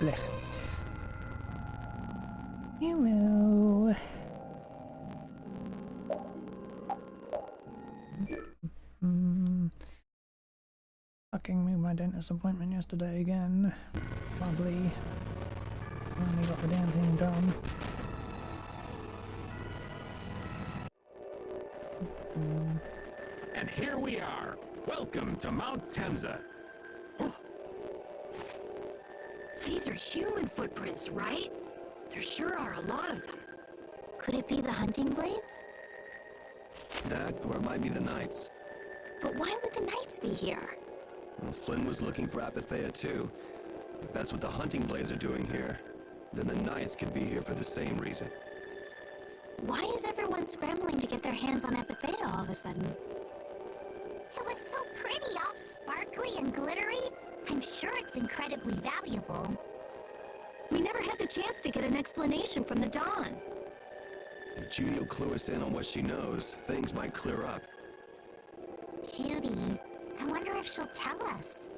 Blech. Hello. Fucking moved my dentist appointment yesterday again. Lovely. Finally got the damn thing done. And here we are. Welcome to Mount Temza. These are human footprints, right? There sure are a lot of them. Could it be the hunting blades? That, or it might be the Knights. But why would the Knights be here? Well, Flynn was looking for Apatheia too. If that's what the hunting blades are doing here, then the Knights could be here for the same reason. Why is everyone scrambling to get their hands on Apatheia all of a sudden? It was so pretty, all sparkly and glittery. I'm sure it's incredibly valuable. We never had the chance to get an explanation from the Dawn. If Judy will clue us in on what she knows, things might clear up. Judy, I wonder if she'll tell us.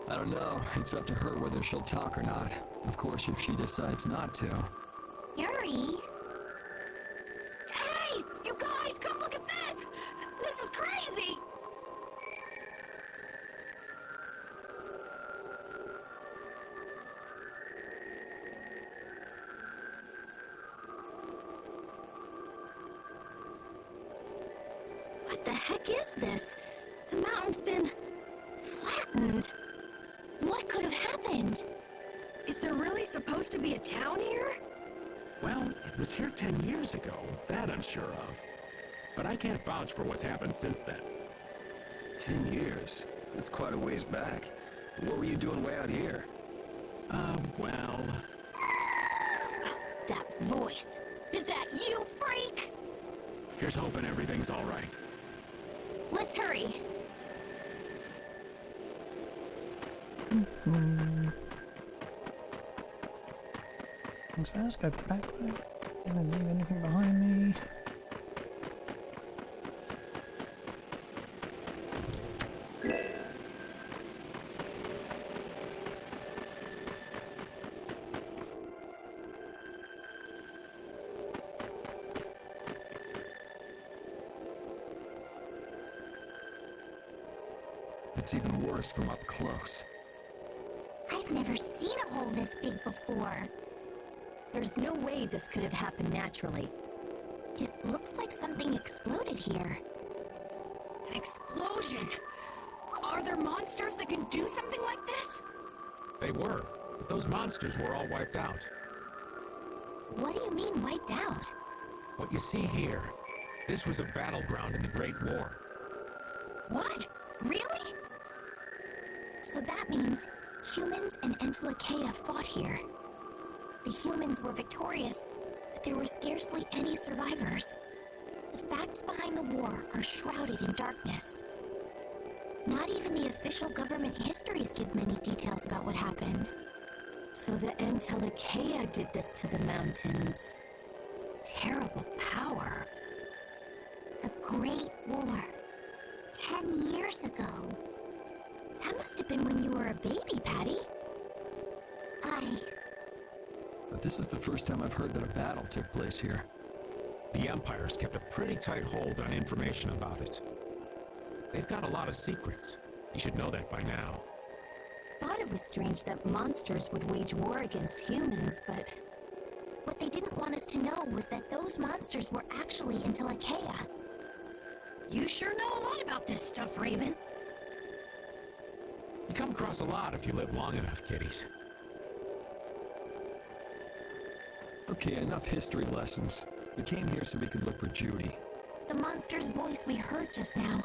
I don't know. It's up to her whether she'll talk or not. Of course, if she decides not to. Yuri? Hey, you guys, come look at this! This is crazy! What the heck is this? The mountain's been flattened. What could have happened? Is there really supposed to be a town here? Well, it was here 10 years ago. That I'm sure of. But I can't vouch for what's happened since then. 10 years? That's quite a ways back. What were you doing way out here? Well... That voice. Is that you, freak? Here's hoping everything's all right. Let's hurry. Things first, go backward. Didn't leave anything behind me. It's even worse from up close. I've never seen a hole this big before. There's no way this could have happened naturally. It looks like something exploded here. An explosion! Are there monsters that can do something like this? They were, but those monsters were all wiped out. What do you mean wiped out? What you see here, this was a battleground in the Great War. What? Really? So that means humans and Entelekea fought here. The humans were victorious, but there were scarcely any survivors. The facts behind the war are shrouded in darkness. Not even the official government histories give many details about what happened. So the Entelekea did this to the mountains. Terrible power. The Great War. 10 years ago. That must have been when you were a baby, Patty. But this is the first time I've heard that a battle took place here. The Empire's kept a pretty tight hold on information about it. They've got a lot of secrets. You should know that by now. Thought it was strange that monsters would wage war against humans, but what they didn't want us to know was that those monsters were actually Entelekea. You sure know a lot about this stuff, Raven. You come across a lot if you live long enough, kiddies. Okay, enough history lessons. We came here so we could look for Judy. The monster's voice we heard just now.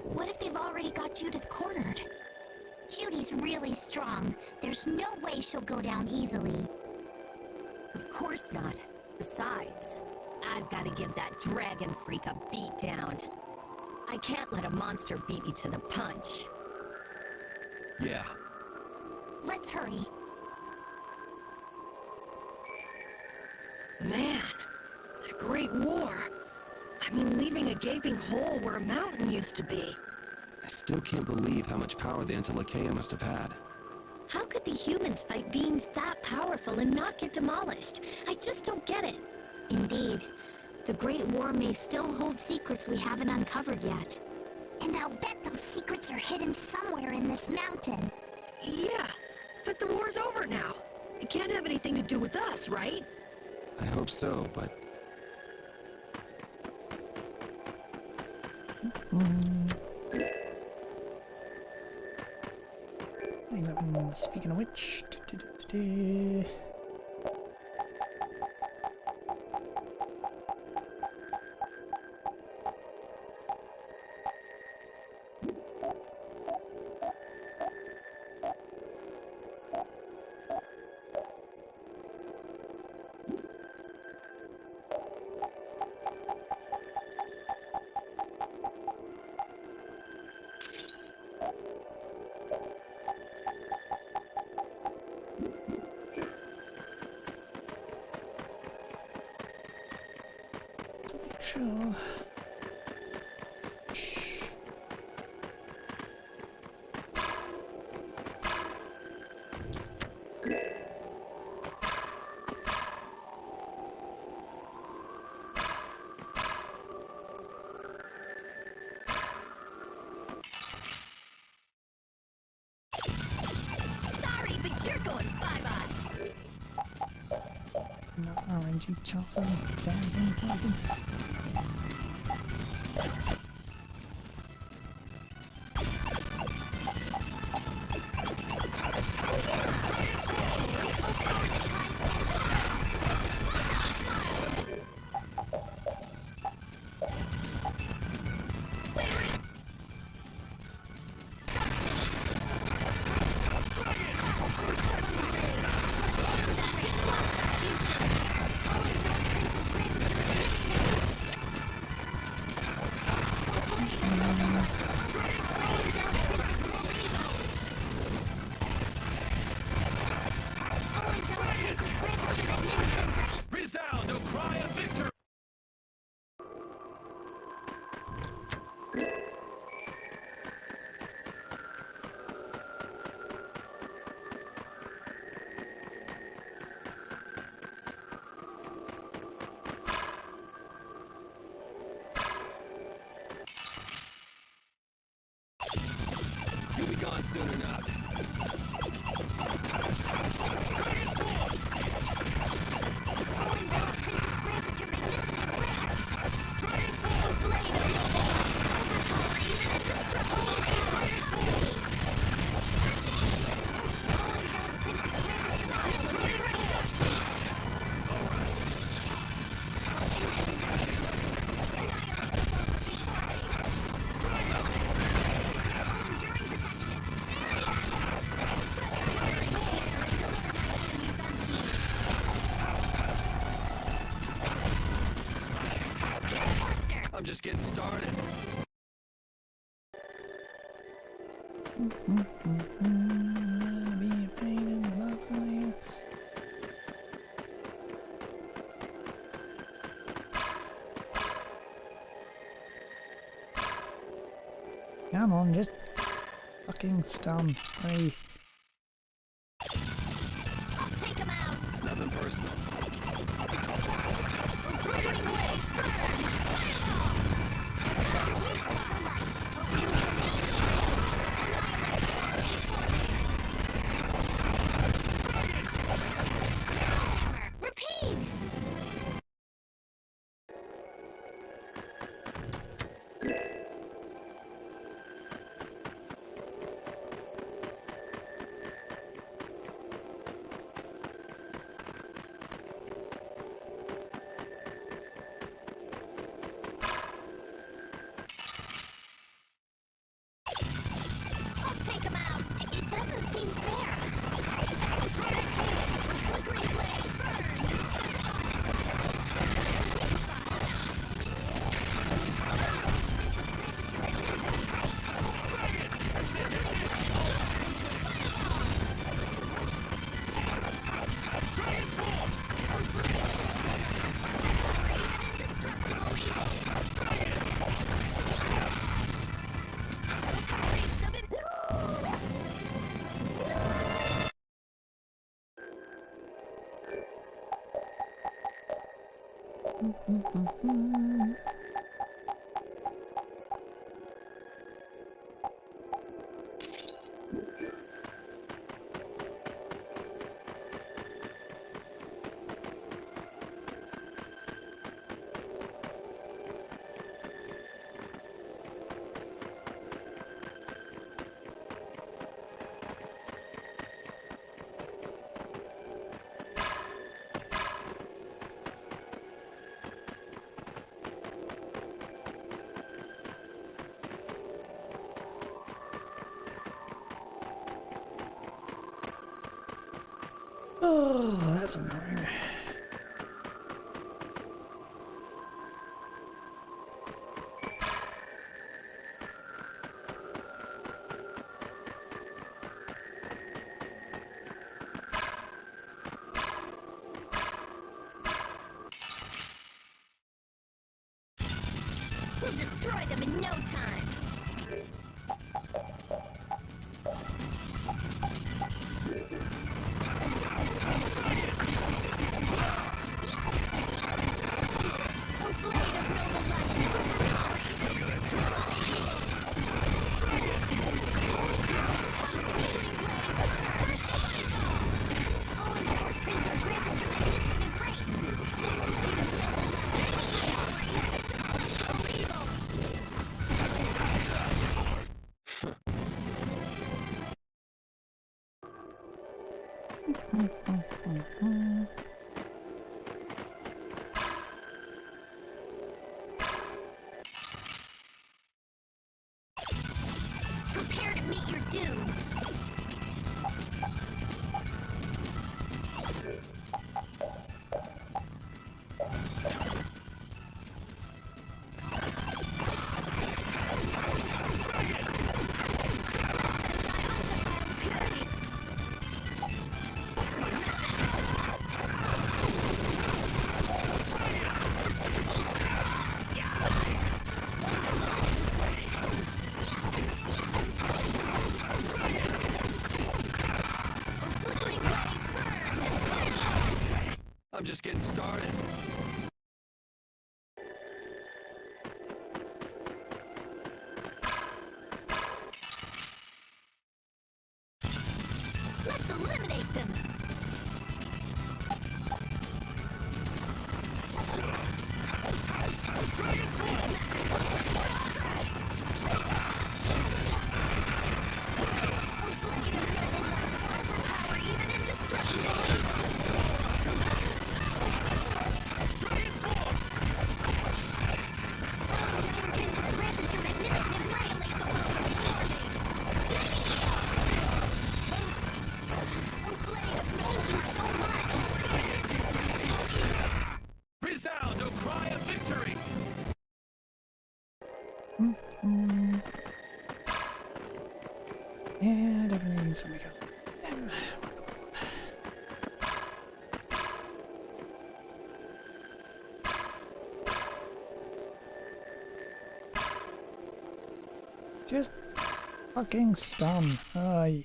What if they've already got Judith cornered? Judy's really strong. There's no way she'll go down easily. Of course not. Besides, I've got to give that dragon freak a beat down. I can't let a monster beat me to the punch. Yeah. Let's hurry. Man, the Great War. I mean, leaving a gaping hole where a mountain used to be. I still can't believe how much power the Entelekea must have had. How could the humans fight beings that powerful and not get demolished? I just don't get it. Indeed. The Great War may still hold secrets we haven't uncovered yet. And I'll bet those secrets are hidden somewhere in this mountain. Yeah, but the war's over now. It can't have anything to do with us, right? I hope so, but Speaking of which, sure. Shh. Sorry, but you're going bye-bye. Not orangey chocolate. Damn thing talking. Resound, O cry of victory! you'll be gone soon enough. I'm just getting started. Gonna be a pain in the butt for you. Come on, just fucking stun. Hey. I'll take him out. It's nothing personal. Repeat! Oh, that's annoying. We'll destroy them in no time. Prepare to meet your doom. I'm just getting started. Let's eliminate them. Resound, O cry of victory! Yeah, I definitely need something else. Damn. Just fucking stun. Ay.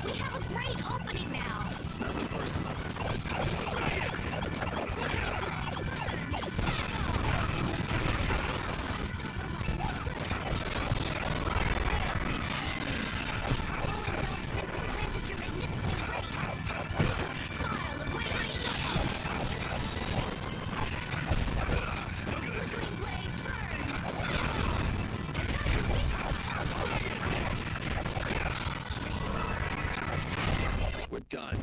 We have a great opening now. It's nothing personal. We're done.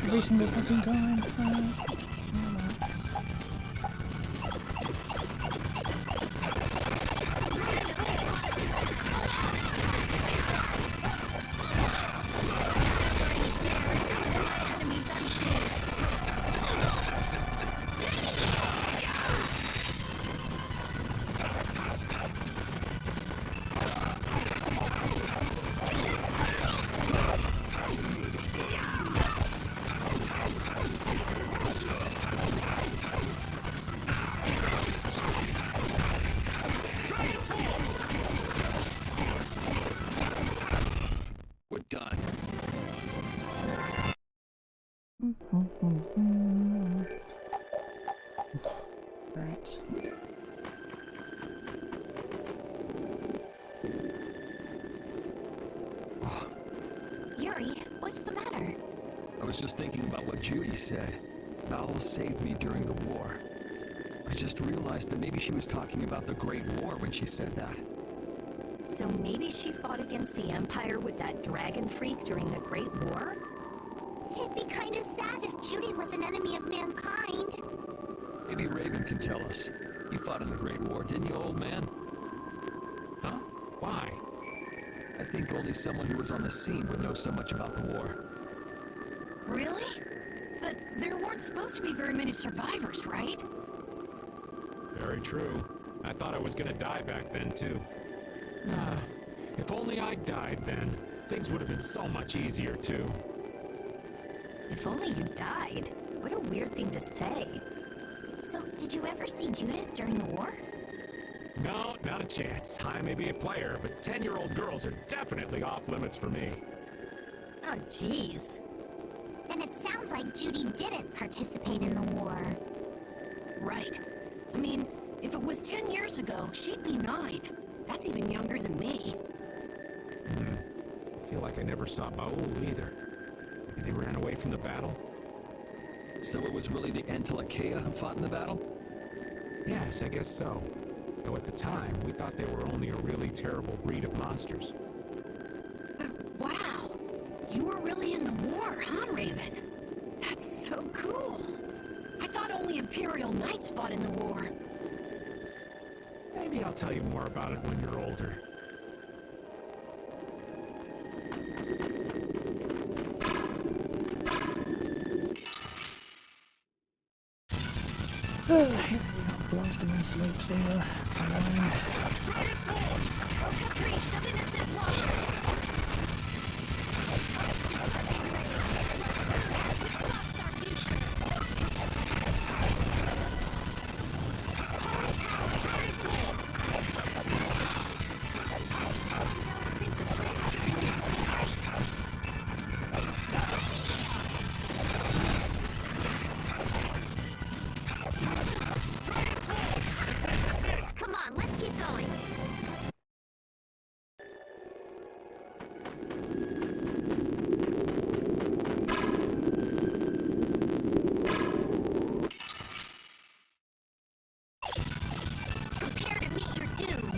Every single fucking time. Right. Yuri, what's the matter? I was just thinking about what Judy said. Val saved me during the war. I just realized that maybe she was talking about the Great War when she said that. So maybe she fought against the Empire with that dragon freak during the Great War? It'd be kind of sad if Judy was an enemy of mankind. Maybe Raven can tell us. You fought in the Great War, didn't you, old man? Huh? Why? I think only someone who was on the scene would know so much about the war. Really? But there weren't supposed to be very many survivors, right? Very true. I thought I was gonna die back then, too. If only I died then, things would have been so much easier, too. If only you died. What a weird thing to say. So, did you ever see Judith during the war? No, not a chance. I may be a player, but 10-year-old girls are definitely off limits for me. Oh, jeez. And it sounds like Judy didn't participate in the war. Right. I mean, if it was 10 years ago, she'd be 9. That's even younger than me. I feel like I never saw Baul either. Maybe they ran away from the battle? So it was really the Antilochea who fought in the battle? Yes, I guess so. Though at the time, we thought they were only a really terrible breed of monsters. Wow! You were really in the war, huh, Raven? That's so cool! I thought only Imperial Knights fought in the war. Maybe I'll tell you more about it when you're older. Blasting in sleeps there. It's annoying. Caprice of innocent waters. Come on, let's keep going. Prepare to meet your doom.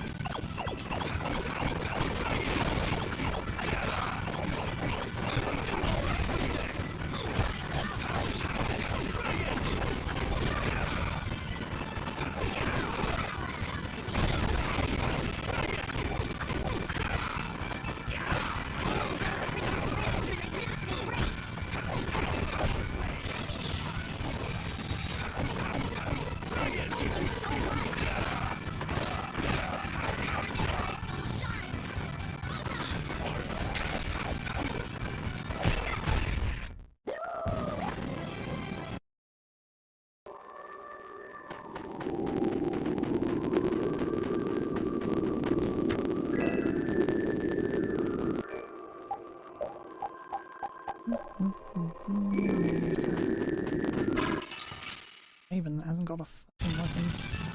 Even that hasn't got a fucking weapon.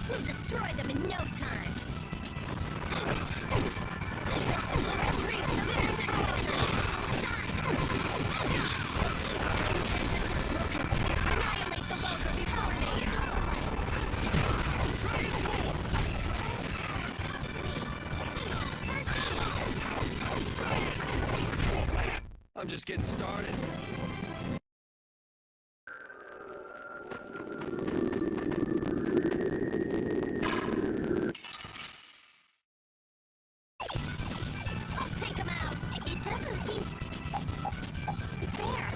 We'll destroy them in no time. Annihilate the vulgar before me. I'm just getting started. I'll take them out. It doesn't seem fair.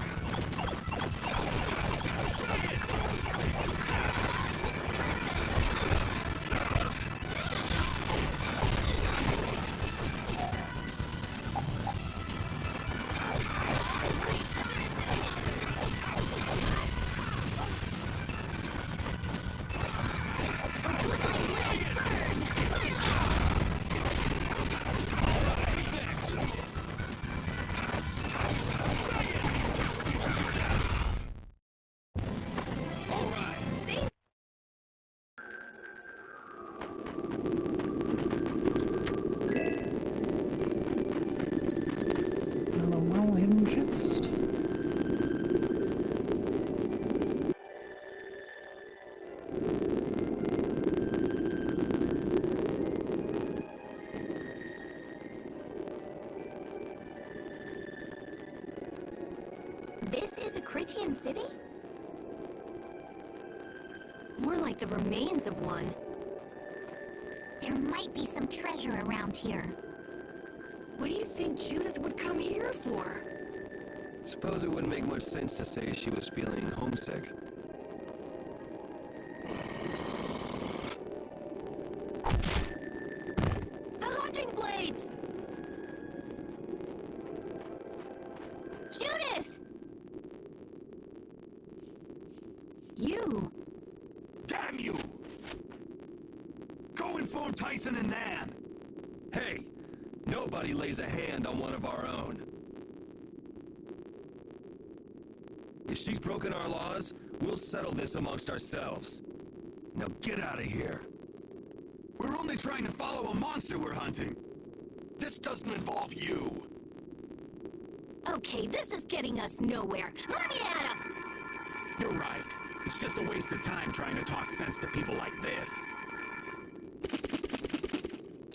Krytian city? More like the remains of one. There might be some treasure around here. What do you think Judith would come here for? Suppose it wouldn't make much sense to say she was feeling homesick. The hunting blades! Judith! You! Damn you! Go inform Tyson and Nan! Hey! Nobody lays a hand on one of our own. If she's broken our laws, we'll settle this amongst ourselves. Now get out of here. We're only trying to follow a monster we're hunting. This doesn't involve you. Okay, this is getting us nowhere. Let me at him! You're right. It's just a waste of time trying to talk sense to people like this.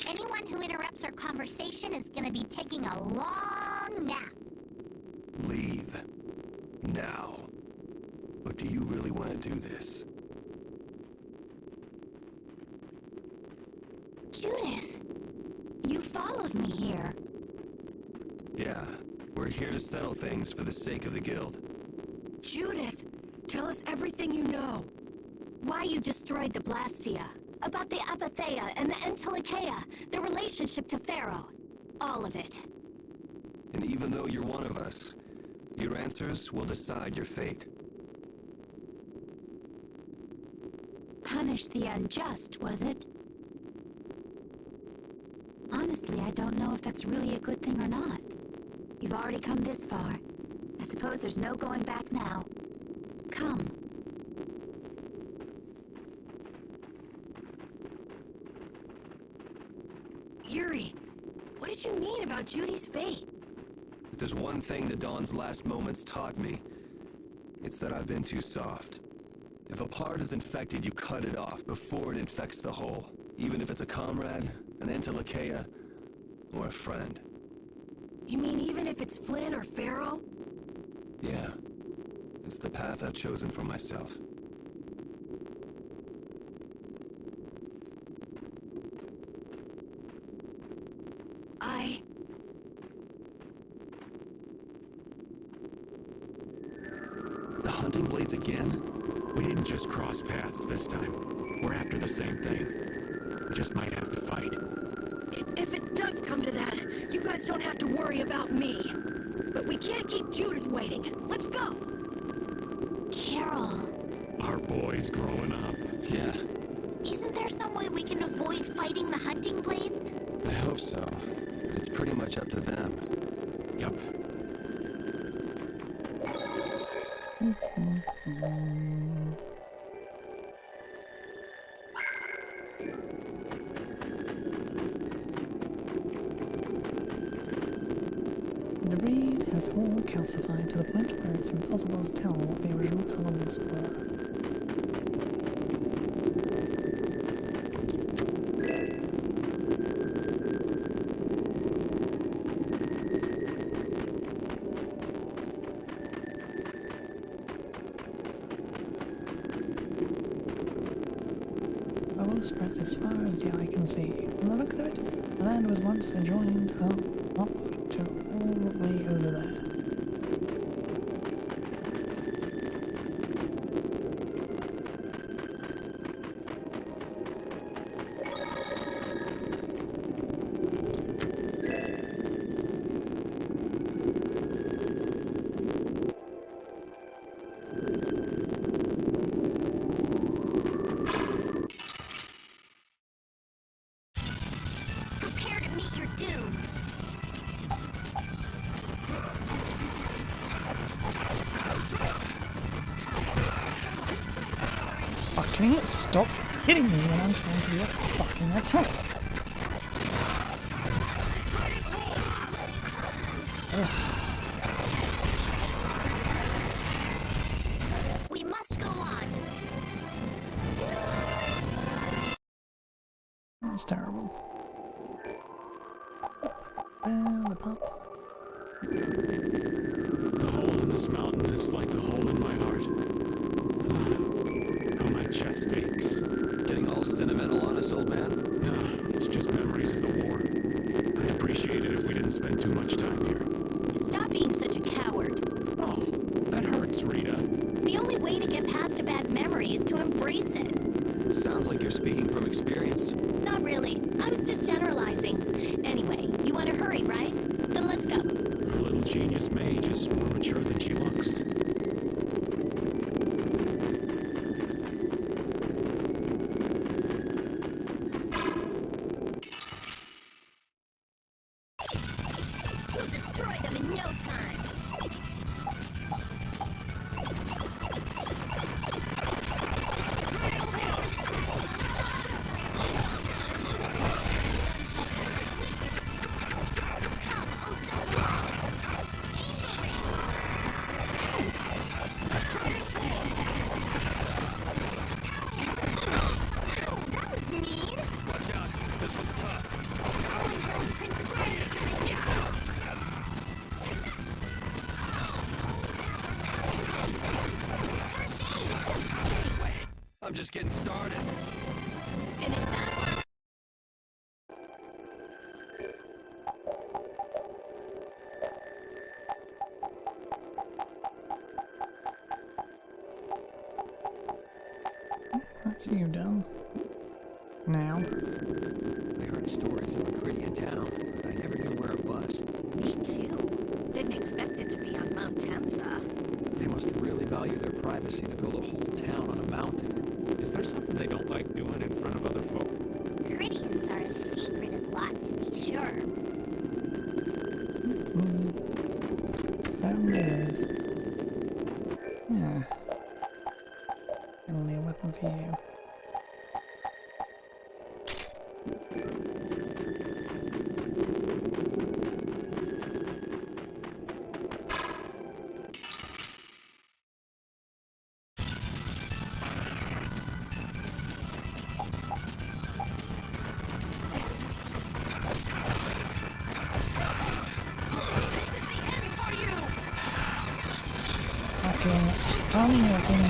Anyone who interrupts our conversation is gonna be taking a long nap. Leave. Now. But do you really want to do this? Judith! You followed me here. Yeah, we're here to settle things for the sake of the guild. Judith, tell us everything you know. Why you destroyed the Blastia. About the Apatheia and the Entelikeia. The relationship to Pharaoh. All of it. And even though you're one of us, your answers will decide your fate. Punish the unjust, was it? Honestly, I don't know if that's really a good thing or not. You've already come this far. I suppose there's no going back now. Come. Yuri, what did you mean about Judy's fate? If there's one thing the Dawn's last moments taught me, it's that I've been too soft. If a part is infected, you cut it off before it infects the whole. Even if it's a comrade, an Entelikeia, or a friend. You mean even if it's Flynn or Pharaoh? Yeah. It's the path I've chosen for myself. The hunting blades again? We didn't just cross paths this time. We're after the same thing. We just might have to fight. If it does come to that, you guys don't have to worry about me. But we can't keep Judith waiting. Let's go! Carol, Our boy's growing up. Yeah, isn't there some way we can avoid fighting the hunting blades? I hope so. It's pretty much up to them. Yup. The debris has all calcified to the point where it's impossible to tell what the original columns were. Bubble spreads as far as the eye can see. From the looks of it, the land was once adjoined up to all the way over there. Prepare to meet your doom. Fucking stop hitting me when I'm trying to do a fucking attack. We must go on. That's terrible. The pop. The hole in this mountain is like the hole in my heart. How my chest aches. Getting all sentimental on us, old man? It's just memories of the war. I'd appreciate it if we didn't spend too much time here. Stop being such a coward. Oh, that hurts, Rita. The only way to get past a bad memory is to embrace it. Sounds like you're speaking from experience. Not really. I was just generalizing. Anyway, you want to hurry, right? Then let's go. Our little genius mage is more mature than she looks. We'll destroy them in no time. That was mean. Watch out. This one's tough. I'm just getting started. Finish that one. That's you done. Now. I heard stories of a krytian town, but I never knew where it was. Me too. Didn't expect it to be on Mount Temsa. They must really value their privacy to build a whole town on a mountain. Is there something they don't like doing in front of other folk? Krytians are a secretive lot, to be sure. So it is. Yeah. Only a weapon for you. Fucking stun-whipping.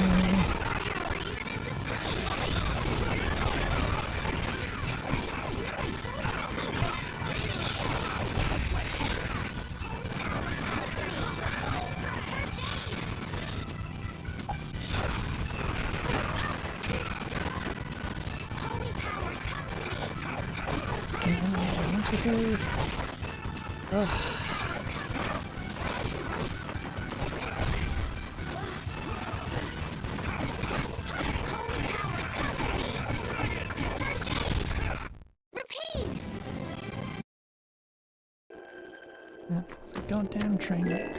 Repeat! It's a goddamn train wreck.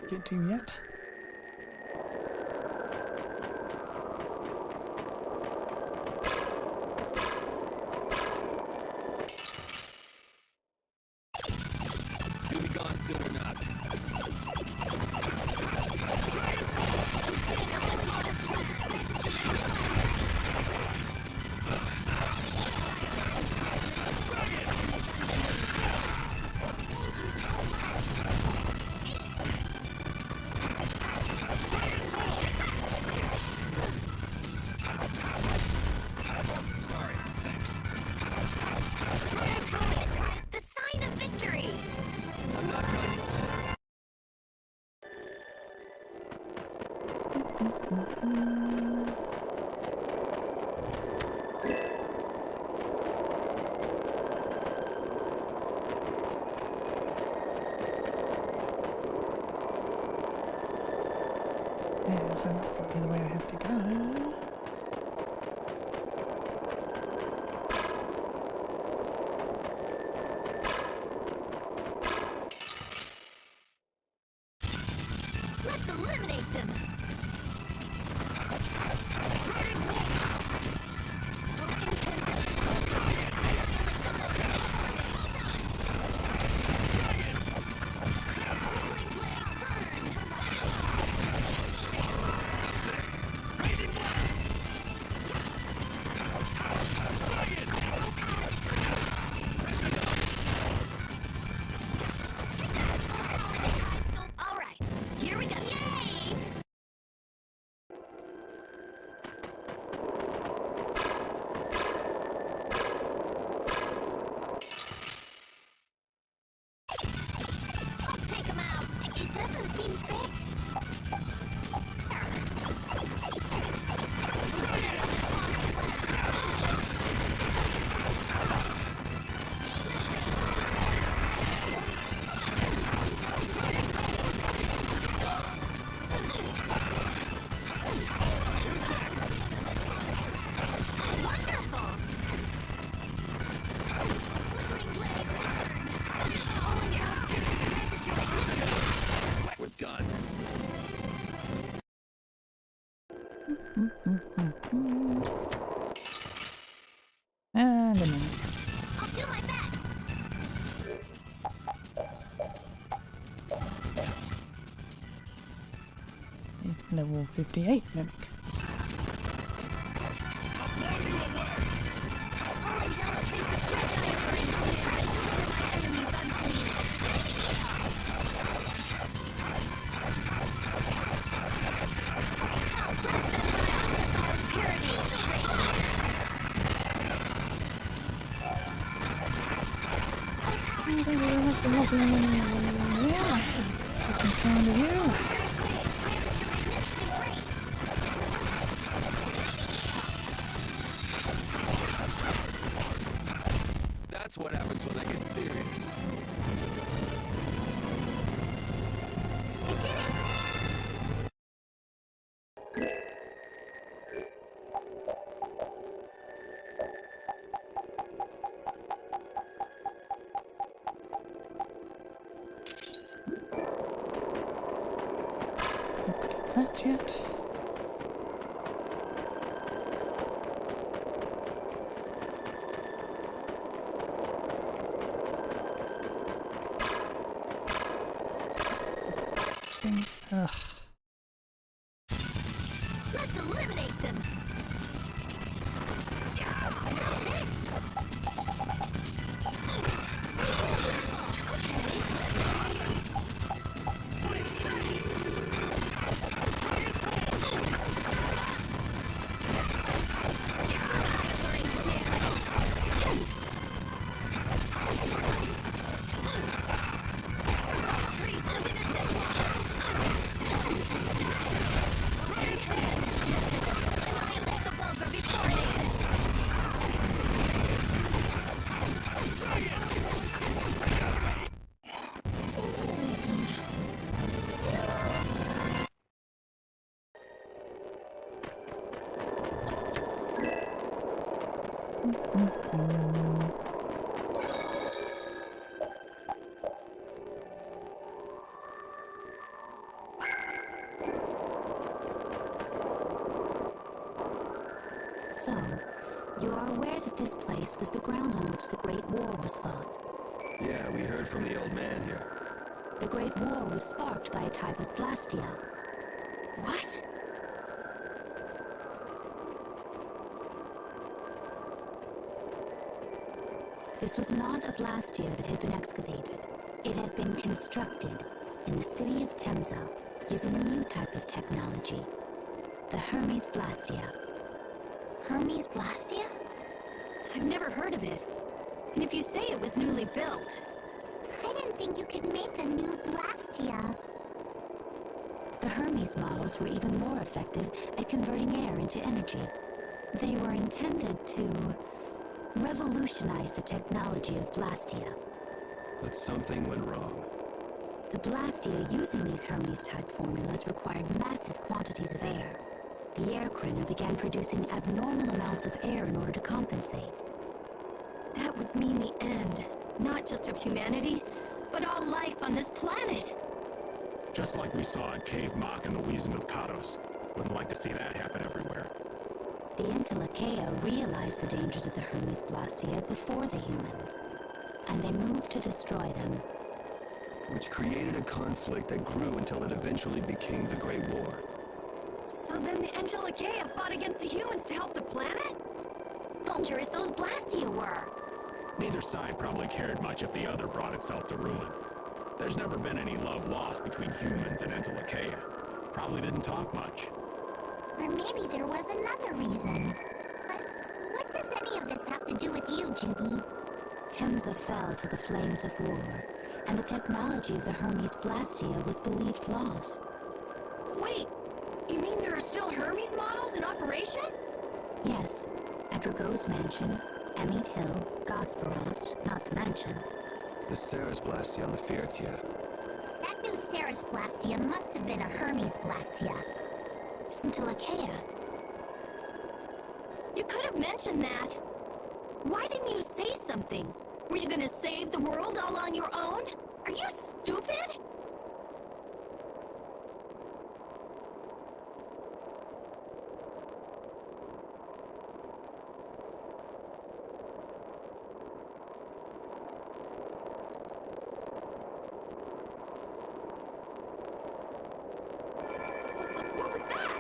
Get to yet? You'll be gone soon enough. Sorry, thanks. The sign of victory! I'm not done. Yeah, so that's probably the way I have to go. Let's eliminate them! pt8 mimic. Yeah, looking fond of you. That's what happens when I get serious. You did it! That yet? Ugh. Let's eliminate them! So, you are aware that this place was the ground on which the Great War was fought. Yeah, we heard from the old man here. The Great War was sparked by a type of blastia. What? This was not a blastia that had been excavated. It had been constructed in the city of Temza using a new type of technology, the Hermes Blastia. Hermes Blastia? I've never heard of it. And if you say it was newly built... I didn't think you could make a new Blastia. The Hermes models were even more effective at converting air into energy. They were intended to revolutionize the technology of Blastia. But something went wrong. The Blastia using these Hermes-type formulas required massive quantities of air. The air Krina began producing abnormal amounts of air in order to compensate. That would mean the end. Not just of humanity, but all life on this planet. Just like we saw in Cave Mock and the wheezing of Katos. Wouldn't like to see that happen everywhere. The Entelekea realized the dangers of the Hermes Blastia before the humans, and they moved to destroy them. Which created a conflict that grew until it eventually became the Great War. So then the Entelekea fought against the humans to help the planet? Dangerous those Blastia were. Neither side probably cared much if the other brought itself to ruin. There's never been any love lost between humans and Entelekea. Probably didn't talk much. Or maybe there was another reason. But what does any of this have to do with you, Juby? Temza fell to the flames of war, and the technology of the Hermes Blastia was believed lost. Wait, you mean there are still Hermes models in operation? Yes, at Rago's mansion, Emmett Hill, Gosperos, not to mention. The Ceres Blastia on the Fiertia. That new Ceres Blastia must have been a Hermes Blastia. Entelekea. You could have mentioned that. Why didn't you say something? Were you gonna save the world all on your own? Are you stupid? What was that?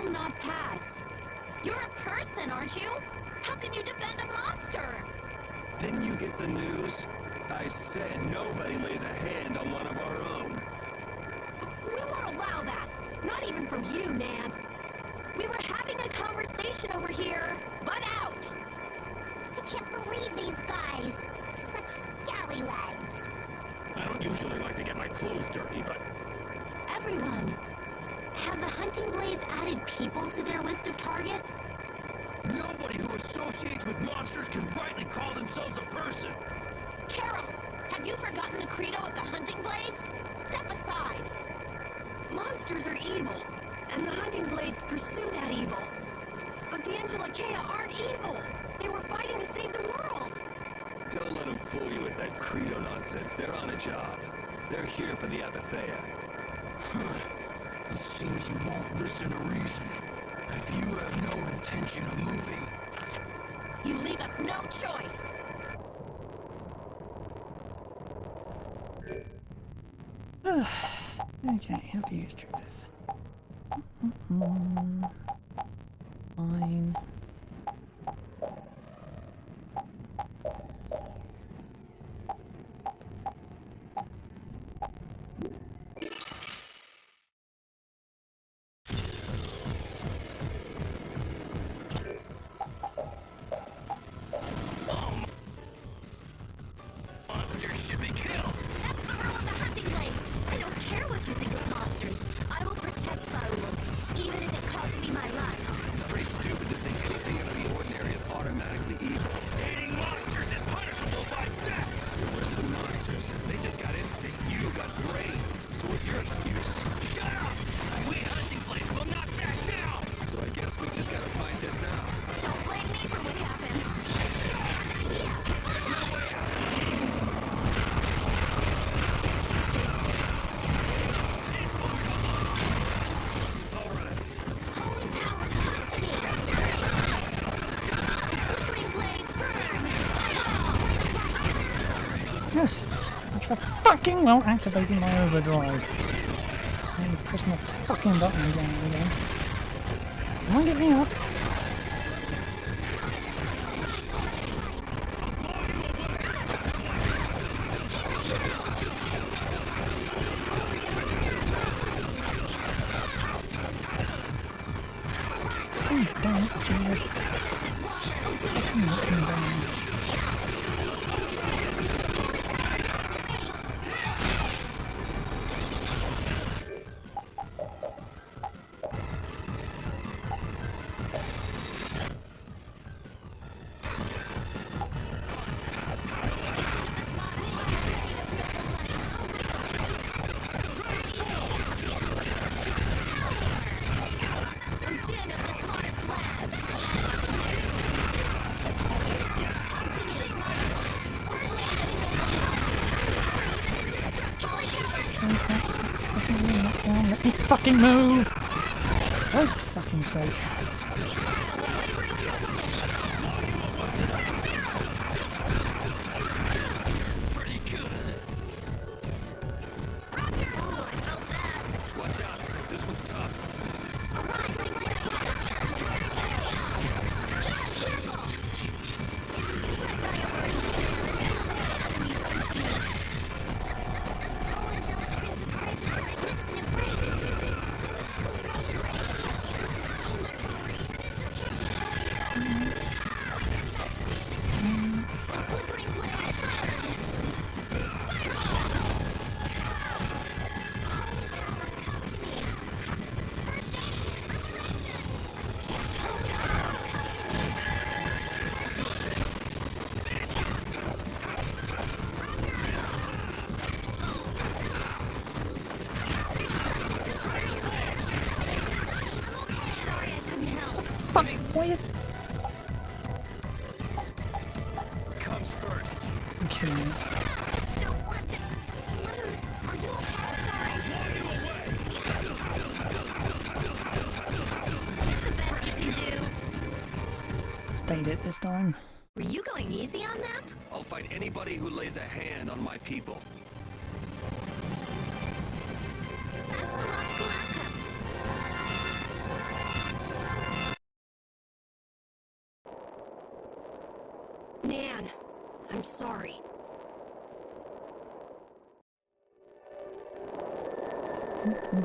will not pass. You're a person, aren't you? How can you defend a monster? Didn't you get the news? I said nobody lays a hand on one of our own. We won't allow that. Not even from you, Nan. We were having a conversation over here. Butt out! I can't believe these guys. Such scallywags. I don't usually like to get my clothes dirty, but Everyone, have the hunting blades added people to their list of targets? Nobody who associates with monsters can rightly call themselves a person. Carol, have you forgotten the credo of the hunting blades? Step aside. Monsters are evil, and the hunting blades pursue that evil. But the Entelekea aren't evil. They were fighting to save the world. Don't let them fool you with that credo nonsense. They're on a job. They're here for the Apatheia. It seems you won't listen to reason. If you have no intention of moving, You leave us no choice. Okay, have to use truth. Fine. monsters should be killed. That's the rule of the hunting blades. I don't care what you think of monsters. I will protect Baul, even if it costs me my life. It's pretty stupid to think anything out of the ordinary is automatically evil. Hating monsters is punishable by death. Where's the monsters? They just got instinct. You got brains. So what's your excuse? Shut up! We hunting blades will not back down. So I guess we just gotta find this out. Don't blame me for what happens. Holy power, come to me! Flickering blades, burn! Which for fucking well activating my overdrive. And pressing the fucking button again and again. Come on, get me up. Oh, damn it, Jesus. Fucking knocking down. Din of this modest last! Continue this modest. Let me fucking move! Christ fucking sake. Pretty good. Watch out. This one's tough. Fuck! Why you... Comes first. I'm kidding me. Don't want to lose. Are you Is this the best you can do? Stayed it this time. Were you going easy on them? I'll fight anybody who lays a hand on my people. That's the logical outcome. I'm sorry. Trying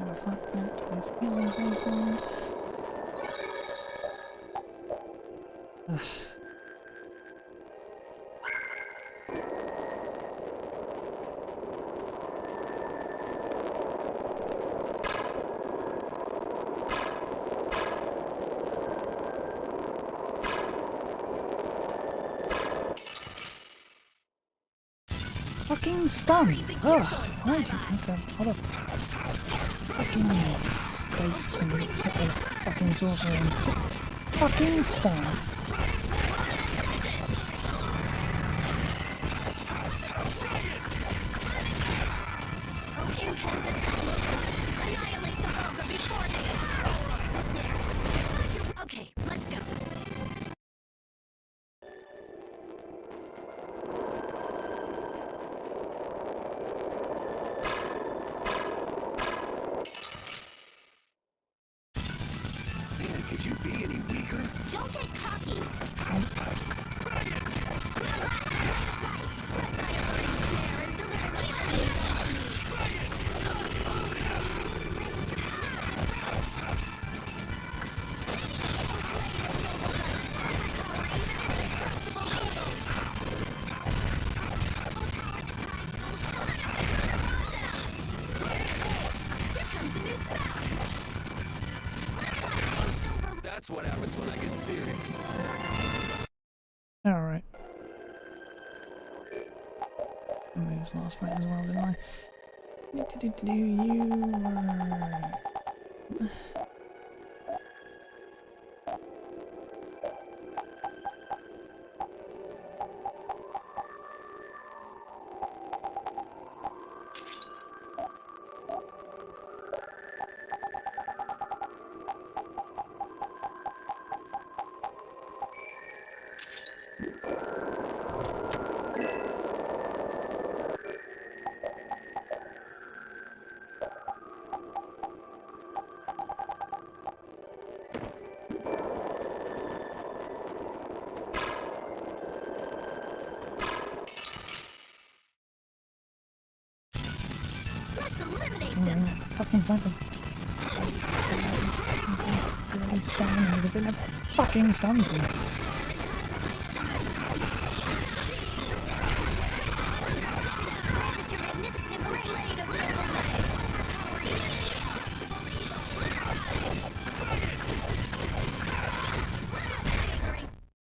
to fuck back to this healing compound. Fucking stun! Ugh, why do you think of other fucking states when you hit the fucking sorcerer and just fucking stun? Okay, let's go. Man, could you be any weaker? Don't get cocky. That's what happens when I get serious. Alright. I lose last fight as well, didn't I? You were... Let's eliminate Oh, them. the fucking weapon. Bloody stun is a bit of fucking stuns them.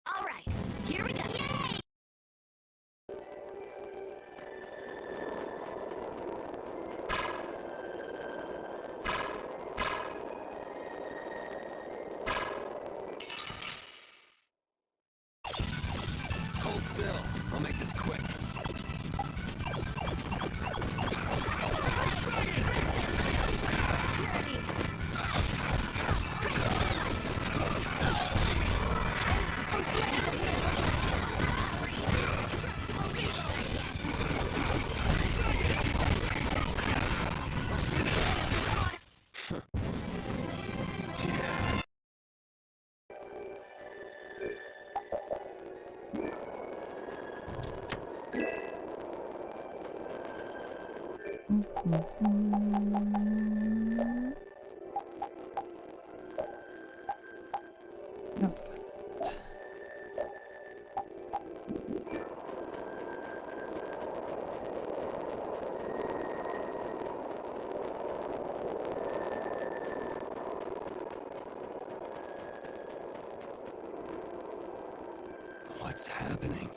All right, here we go. Yay! Hold still. I'll make this quick. Not the What's happening?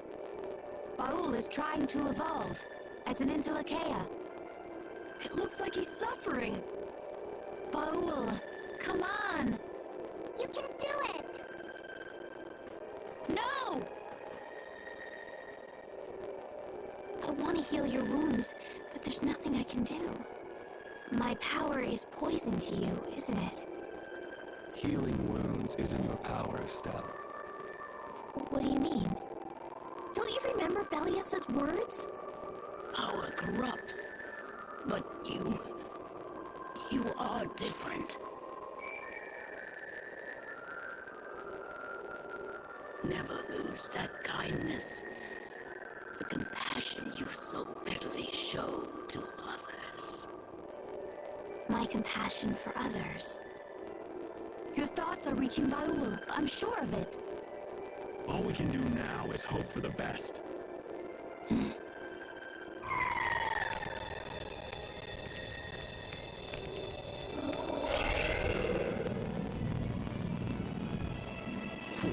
Baul is trying to evolve as an Intelakea. It looks like he's suffering. Baul, come on! You can do it! No! I want to heal your wounds, but there's nothing I can do. My power is poison to you, isn't it? Healing wounds isn't your power, Estelle. What do you mean? Don't you remember Bellius's words? Power corrupts. But you are different. Never lose that kindness, the compassion you so readily show to others. My compassion for others. Your thoughts are reaching Baul. I'm sure of it. All we can do now is hope for the best.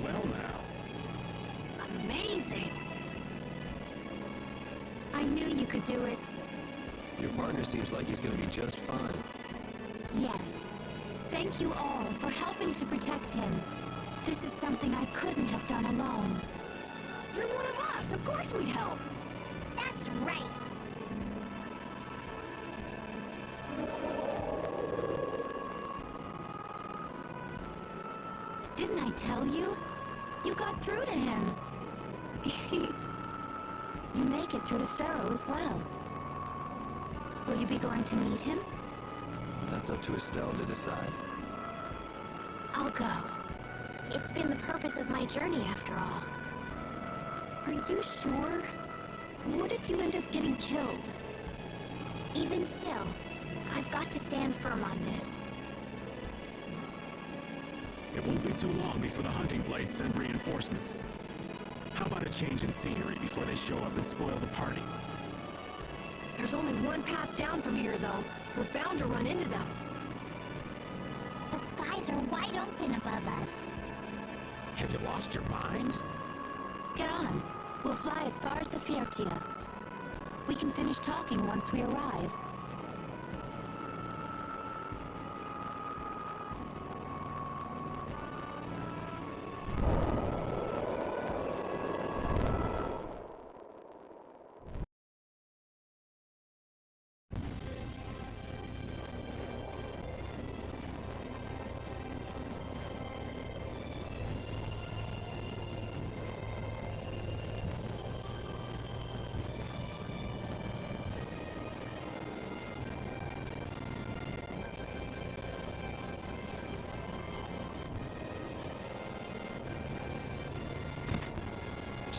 Well now. Amazing! I knew you could do it. Your partner seems like he's gonna be just fine. Yes. Thank you all for helping to protect him. This is something I couldn't have done alone. You're one of us! Of course we'd help! That's right. Didn't I tell you? You got through to him. You make it through to Pharaoh as well. Will you be going to meet him? That's up to Estelle to decide. I'll go. It's been the purpose of my journey after all. Are you sure? What if you end up getting killed? Even still, I've got to stand firm on this. It won't be too long before the hunting blades send reinforcements. How about a change in scenery before they show up and spoil the party? There's only one path down from here, though. We're bound to run into them. The skies are wide open above us. Have you lost your mind? Get on. We'll fly as far as the Fiertia. We can finish talking once we arrive.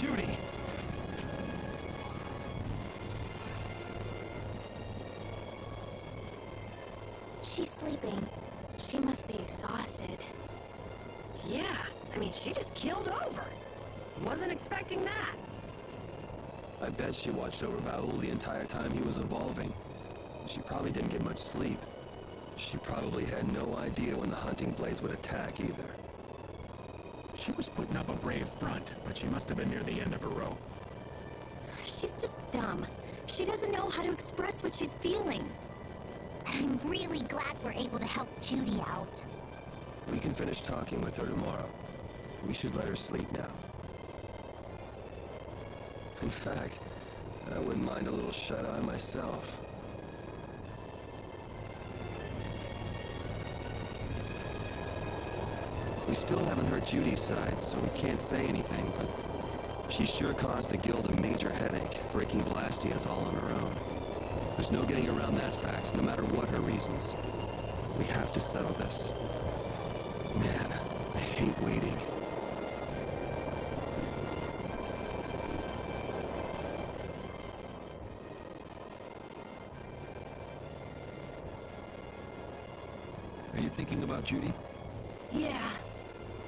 Judy! She's sleeping. She must be exhausted. Yeah, I mean, she just keeled over. Wasn't expecting that. I bet she watched over Baul the entire time he was evolving. She probably didn't get much sleep. She probably had no idea when the hunting blades would attack either. She was putting up a brave front, but she must have been near the end of her rope. She's just dumb. She doesn't know how to express what she's feeling. I'm really glad we're able to help Judy out. We can finish talking with her tomorrow. We should let her sleep now. In fact, I wouldn't mind a little shut-eye myself. We still haven't heard Judy's side, so we can't say anything, but she sure caused the guild a major headache, breaking Blastias all on her own. There's no getting around that fact, no matter what her reasons. We have to settle this. Man, I hate waiting. Are you thinking about Judy? Yeah.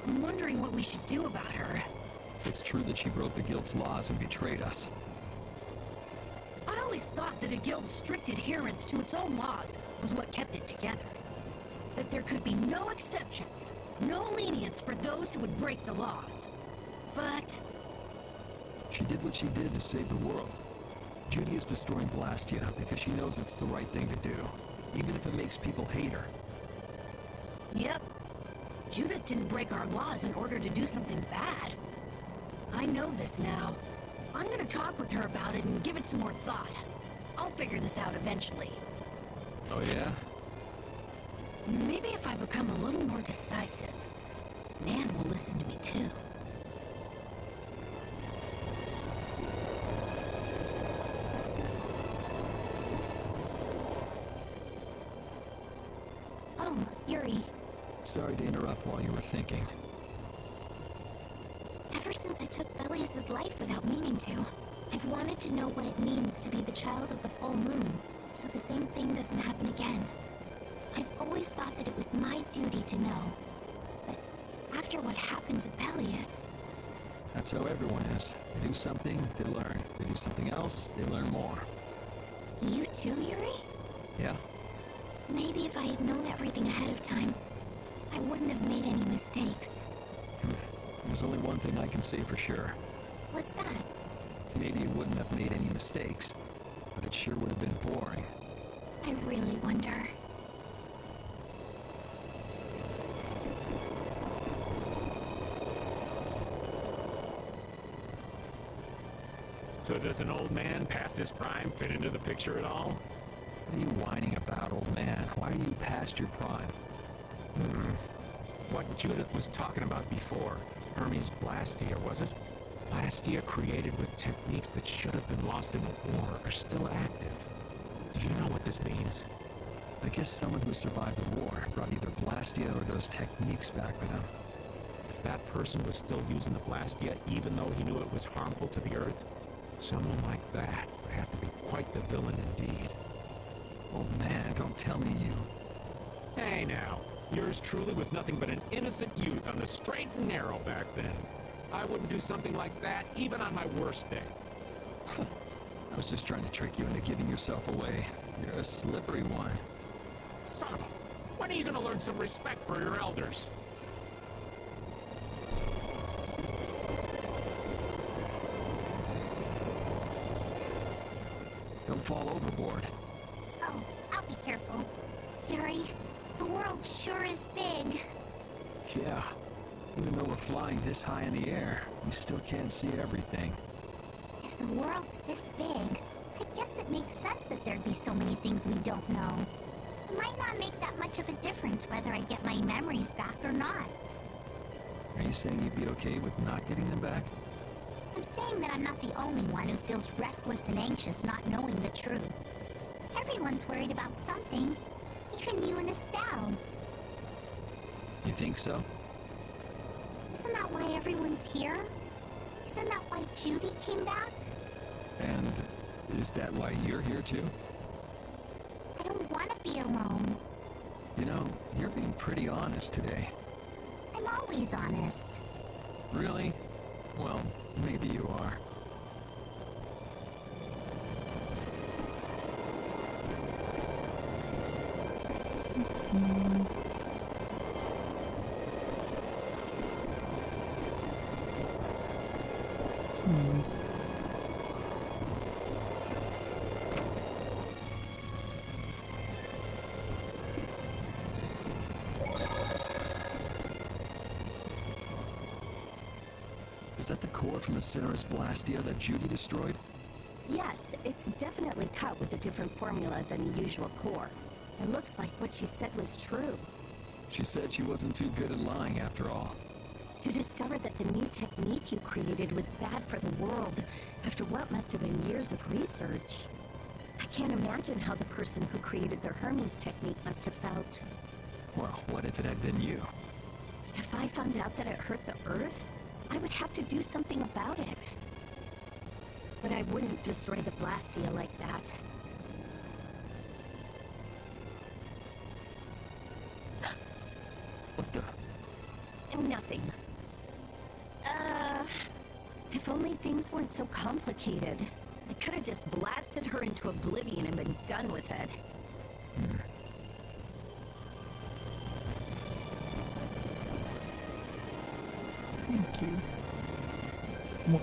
I'm wondering what we should do about her. It's true that she broke the guild's laws and betrayed us. I always thought that a guild's strict adherence to its own laws was what kept it together. That there could be no exceptions, no lenience for those who would break the laws. But She did what she did to save the world. Judy is destroying Blastia because she knows it's the right thing to do, even if it makes people hate her. yep, Judith didn't break our laws in order to do something bad. I know this now. I'm gonna talk with her about it and give it some more thought. I'll figure this out eventually. Oh yeah? Maybe if I become a little more decisive, Nan will listen to me too. Oh, Yuri. Sorry to interrupt while you were thinking. Ever Darius's life without meaning to. I've wanted to know what it means to be the child of the full moon, so the same thing doesn't happen again. I've always thought that it was my duty to know. But after what happened to Bellius... That's how everyone is. They do something, they learn. They do something else, they learn more. You too, Yuri? Yeah. Maybe if I had known everything ahead of time, I wouldn't have made any mistakes. There's only one thing I can say for sure. What's that? Maybe you wouldn't have made any mistakes, but it sure would have been boring. I really wonder. So does an old man past his prime fit into the picture at all? What are you whining about, old man? Why are you past your prime? What Judith was talking about before. Hermes Blastia, was it? Blastia created with techniques that should have been lost in the war are still active. Do you know what this means? I guess someone who survived the war brought either Blastia or those techniques back with him. If that person was still using the Blastia even though he knew it was harmful to the Earth, someone like that would have to be quite the villain indeed. Old man, don't tell me you... Hey now, yours truly was nothing but an innocent youth on the straight and narrow back then. I wouldn't do something like that even on my worst day. I was just trying to trick you into giving yourself away. You're a slippery one. Son of a... When are you gonna learn some respect for your elders? Don't fall overboard. Oh, I'll be careful. Yuri, the world sure is big. Yeah. Even though we're flying this high in the air, we still can't see everything. If the world's this big, I guess it makes sense that there'd be so many things we don't know. It might not make that much of a difference whether I get my memories back or not. Are you saying you'd be okay with not getting them back? I'm saying that I'm not the only one who feels restless and anxious not knowing the truth. Everyone's worried about something, even you and Estelle. You think so? Isn't that why everyone's here? Isn't that why Judy came back? And is that why you're here too? I don't want to be alone. You know, you're being pretty honest today. I'm always honest. Really? Well, maybe you are. Is that the core from the Ceres Blastia that Judy destroyed? Yes, it's definitely cut with a different formula than the usual core. It looks like what she said was true. She said she wasn't too good at lying after all. To discover that the new technique you created was bad for the world after what must have been years of research. I can't imagine how the person who created the Hermes technique must have felt. Well, what if it had been you? If I found out that it hurt the Earth, I would have to do something about it. But I wouldn't destroy the Blastia like that. What the? Oh, nothing. If only things weren't so complicated. I could have just blasted her into oblivion and been done with it. Thank you. What?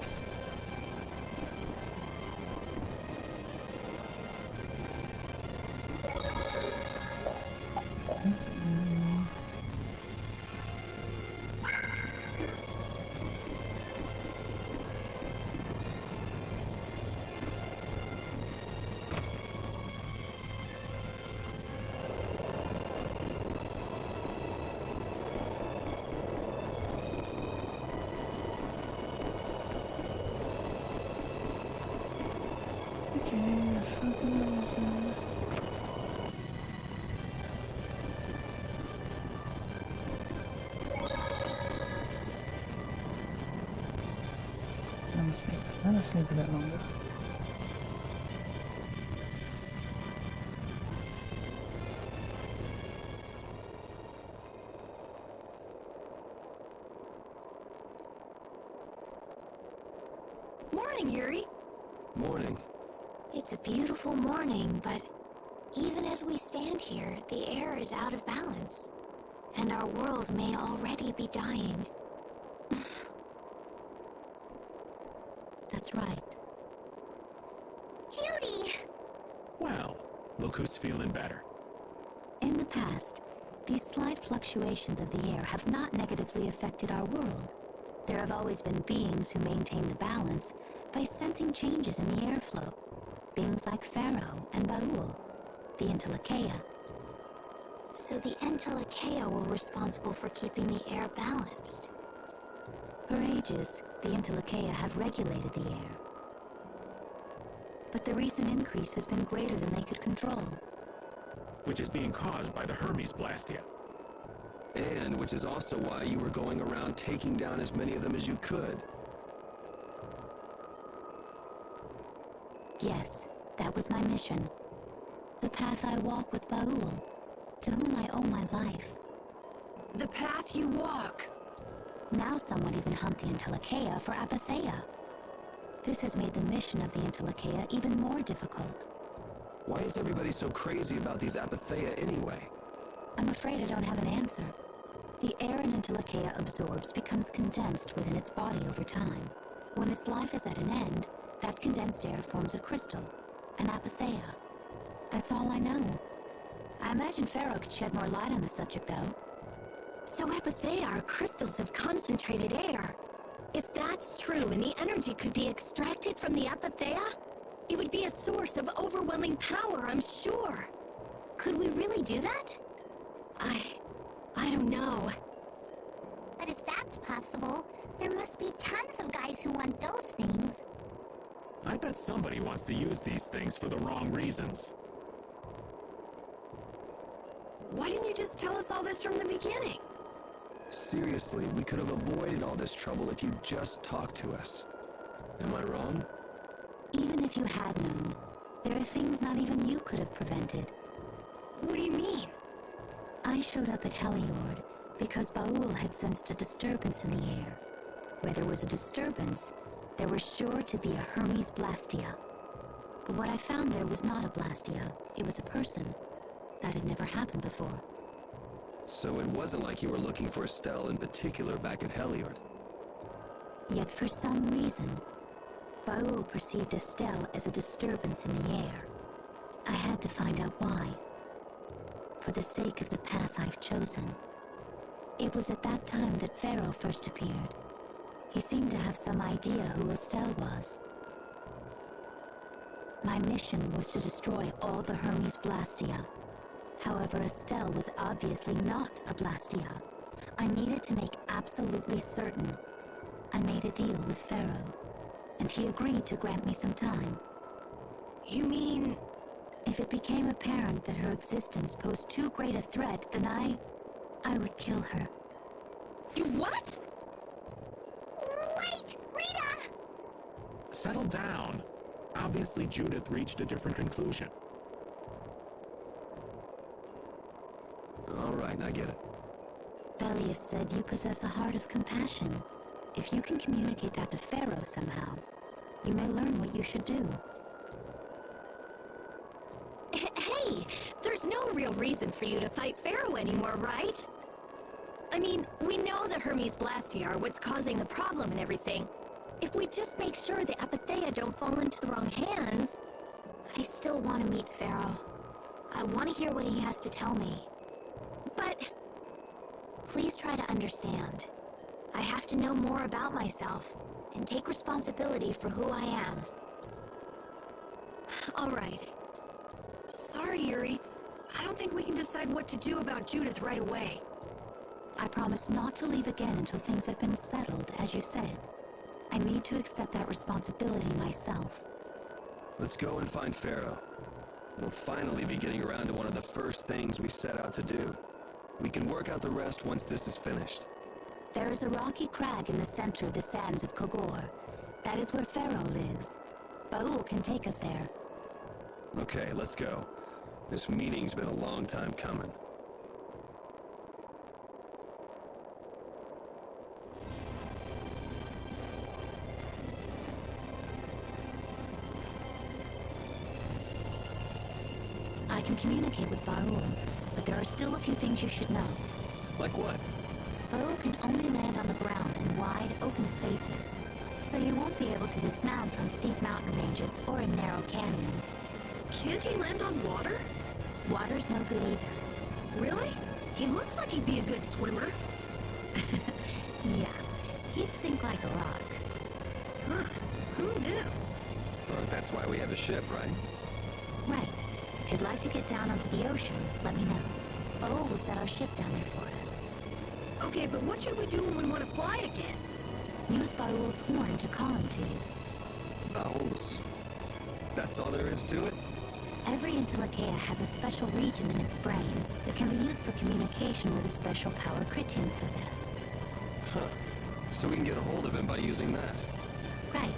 Okay, fucking listen. Let me sleep. Let us sleep a bit longer. Morning, Yuri. Morning. It's a beautiful morning, but even as we stand here, the air is out of balance. And our world may already be dying. That's right. Judy! Well, look who's feeling better. In the past, these slight fluctuations of the air have not negatively affected our world. There have always been beings who maintain the balance by sensing changes in the airflow. Beings like Pharaoh and Baul, the Entelekea. So the Entelekea were responsible for keeping the air balanced. For ages, the Entelekea have regulated the air. But the recent increase has been greater than they could control. Which is being caused by the Hermes Blastia. And which is also why you were going around taking down as many of them as you could. Yes, that was my mission. The path I walk with Baul, to whom I owe my life. The path you walk. Now some would even hunt the Entelekea for Apatheia. This has made the mission of the Entelekea even more difficult. Why is everybody so crazy about these Apatheia anyway? I'm afraid I don't have an answer. The air an Entelekea absorbs becomes condensed within its body over time. When its life is at an end, that condensed air forms a crystal, an Apatheia. That's all I know. I imagine Pharaoh could shed more light on the subject, though. So Apatheia are crystals of concentrated air. If that's true and the energy could be extracted from the Apatheia, it would be a source of overwhelming power, I'm sure. Could we really do that? I don't know. But if that's possible, there must be tons of guys who want those things. I bet somebody wants to use these things for the wrong reasons. Why didn't you just tell us all this from the beginning? Seriously, we could have avoided all this trouble if you just talked to us. Am I wrong? Even if you had known, there are things not even you could have prevented. What do you mean? I showed up at Heliord because Baul had sensed a disturbance in the air. Where there was a disturbance, there was sure to be a Hermes Blastia. But what I found there was not a Blastia, it was a person. That had never happened before. So it wasn't like you were looking for Estelle in particular back at Heliord. Yet for some reason, Baul perceived Estelle as a disturbance in the air. I had to find out why. For the sake of the path I've chosen. It was at that time that Pharaoh first appeared. He seemed to have some idea who Estelle was. My mission was to destroy all the Hermes Blastia. However, Estelle was obviously not a Blastia. I needed to make absolutely certain. I made a deal with Pharaoh, and he agreed to grant me some time. You mean... If it became apparent that her existence posed too great a threat, then I would kill her. You what? Wait! Rita! Settle down. Obviously, Judith reached a different conclusion. All right, I get it. Belius said you possess a heart of compassion. If you can communicate that to Pharaoh somehow, you may learn what you should do. Hey, there's no real reason for you to fight Pharaoh anymore, right? I mean, we know the Hermes Blastia are what's causing the problem and everything. If we just make sure the Apatheia don't fall into the wrong hands... I still want to meet Pharaoh. I want to hear what he has to tell me. But... please try to understand. I have to know more about myself and take responsibility for who I am. All right. Sorry, Yuri. I don't think we can decide what to do about Judith right away. I promise not to leave again until things have been settled, as you said. I need to accept that responsibility myself. Let's go and find Pharaoh. We'll finally be getting around to one of the first things we set out to do. We can work out the rest once this is finished. There is a rocky crag in the center of the sands of Kogor. That is where Pharaoh lives. Baul can take us there. Okay, let's go. This meeting's been a long time coming. I can communicate with Baul, but there are still a few things you should know. Like what? Baul can only land on the ground in wide, open spaces, so you won't be able to dismount on steep mountain ranges or in narrow canyons. Can't he land on water? Water's no good either. Really? He looks like he'd be a good swimmer. Yeah, he'd sink like a rock. Huh. Who knew? Well, that's why we have a ship, right? Right. If you'd like to get down onto the ocean, let me know. Baul will set our ship down there for us. Okay, but what should we do when we want to fly again? Use Baul's horn to call him to you. Owls. That's all there is to it? Every Intellicaea has a special region in its brain that can be used for communication with a special power krytians possess. Huh. So we can get a hold of him by using that. Right.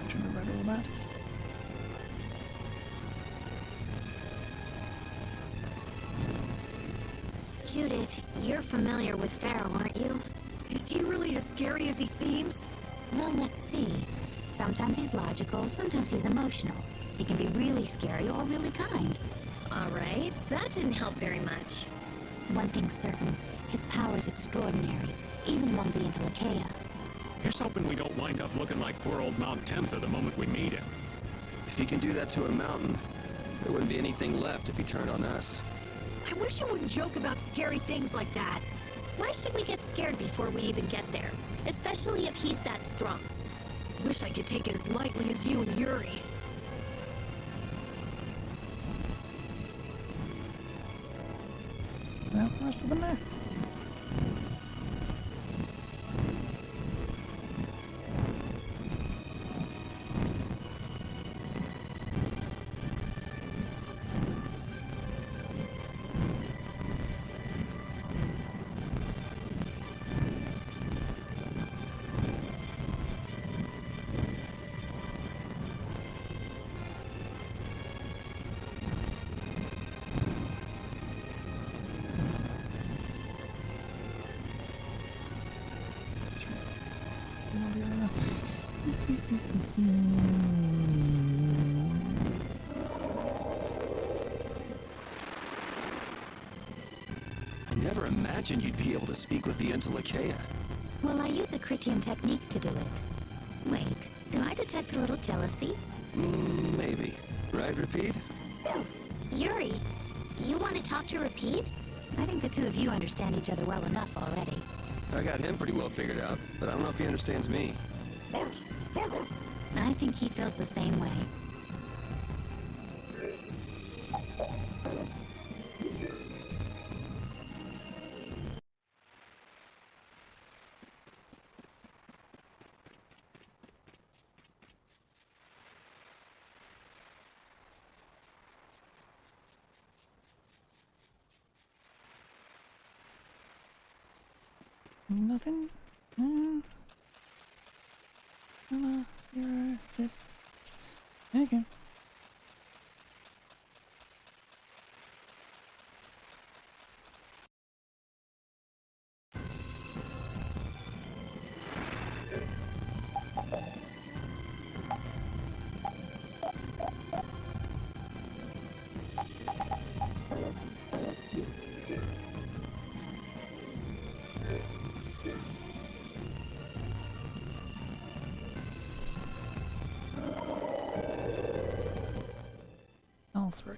Shouldn't have read all that. Judith, you're familiar with Pharaoh, aren't you? Is he really as scary as he seems? Well, let's see. Sometimes he's logical, sometimes he's emotional. He can be really scary or really kind. Alright, that didn't help very much. One thing's certain, his power's extraordinary, even among the Intellicaea. Here's hoping we don't wind up looking like poor old Mount Temsa the moment we meet him. If he can do that to a mountain, there wouldn't be anything left if he turned on us. I wish you wouldn't joke about scary things like that. Why should we get scared before we even get there? Especially if he's that strong. Wish I could take it as lightly as you and Yuri. Now the rest of the map. I never imagined you'd be able to speak with the Intellicaea. Well, I use a krytian technique to do it. Wait, do I detect a little jealousy? Maybe. Right, Repeat? Yuri, you want to talk to Repeat? I think the two of you understand each other well enough already. I got him pretty well figured out, but I don't know if he understands me. I think he feels the same way. Nothing? 0, 6. Okay. All three.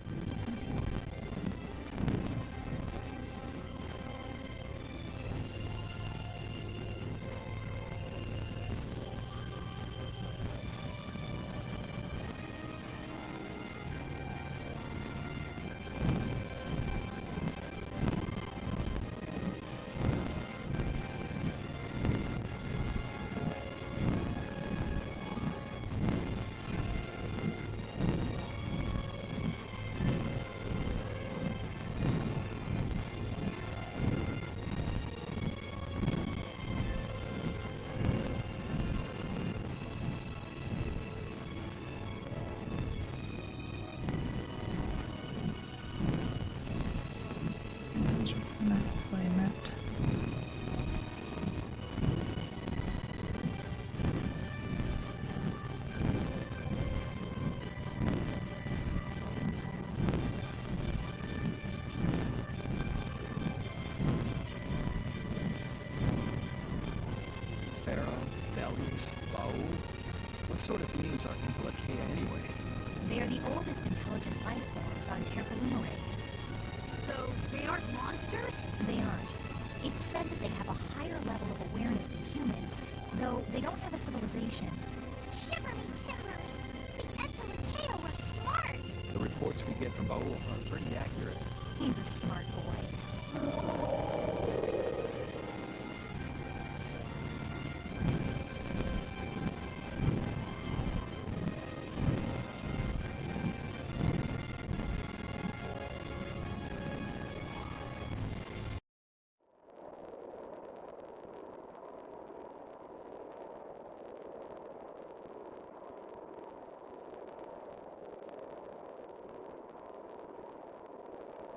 is our Entelekea anyway? They are the oldest intelligent life forms on Terra Luminaries. So, they aren't monsters? They aren't. It's said that they have a higher level of awareness than humans, though they don't have a civilization. Shiver me timbers! The Entelekea were smart! The reports we get from Baul are pretty accurate. He's a smart boy.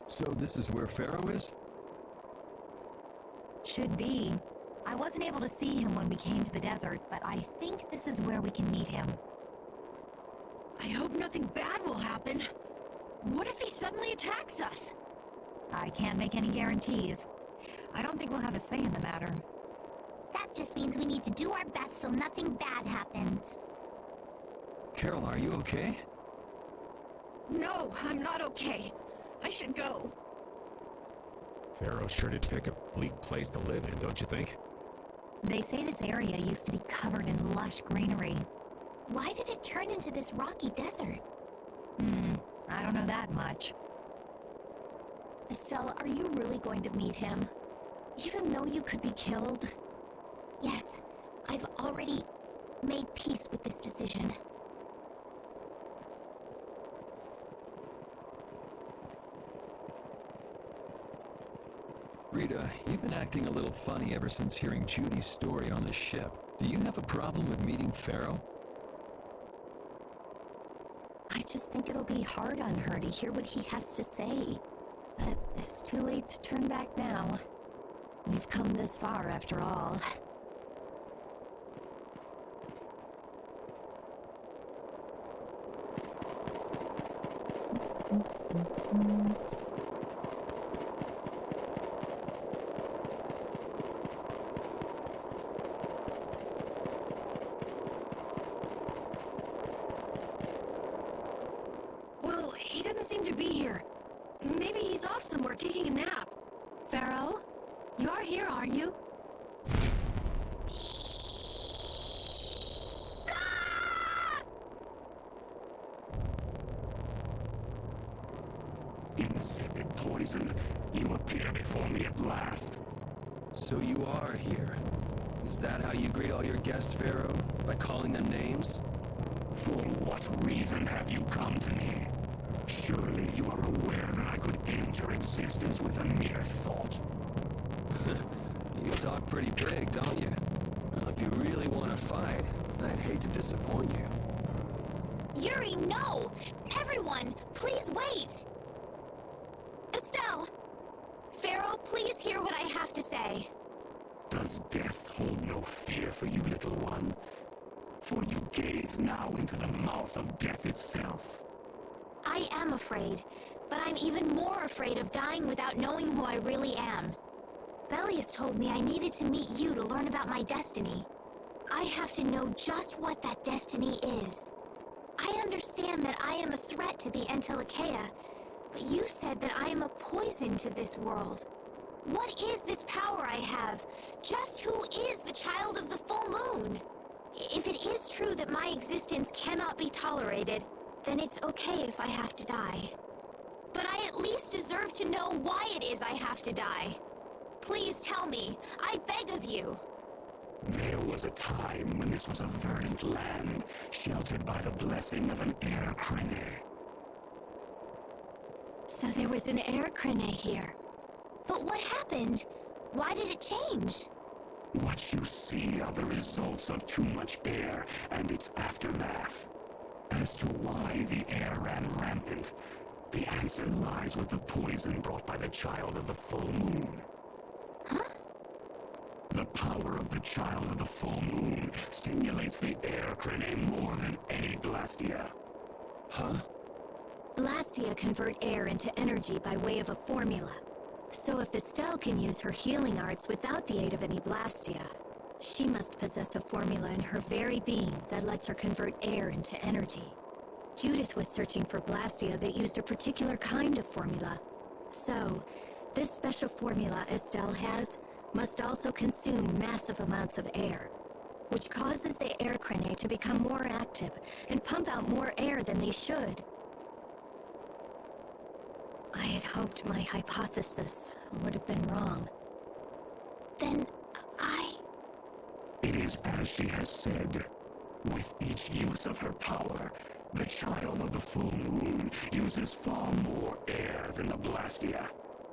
So this is where Pharaoh is? Should be. I wasn't able to see him when we came to the desert, but I think this is where we can meet him. I hope nothing bad will happen. What if he suddenly attacks us? I can't make any guarantees. I don't think we'll have a say in the matter. That just means we need to do our best so nothing bad happens. Carol, are you okay? No, I'm not okay. I should go. Pharaoh sure did pick a bleak place to live in, don't you think? They say this area used to be covered in lush greenery. Why did it turn into this rocky desert? I don't know that much. Estelle, are you really going to meet him? Even though you could be killed? Yes, I've already made peace with this decision. Rita, you've been acting a little funny ever since hearing Judy's story on the ship. Do you have a problem with meeting Pharaoh? I just think it'll be hard on her to hear what he has to say. But it's too late to turn back now. We've come this far after all. Well, he doesn't seem to be here. Maybe he's off somewhere taking a nap. Pharaoh, you're here, are you? Insipid poison, you appear before me at last. So you are here. Is that how you greet all your guests, Pharaoh? By calling them names? For what reason have you come to me? Surely you are aware that I could end your existence with a mere thought. You talk pretty big, don't you? Well, if you really want to fight, I'd hate to disappoint you. Yuri, no! Everyone, please wait! Estelle! Pharaoh, please hear what I have to say. Does death hold no fear for you, little one? For you gaze now into the mouth of death itself. I am afraid, but I'm even more afraid of dying without knowing who I really am. Belius told me I needed to meet you to learn about my destiny. I have to know just what that destiny is. I understand that I am a threat to the Entelekea, but you said that I am a poison to this world. What is this power I have? Just who is the child of the full moon? If it is true that my existence cannot be tolerated, then it's okay if I have to die. But I at least deserve to know why it is I have to die. Please tell me, I beg of you. There was a time when this was a verdant land, sheltered by the blessing of an air krene. So there was an air krene here. But what happened? Why did it change? What you see are the results of too much air and its aftermath. As to why the air ran rampant, the answer lies with the poison brought by the child of the full moon. Huh? The power of the child of the full moon stimulates the air krene more than any blastia. Huh? Blastia convert air into energy by way of a formula. So if Estelle can use her healing arts without the aid of any Blastia, She must possess a formula in her very being that lets her convert air into energy. Judith was searching for Blastia that used a particular kind of formula. So, this special formula Estelle has must also consume massive amounts of air, which causes the air cranae to become more active and pump out more air than they should. I had hoped my hypothesis would have been wrong. Then It is as she has said. With each use of her power, the child of the full moon uses far more air than the Blastia.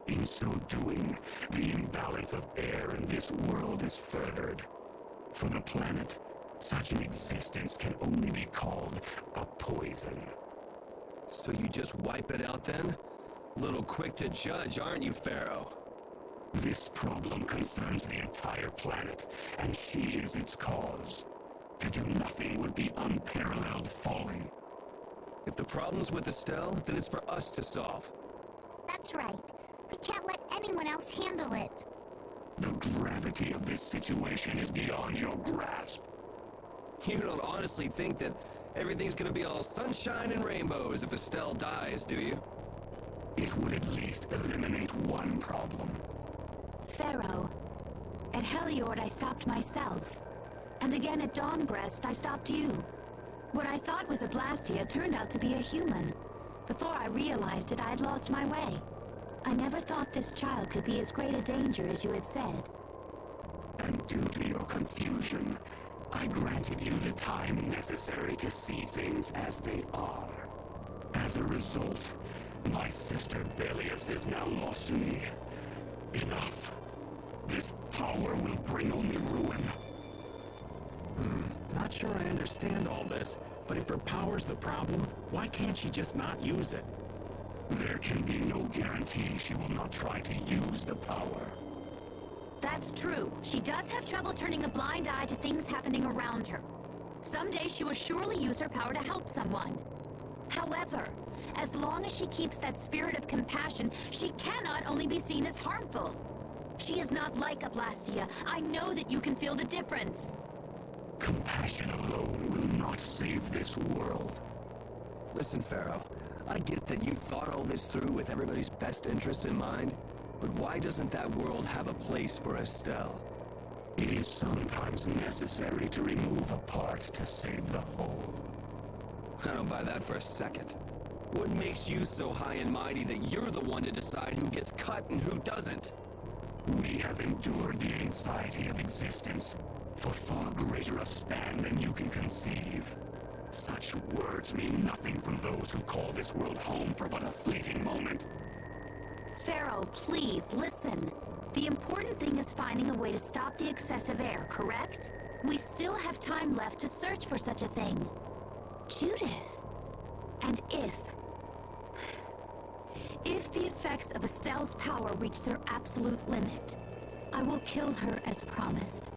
In so doing, the imbalance of air in this world is furthered. For the planet, such an existence can only be called a poison. So you just wipe it out then? Little quick to judge, aren't you, Pharaoh? This problem concerns the entire planet, and she is its cause. To do nothing would be unparalleled folly. If the problem's with Estelle, then it's for us to solve. That's right. We can't let anyone else handle it. The gravity of this situation is beyond your grasp. You don't honestly think that everything's gonna be all sunshine and rainbows if Estelle dies, do you? It would at least eliminate one problem. Pharaoh. At Heliord, I stopped myself. And again at Dawnbreast, I stopped you. What I thought was a Blastia turned out to be a human. Before I realized it, I'd lost my way. I never thought this child could be as great a danger as you had said. And due to your confusion, I granted you the time necessary to see things as they are. As a result, my sister Belius is now lost to me. Enough. This power will bring only ruin. Not sure I understand all this, but if her power's the problem, why can't she just not use it? There can be no guarantee she will not try to use the power. That's true. She does have trouble turning a blind eye to things happening around her. Someday she will surely use her power to help someone. However, as long as she keeps that spirit of compassion, she cannot only be seen as harmful. She is not like a Blastia. I know that you can feel the difference. Compassion alone will not save this world. Listen, Pharaoh, I get that you thought all this through with everybody's best interest in mind, but why doesn't that world have a place for Estelle? It is sometimes necessary to remove a part to save the whole. I don't buy that for a second. What makes you so high and mighty that you're the one to decide who gets cut and who doesn't? We have endured the anxiety of existence for far greater a span than you can conceive. Such words mean nothing from those who call this world home for but a fleeting moment. Pharaoh, please, listen. The important thing is finding a way to stop the excessive air, correct? We still have time left to search for such a thing. Judith. And if the effects of Estelle's power reach their absolute limit, I will kill her as promised.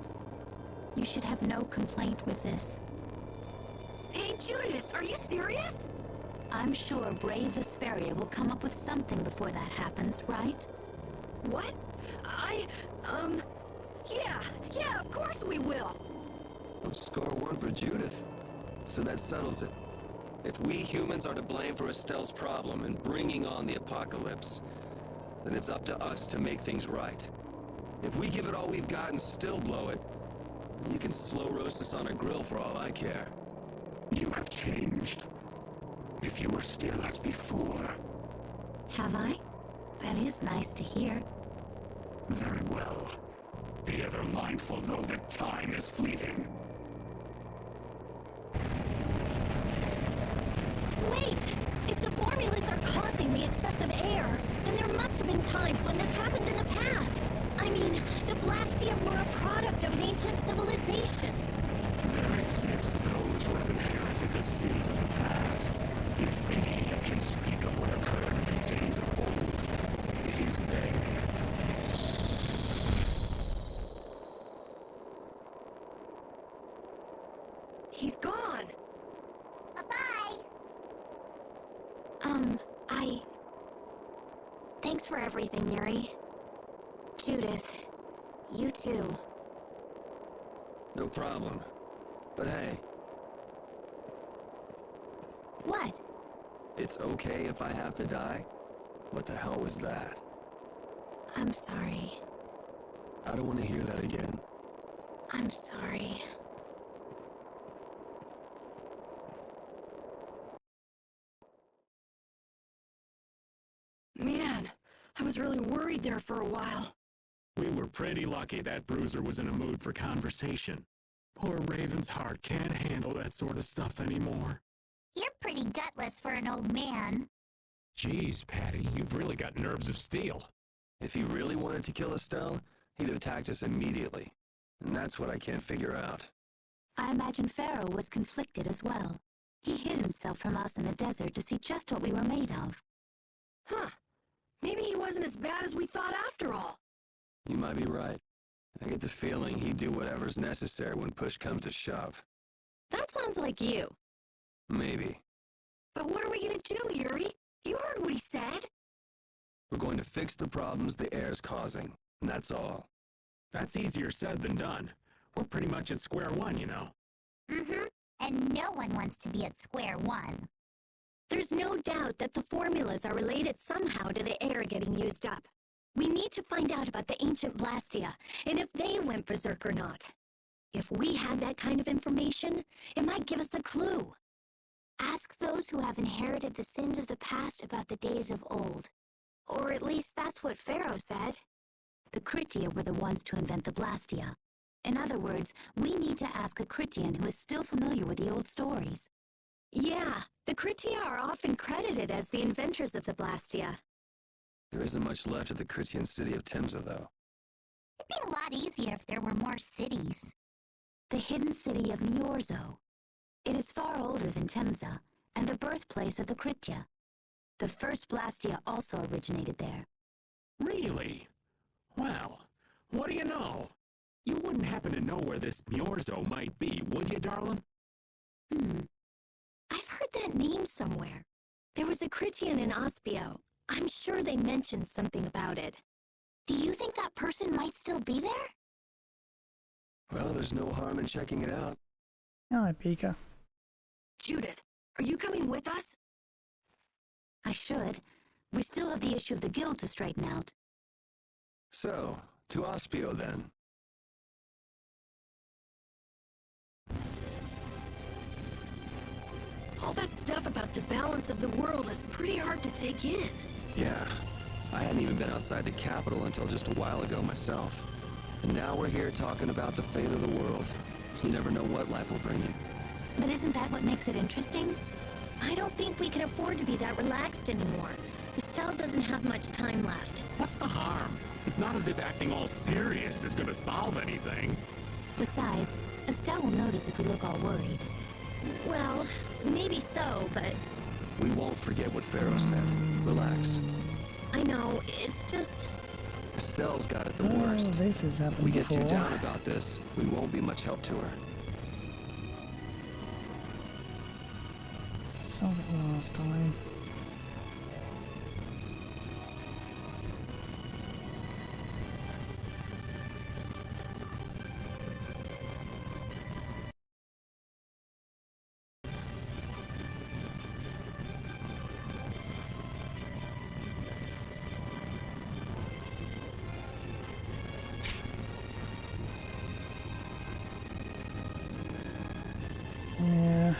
You should have no complaint with this. Hey, Judith, are you serious? I'm sure brave Vesperia will come up with something before that happens, right? What? Yeah, of course we will. Well, score one for Judith. So that settles it. If we humans are to blame for Estelle's problem and bringing on the apocalypse, then it's up to us to make things right. If we give it all we've got and still blow it, you can slow roast us on a grill for all I care. You have changed. If you were still as before. Have I? That is nice to hear. Very well. Be ever mindful, though, that time is fleeting. Wait! If the formulas are causing the excessive air, then there must have been times when this happened in the past. I mean, the Blastia were a product of an ancient civilization. There exist those who have inherited the sins of the past. If any yet can speak of what occurred in the days of old, it is they. He's gone. Bye-bye! Thanks for everything, Yuri. Judith, you too. No problem. But hey, What? it's okay if I have to die? What the hell was that? I'm sorry. I don't want to hear that again. I'm sorry. Man, I was really worried there for a while. We were pretty lucky that Bruiser was in a mood for conversation. Poor Raven's heart can't handle that sort of stuff anymore. You're pretty gutless for an old man. Geez, Patty, you've really got nerves of steel. If he really wanted to kill Estelle, he'd have attacked us immediately. And that's what I can't figure out. I imagine Pharaoh was conflicted as well. He hid himself from us in the desert to see just what we were made of. Huh. Maybe he wasn't as bad as we thought after all. You might be right. I get the feeling he'd do whatever's necessary when push comes to shove. That sounds like you. Maybe. But what are we gonna do, Yuri? You heard what he said. We're going to fix the problems the air's causing, and that's all. That's easier said than done. We're pretty much at square one, you know. Mm-hmm. And no one wants to be at square one. There's no doubt that the formulas are related somehow to the air getting used up. We need to find out about the ancient Blastia, and if they went berserk or not. If we had that kind of information, it might give us a clue. Ask those who have inherited the sins of the past about the days of old. Or at least that's what Pharaoh said. The Krytia were the ones to invent the Blastia. In other words, we need to ask a Krytian who is still familiar with the old stories. Yeah, the Krytia are often credited as the inventors of the Blastia. There isn't much left of the Krytian city of Timza, though. It'd be a lot easier if there were more cities. The hidden city of Miorzo. It is far older than Temza, and the birthplace of the Krytia. The first Blastia also originated there. Really? Well, what do you know? You wouldn't happen to know where this Miorzo might be, would you, darling? I've heard that name somewhere. There was a Krytian in Ospio. I'm sure they mentioned something about it. Do you think that person might still be there? Well, there's no harm in checking it out. Hi, Pika. Judith, are you coming with us? I should. We still have the issue of the guild to straighten out. So, to Ospio then. All that stuff about the balance of the world is pretty hard to take in. Yeah, I hadn't even been outside the capital until just a while ago myself. And now we're here talking about the fate of the world. You never know what life will bring you. But isn't that what makes it interesting? I don't think we can afford to be that relaxed anymore. Estelle doesn't have much time left. What's the harm? It's not as if acting all serious is gonna solve anything. Besides, Estelle will notice if we look all worried. Well, maybe so, but We won't forget what Pharaoh said. Relax. I know, it's just... Estelle's got it the Oh, worst. this has If we happened get too before. down about this, we won't be much help to her. Saw it last time. Yeah.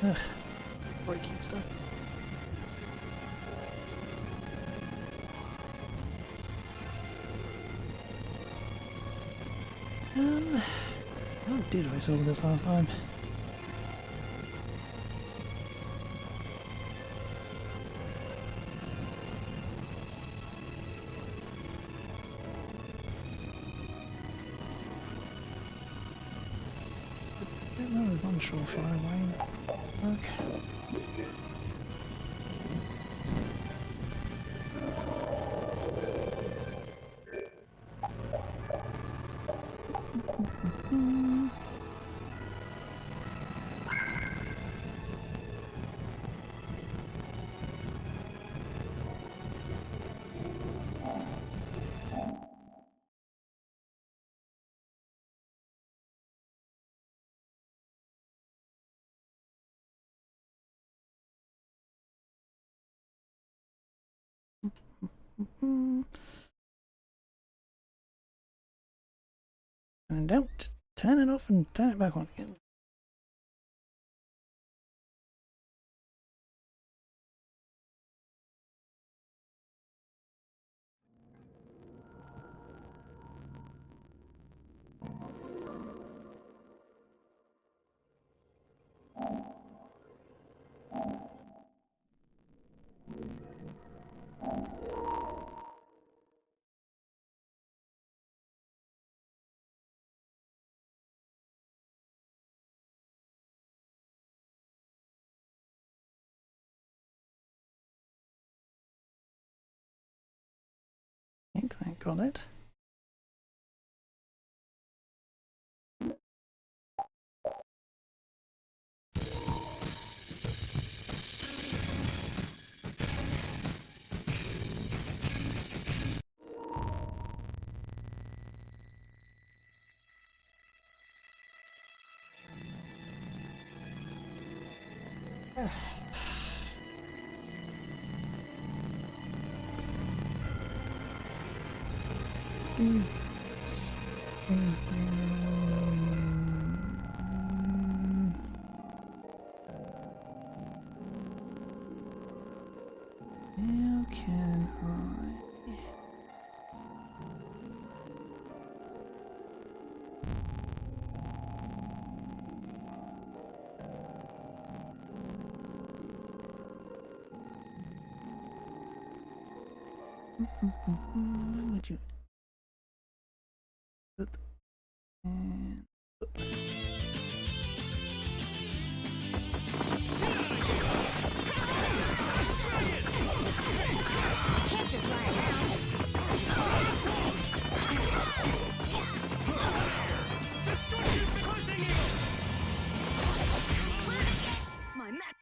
Ugh. Breaking stuff. How did I solve this last time? I don't know, there's one surefire way. Okay. And don't just turn it off and turn it back on again. I think that got it. How can I? Why would you? And Can't just lie around. Destructive crushing you! My mech.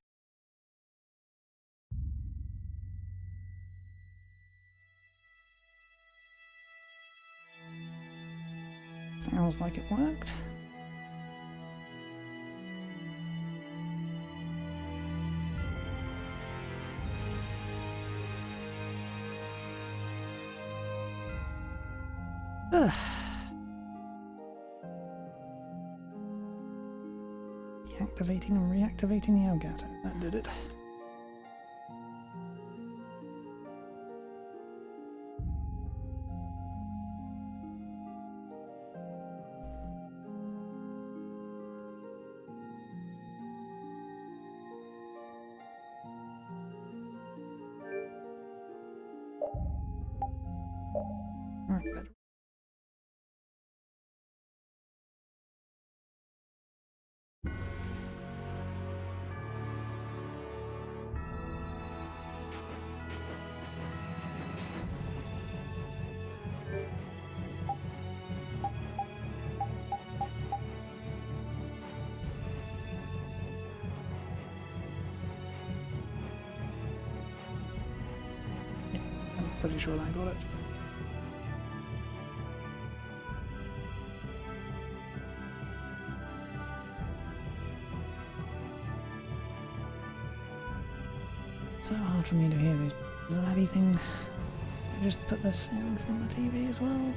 sounds like it worked. Deactivating and reactivating the Elgato. That did it. Alright, better. I'm pretty sure I got it. So hard for me to hear this bloody thing. I just put the sound from the TV as well.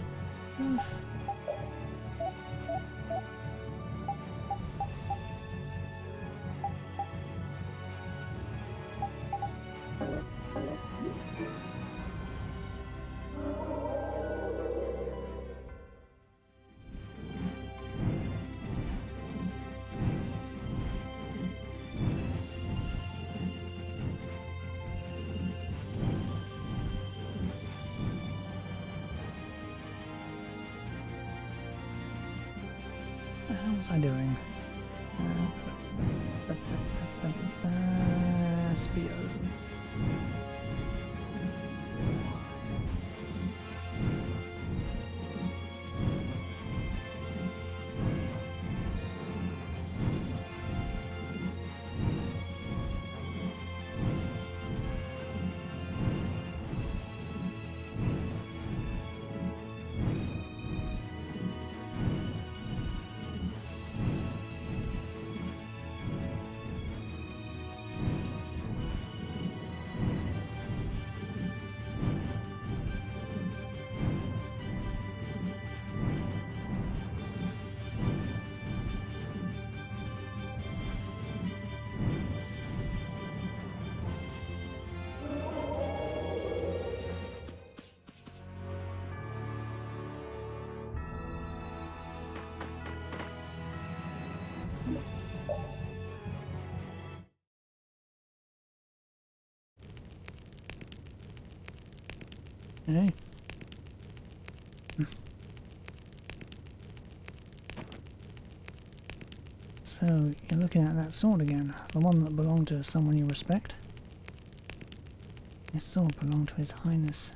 What was I doing? Vesperia. Hey. So, you're looking at that sword again, the one that belonged to someone you respect? This sword belonged to His Highness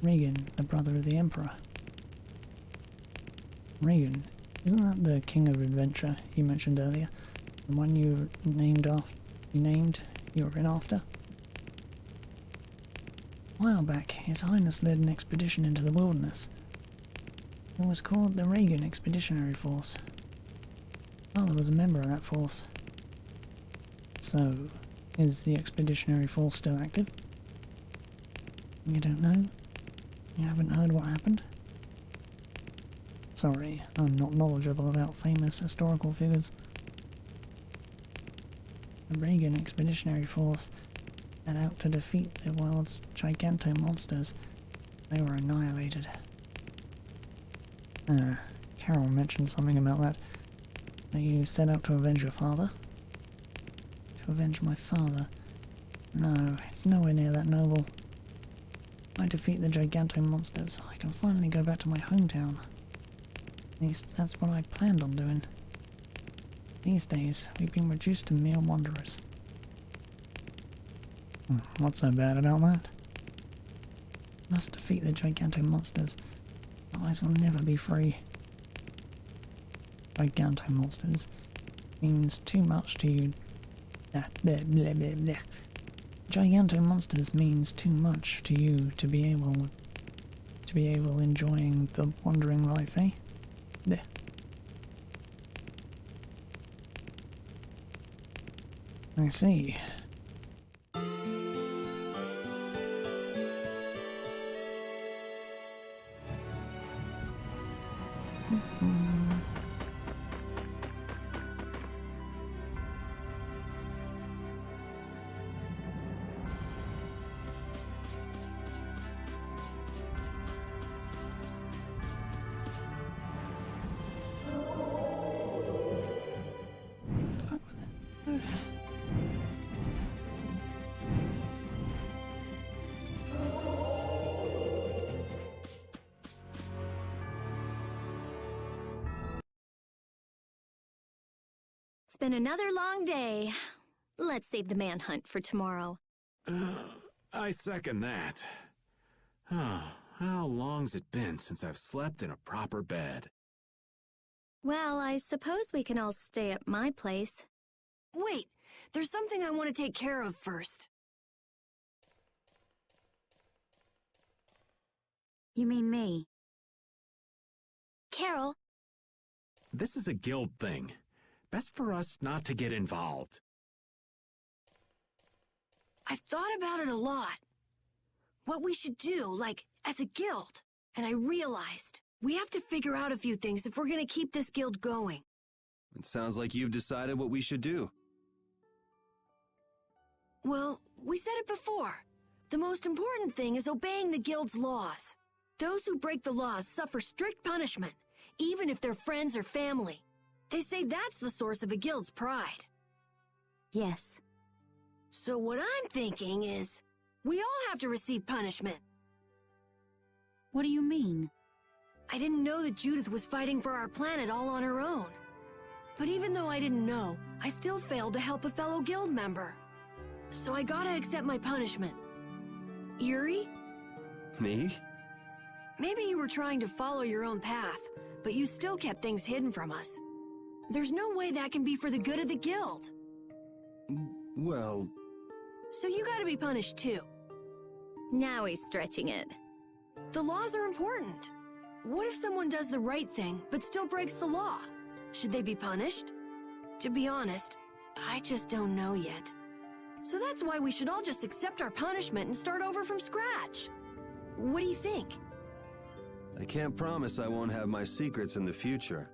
Regan, the brother of the Emperor. Regan, isn't that the King of Adventure you mentioned earlier? The one you named you were in after? A while back, His Highness led an expedition into the wilderness. It was called the Regan Expeditionary Force. Father was a member of that force. So, is the Expeditionary Force still active? You don't know? You haven't heard what happened? Sorry, I'm not knowledgeable about famous historical figures. The Regan Expeditionary Force set out to defeat the world's giganto-monsters. They were annihilated. Carol mentioned something about that. That you set out to avenge your father? To avenge my father? No, it's nowhere near that noble. If I defeat the giganto-monsters, I can finally go back to my hometown. At least that's what I planned on doing. These days, we've been reduced to mere wanderers. What's so bad about that? Must defeat the giganto-monsters, otherwise we'll never be free. Giganto-monsters means too much to you. Giganto-monsters means too much to you to be able enjoying the wandering life, eh? Bleh. I see. It's been another long day. Let's save the manhunt for tomorrow. I second that. How long's it been since I've slept in a proper bed? Well, I suppose we can all stay at my place. Wait, there's something I want to take care of first. You mean me? Carol, This is a guild thing. Best for us not to get involved. I've thought about it a lot. What we should do, like, as a guild. And I realized we have to figure out a few things if we're gonna keep this guild going. It sounds like you've decided what we should do. Well, we said it before. The most important thing is obeying the guild's laws. Those who break the laws suffer strict punishment, even if they're friends or family. They say that's the source of a guild's pride. Yes. So what I'm thinking is, we all have to receive punishment. What do you mean? I didn't know that Judith was fighting for our planet all on her own. But even though I didn't know, I still failed to help a fellow guild member. So I gotta accept my punishment. Yuri? Me? Maybe you were trying to follow your own path, but you still kept things hidden from us. There's no way that can be for the good of the guild. Well, So you gotta be punished too. Now he's stretching it. The laws are important. What if someone does the right thing, but still breaks the law? Should they be punished? To be honest, I just don't know yet. So that's why we should all just accept our punishment and start over from scratch. What do you think? I can't promise I won't have my secrets in the future.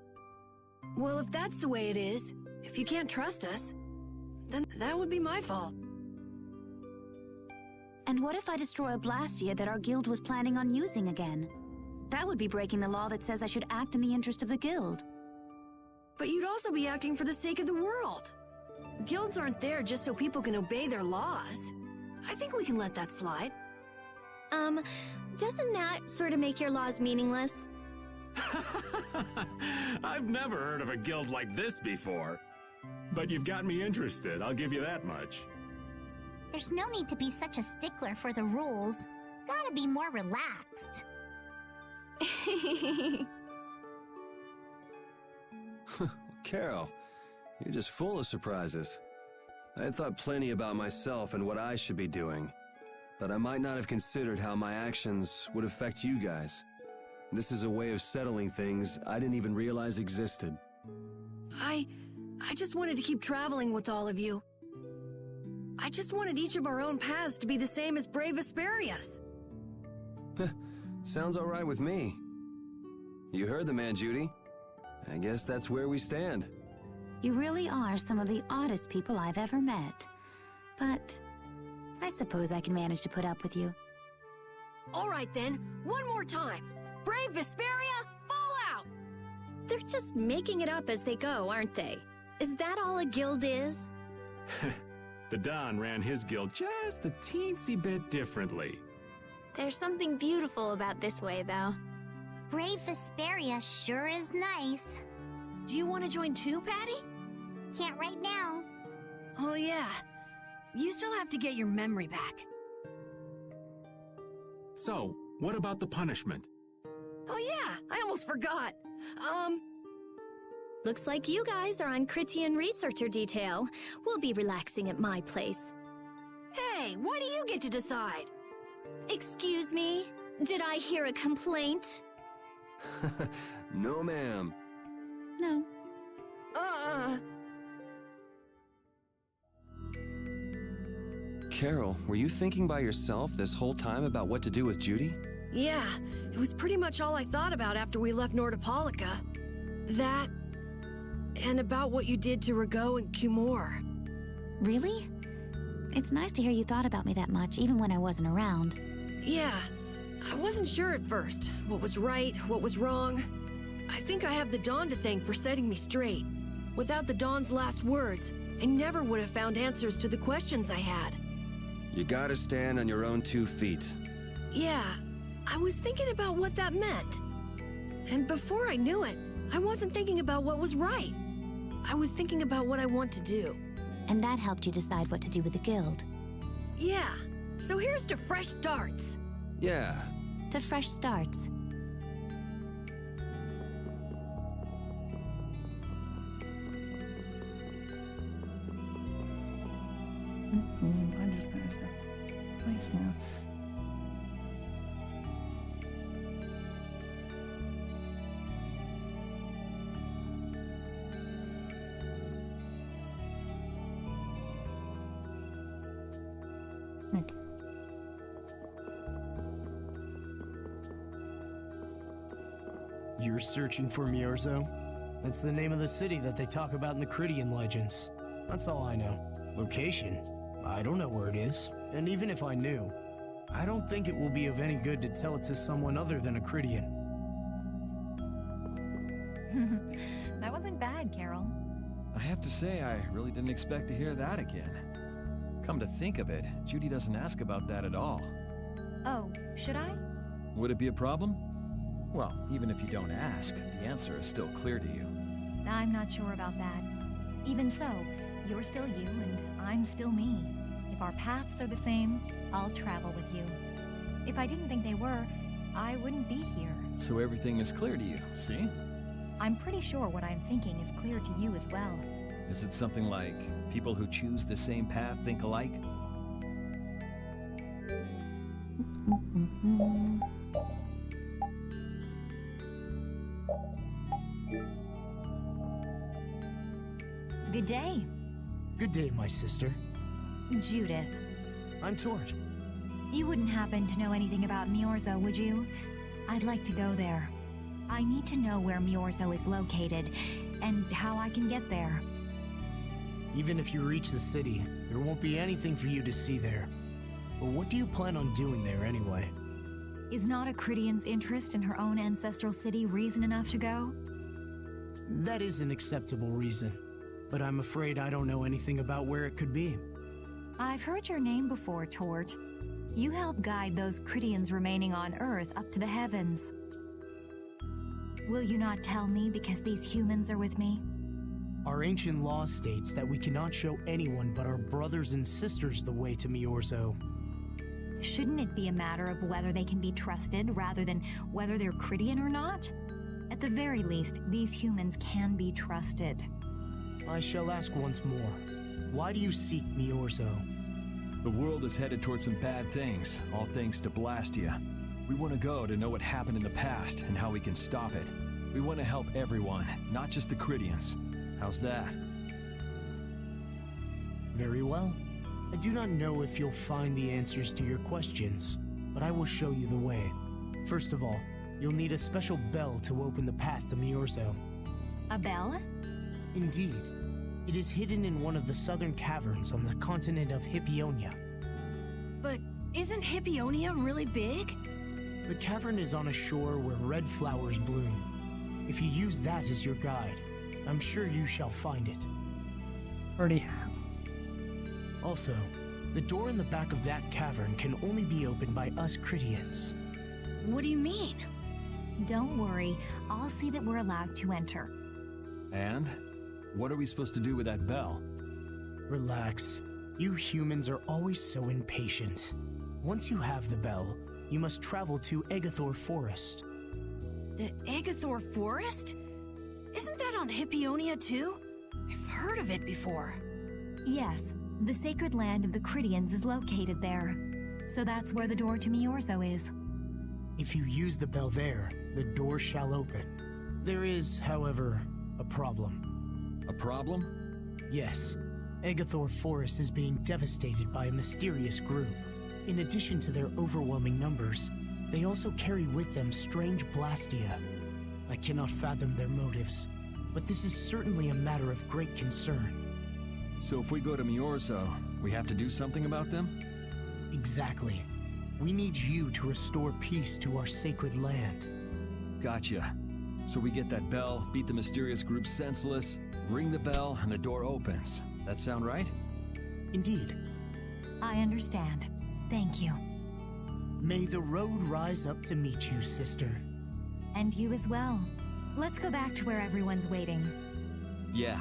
Well, if that's the way it is, if you can't trust us, then that would be my fault. And what if I destroy a Blastia that our guild was planning on using again? That would be breaking the law that says I should act in the interest of the guild. But you'd also be acting for the sake of the world. Guilds aren't there just so people can obey their laws. I think we can let that slide. Doesn't that sort of make your laws meaningless? I've never heard of a guild like this before. But you've got me interested, I'll give you that much. There's no need to be such a stickler for the rules. Gotta be more relaxed. Carol, you're just full of surprises. I had thought plenty about myself and what I should be doing, but I might not have considered how my actions would affect you guys. This is a way of settling things I didn't even realize existed. I just wanted to keep traveling with all of you. I just wanted each of our own paths to be the same as brave Vesperia's. Sounds all right with me. You heard the man, Judy. I guess that's where we stand. You really are some of the oddest people I've ever met. But I suppose I can manage to put up with you. All right then, one more time. Brave Vesperia, fall out! They're just making it up as they go, aren't they? Is that all a guild is? The Don ran his guild just a teensy bit differently. There's something beautiful about this way, though. Brave Vesperia sure is nice. Do you want to join too, Patty? Can't right now. Oh yeah. You still have to get your memory back. So, what about the punishment? Oh yeah, I almost forgot. Looks like you guys are on krytian researcher detail. We'll be relaxing at my place. Hey, why do you get to decide? Excuse me? Did I hear a complaint? No, ma'am. No. Carol, were you thinking by yourself this whole time about what to do with Judy? Yeah, it was pretty much all I thought about after we left Nordopolica. That, and about what you did to Rago and Kumor. Really? It's nice to hear you thought about me that much, even when I wasn't around. Yeah, I wasn't sure at first. What was right, what was wrong. I think I have the Dawn to thank for setting me straight. Without the Dawn's last words, I never would have found answers to the questions I had. You gotta stand on your own 2 feet. Yeah, I was thinking about what that meant. And before I knew it, I wasn't thinking about what was right. I was thinking about what I want to do. And that helped you decide what to do with the guild. Yeah, so here's to fresh starts. Yeah. To fresh starts. I just noticed that. Nice now. Okay. You're searching for Miorzo? That's the name of the city that they talk about in the Krytian legends. That's all I know. Location? I don't know where it is. And even if I knew, I don't think it will be of any good to tell it to someone other than a Krytian. That wasn't bad, Carol. I have to say, I really didn't expect to hear that again. Come to think of it, Judy doesn't ask about that at all. Oh, should I? Would it be a problem? Well, even if you don't ask, the answer is still clear to you. I'm not sure about that. Even so, you're still you and I'm still me. if our paths are the same, I'll travel with you. If I didn't think they were, I wouldn't be here. So everything is clear to you, see? I'm pretty sure what I'm thinking is clear to you as well. Is it something like people who choose the same path think alike? Good day. Good day, my sister. Judith. I'm Tort. You wouldn't happen to know anything about Miorzo, would you? I'd like to go there. I need to know where Miorzo is located, and how I can get there. Even if you reach the city, there won't be anything for you to see there. But what do you plan on doing there anyway? Is not a Krytian's interest in her own ancestral city reason enough to go? That is an acceptable reason, but I'm afraid I don't know anything about where it could be. I've heard your name before, Tort. You help guide those Krytians remaining on Earth up to the heavens. Will you not tell me because these humans are with me? Our ancient law states that we cannot show anyone but our brothers and sisters the way to Miorzo. Shouldn't it be a matter of whether they can be trusted rather than whether they're Krytian or not? At the very least, these humans can be trusted. I shall ask once more. Why do you seek Miorzo? The world is headed towards some bad things, all thanks to Blastia. We want to go to know what happened in the past and how we can stop it. We want to help everyone, not just the Krytians. How's that? Very well. I do not know if you'll find the answers to your questions, but I will show you the way. First of all, you'll need a special bell to open the path to Miorzo. A bell? Indeed. It is hidden in one of the southern caverns on the continent of Hippionia. But isn't Hippionia really big? The cavern is on a shore where red flowers bloom. If you use that as your guide, I'm sure you shall find it. Already have. Also, the door in the back of that cavern can only be opened by us Krytians. What do you mean? Don't worry, I'll see that we're allowed to enter. And? What are we supposed to do with that bell? Relax. You humans are always so impatient. Once you have the bell, you must travel to Egathor Forest. The Egathor Forest? Isn't that on Hippionia too? I've heard of it before. Yes, the sacred land of the Krytians is located there. So that's where the door to Miorzo is. If you use the bell there, the door shall open. There is, however, a problem. A problem? Yes. Egathor Forest is being devastated by a mysterious group. In addition to their overwhelming numbers, they also carry with them strange Blastia. I cannot fathom their motives, but this is certainly a matter of great concern. So if we go to Miorzo, we have to do something about them? Exactly. We need you to restore peace to our sacred land. Gotcha. So we get that bell, beat the mysterious group senseless, ring the bell, and the door opens. That sound right? Indeed. I understand. Thank you. May the road rise up to meet you, sister. And you as well. Let's go back to where everyone's waiting. Yeah.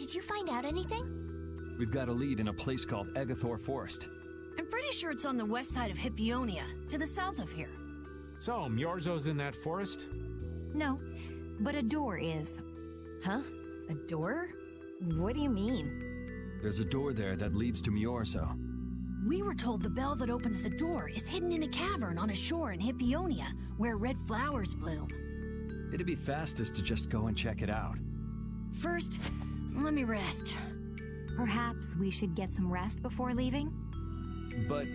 Did you find out anything? We've got a lead in a place called Egathor Forest. I'm pretty sure it's on the west side of Hippionia, to the south of here. So, Miorzo's in that forest? No, but a door is. Huh? A door? What do you mean? There's a door there that leads to Miorzo. We were told the bell that opens the door is hidden in a cavern on a shore in Hippionia, where red flowers bloom. It'd be fastest to just go and check it out. First, let me rest. Perhaps we should get some rest before leaving? But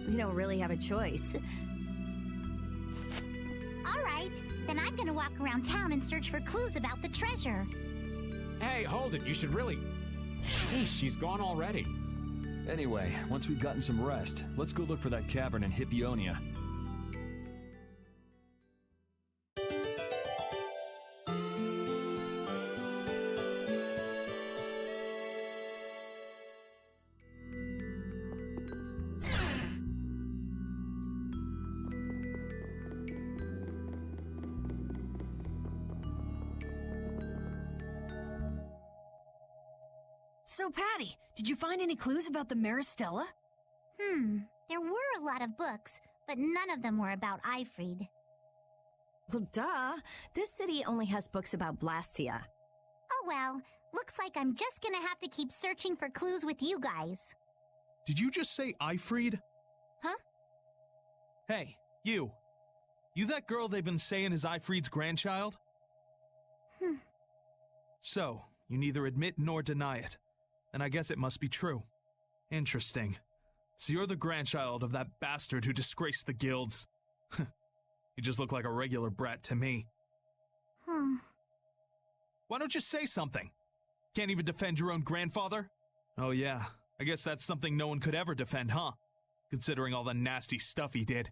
We don't really have a choice. All right, then I'm gonna walk around town and search for clues about the treasure. Hey, hold it. You should really... Hey, she's gone already. anyway, once we've gotten some rest, let's go look for that cavern in Hippionia. So, Patty, did you find any clues about the Maristella? There were a lot of books, but none of them were about Ifrid. Well, duh. This city only has books about Blastia. Oh well, looks like I'm just gonna have to keep searching for clues with you guys. Did you just say Ifrid? Huh? Hey, you. You that girl they've been saying is Ifrid's grandchild? So, you neither admit nor deny it. And I guess it must be true. Interesting. So you're the grandchild of that bastard who disgraced the guilds. You just look like a regular brat to me. Why don't you say something? Can't even defend your own grandfather? Oh yeah, I guess that's something no one could ever defend, huh? Considering all the nasty stuff he did.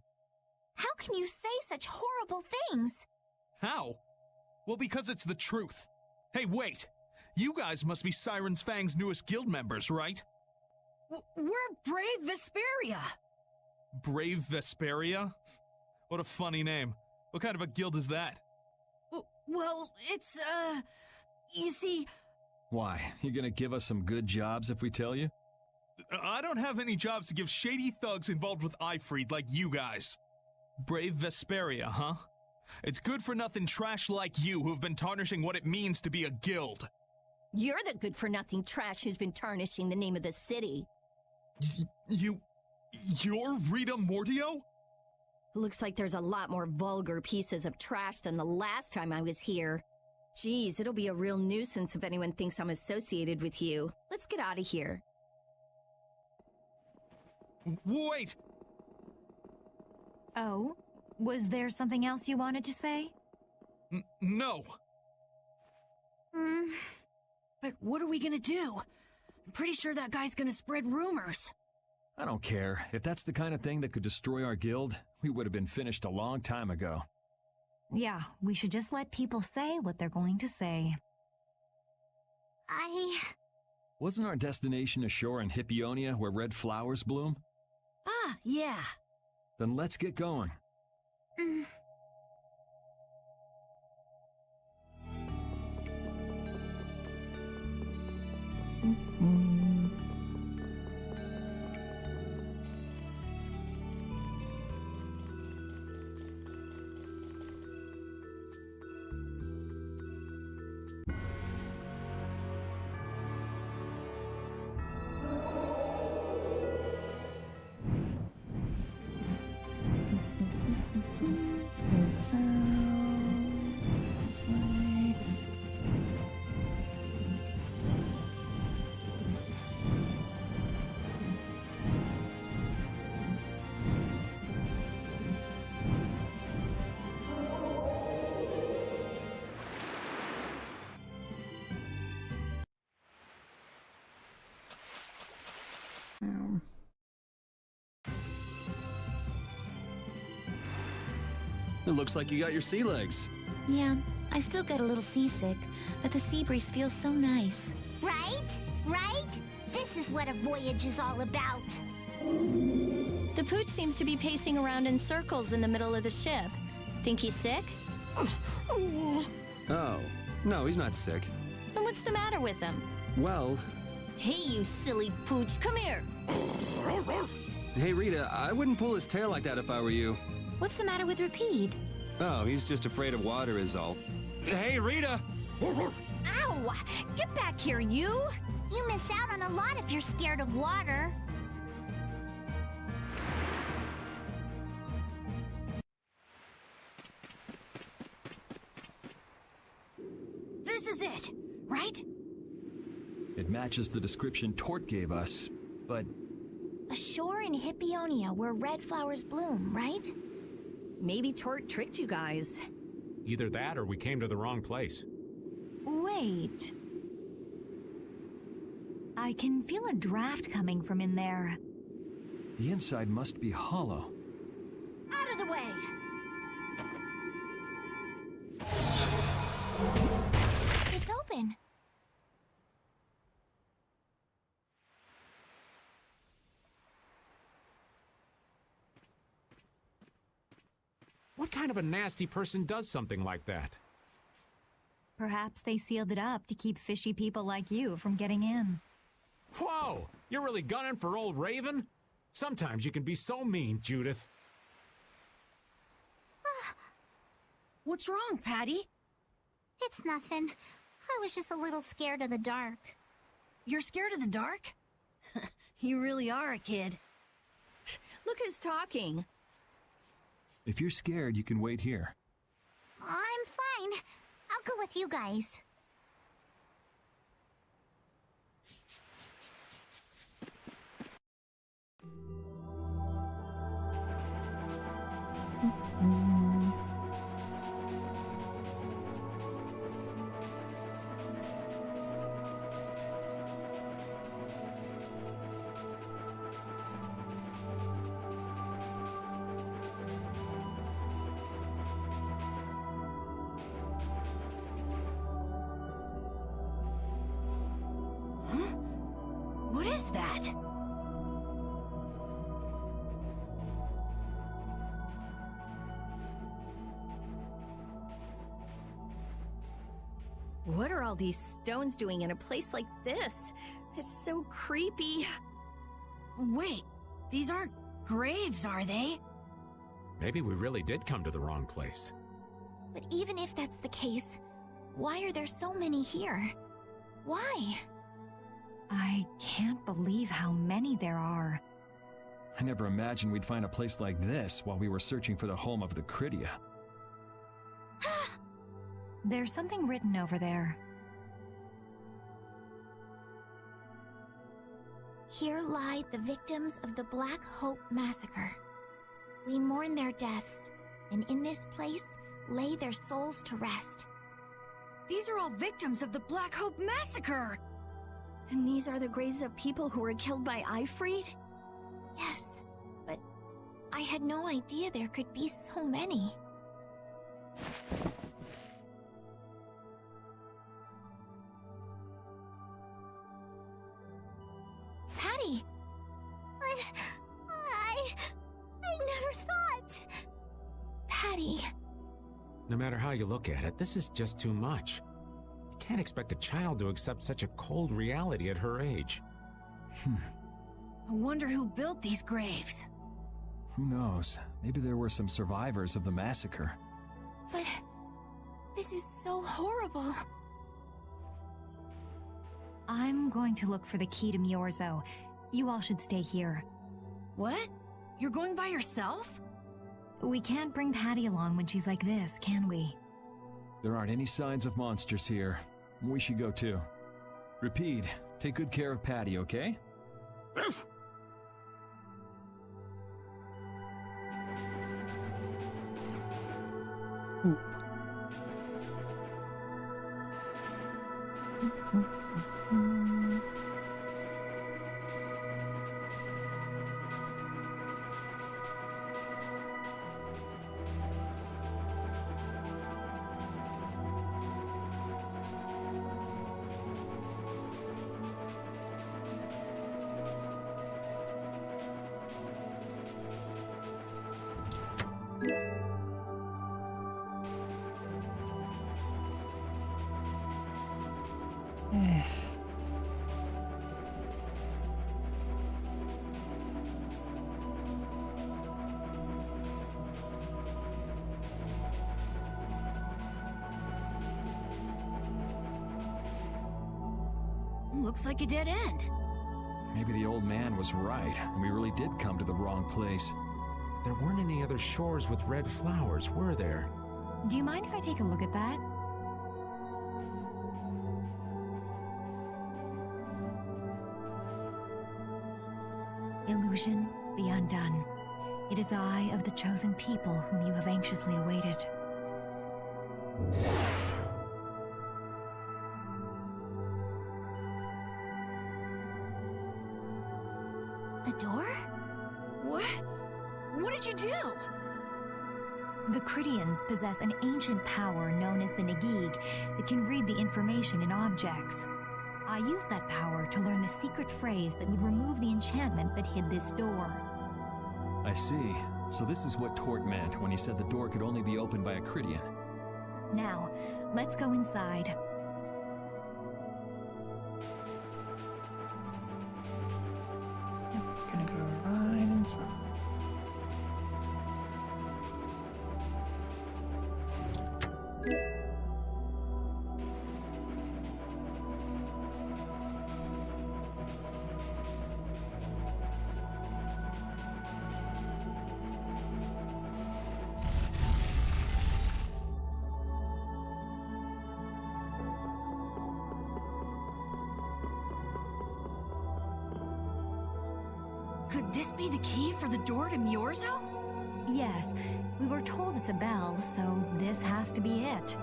How can you say such horrible things? How? Well, because it's the truth. Hey, wait! You guys must be Siren's Fang's newest guild members, right? We're Brave Vesperia. Brave Vesperia? What a funny name. What kind of a guild is that? Well, it's, you see... Why? You gonna give us some good jobs if we tell you? I don't have any jobs to give shady thugs involved with Ifrid like you guys. Brave Vesperia, huh? It's good-for-nothing trash like you who've been tarnishing what it means to be a guild. You're the good-for-nothing trash who's been tarnishing the name of the city. You're Rita Mordio? Looks like there's a lot more vulgar pieces of trash than the last time I was here. Geez, it'll be a real nuisance if anyone thinks I'm associated with you. Let's get out of here. Wait! Oh? Was there something else you wanted to say? No. But what are we gonna do? I'm pretty sure that guy's gonna spread rumors. I don't care. If that's the kind of thing that could destroy our guild, we would have been finished a long time ago. Yeah, we should just let people say what they're going to say. Wasn't our destination a shore in Hippionia where red flowers bloom? Ah, yeah. Then let's get going. It looks like you got your sea legs. Yeah, I still get a little seasick, but the sea breeze feels so nice. Right? Right? This is what a voyage is all about. The pooch seems to be pacing around in circles in the middle of the ship. Think he's sick? Oh, no, he's not sick. Then what's the matter with him? Well... Hey, you silly pooch, come here! Hey, Rita, I wouldn't pull his tail like that if I were you. What's the matter with Rapide? Oh, he's just afraid of water is all. Hey, Rita! Ow! Get back here, you! You miss out on a lot if you're scared of water. This is it, right? It matches the description Tort gave us, but... A shore in Hippionia where red flowers bloom, right? Maybe Tort tricked you guys. Either that or we came to the wrong place. Wait. I can feel a draft coming from in there. The inside must be hollow. Out of the way! It's open. What kind of a nasty person does something like that? Perhaps they sealed it up to keep fishy people like you from getting in. Whoa! You're really gunning for old Raven? Sometimes you can be so mean, Judith. What's wrong, Patty? It's nothing. I was just a little scared of the dark. You're scared of the dark? You really are a kid. Look who's talking. If you're scared, you can wait here. I'm fine. I'll go with you guys. What is that? What are all these stones doing in a place like this? It's so creepy. Wait, these aren't graves, are they? Maybe we really did come to the wrong place. But even if that's the case, why are there so many here? Why? I can't believe how many there are. I never imagined we'd find a place like this while we were searching for the home of the Krytia. There's something written over there. Here lie the victims of the Black Hope Massacre. We mourn their deaths, and in this place lay their souls to rest. These are all victims of the Black Hope Massacre! And these are the graves of people who were killed by Ifrit? Yes, but I had no idea there could be so many. Patty! I never thought! Patty! No matter how you look at it, this is just too much. You can't expect a child to accept such a cold reality at her age. I wonder who built these graves. Who knows? Maybe there were some survivors of the massacre. But this is so horrible. I'm going to look for the key to Miorzo. You all should stay here. What? You're going by yourself? We can't bring Patty along when she's like this, can we? There aren't any signs of monsters here. We should go too. Repeat, take good care of Patty, okay? Looks like a dead end. Maybe the old man was right, and we really did come to the wrong place. There weren't any other shores with red flowers, were there? Do you mind if I take a look at that? Illusion, be undone. It is I of the chosen people whom you have anxiously awaited. A door? What? What did you do? The Krytians possess an ancient power known as the Negig that can read the information in objects. I used that power to learn the secret phrase that would remove the enchantment that hid this door. I see. So this is what Tort meant when he said the door could only be opened by a Krytian. Now, let's go inside. Could this be the key for the door to Miorzo? Yes, we were told it's a bell, so this has to be it.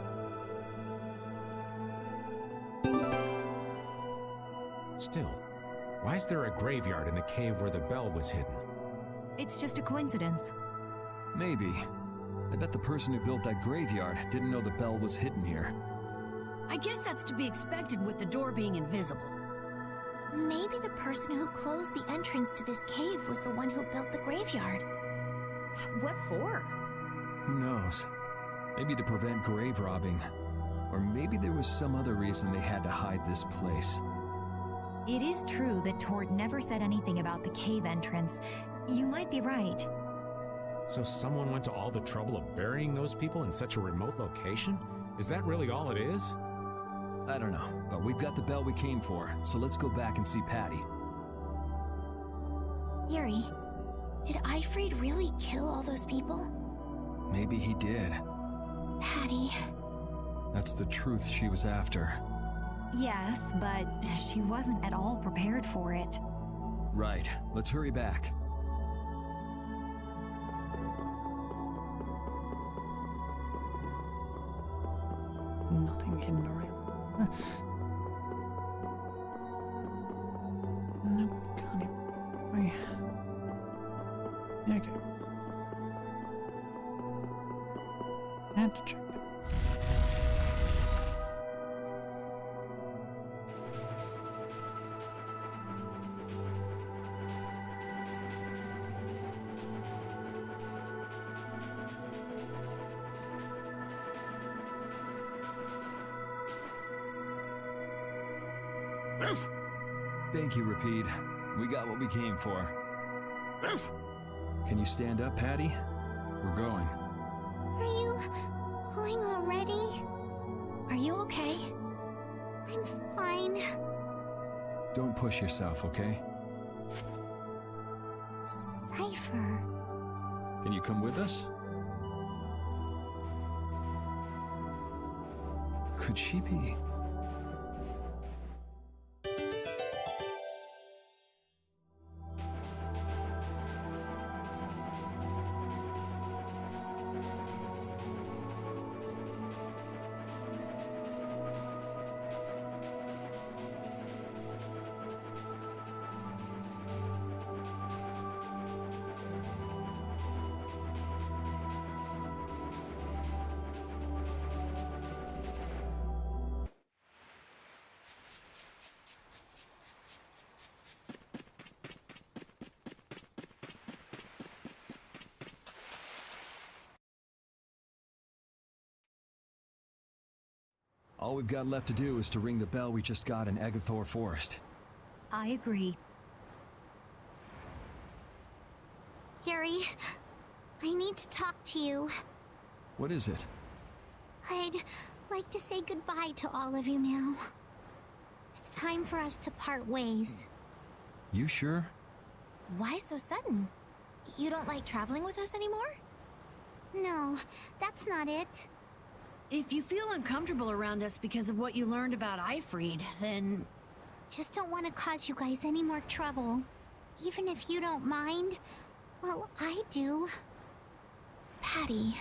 Still, why is there a graveyard in the cave where the bell was hidden? It's just a coincidence. Maybe. I bet the person who built that graveyard didn't know the bell was hidden here. I guess that's to be expected with the door being invisible. Maybe the person who closed the entrance to this cave was the one who built the graveyard. What for? Who knows? Maybe to prevent grave robbing. Or maybe there was some other reason they had to hide this place. It is true that Tort never said anything about the cave entrance. You might be right. So someone went to all the trouble of burying those people in such a remote location? Is that really all it is? I don't know, but we've got the bell we came for, so let's go back and see Patty. Yuri, did Ifrid really kill all those people? Maybe he did. Patty. That's the truth she was after. Yes, but she wasn't at all prepared for it. Right. Let's hurry back. Nothing hidden around. Nope, can't even. Wait. Okay. I had to check. Thank you, Rapide. We got what we came for. Can you stand up, Patty? We're going. Are you going already? Are you okay? I'm fine. Don't push yourself, okay? Cypher. Can you come with us? Could she be? All we've got left to do is to ring the bell we just got in Agathor Forest. I agree. Yuri, I need to talk to you. What is it? I'd like to say goodbye to all of you now. It's time for us to part ways. You sure? Why so sudden? You don't like traveling with us anymore? No, that's not it. If you feel uncomfortable around us because of what you learned about Ifrid, then... Just don't want to cause you guys any more trouble. Even if you don't mind. Well, I do. Patty.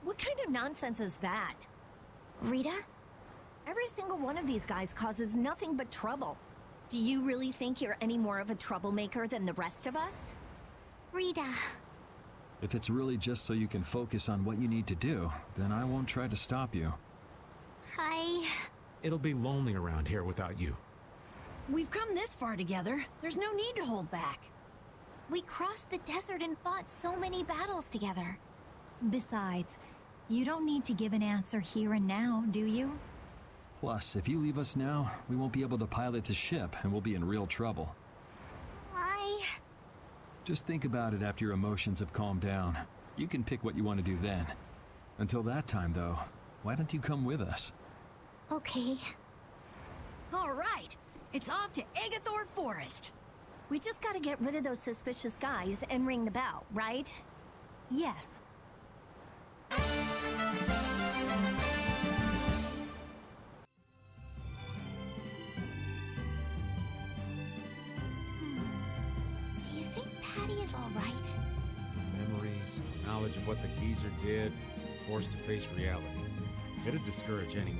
What kind of nonsense is that? Rita? Every single one of these guys causes nothing but trouble. Do you really think you're any more of a troublemaker than the rest of us? Rita. If it's really just so you can focus on what you need to do, then I won't try to stop you. It'll be lonely around here without you. We've come this far together. There's no need to hold back. We crossed the desert and fought so many battles together. Besides, you don't need to give an answer here and now, do you? Plus, if you leave us now, we won't be able to pilot the ship and we'll be in real trouble. Just think about it after your emotions have calmed down. You can pick what you want to do then. Until that time, though, why don't you come with us? Okay. All right. It's off to Agathor Forest. We just gotta get rid of those suspicious guys and ring the bell, right? Yes. Do you think knowledge of what the geezer did, forced to face reality. It'd discourage anyone.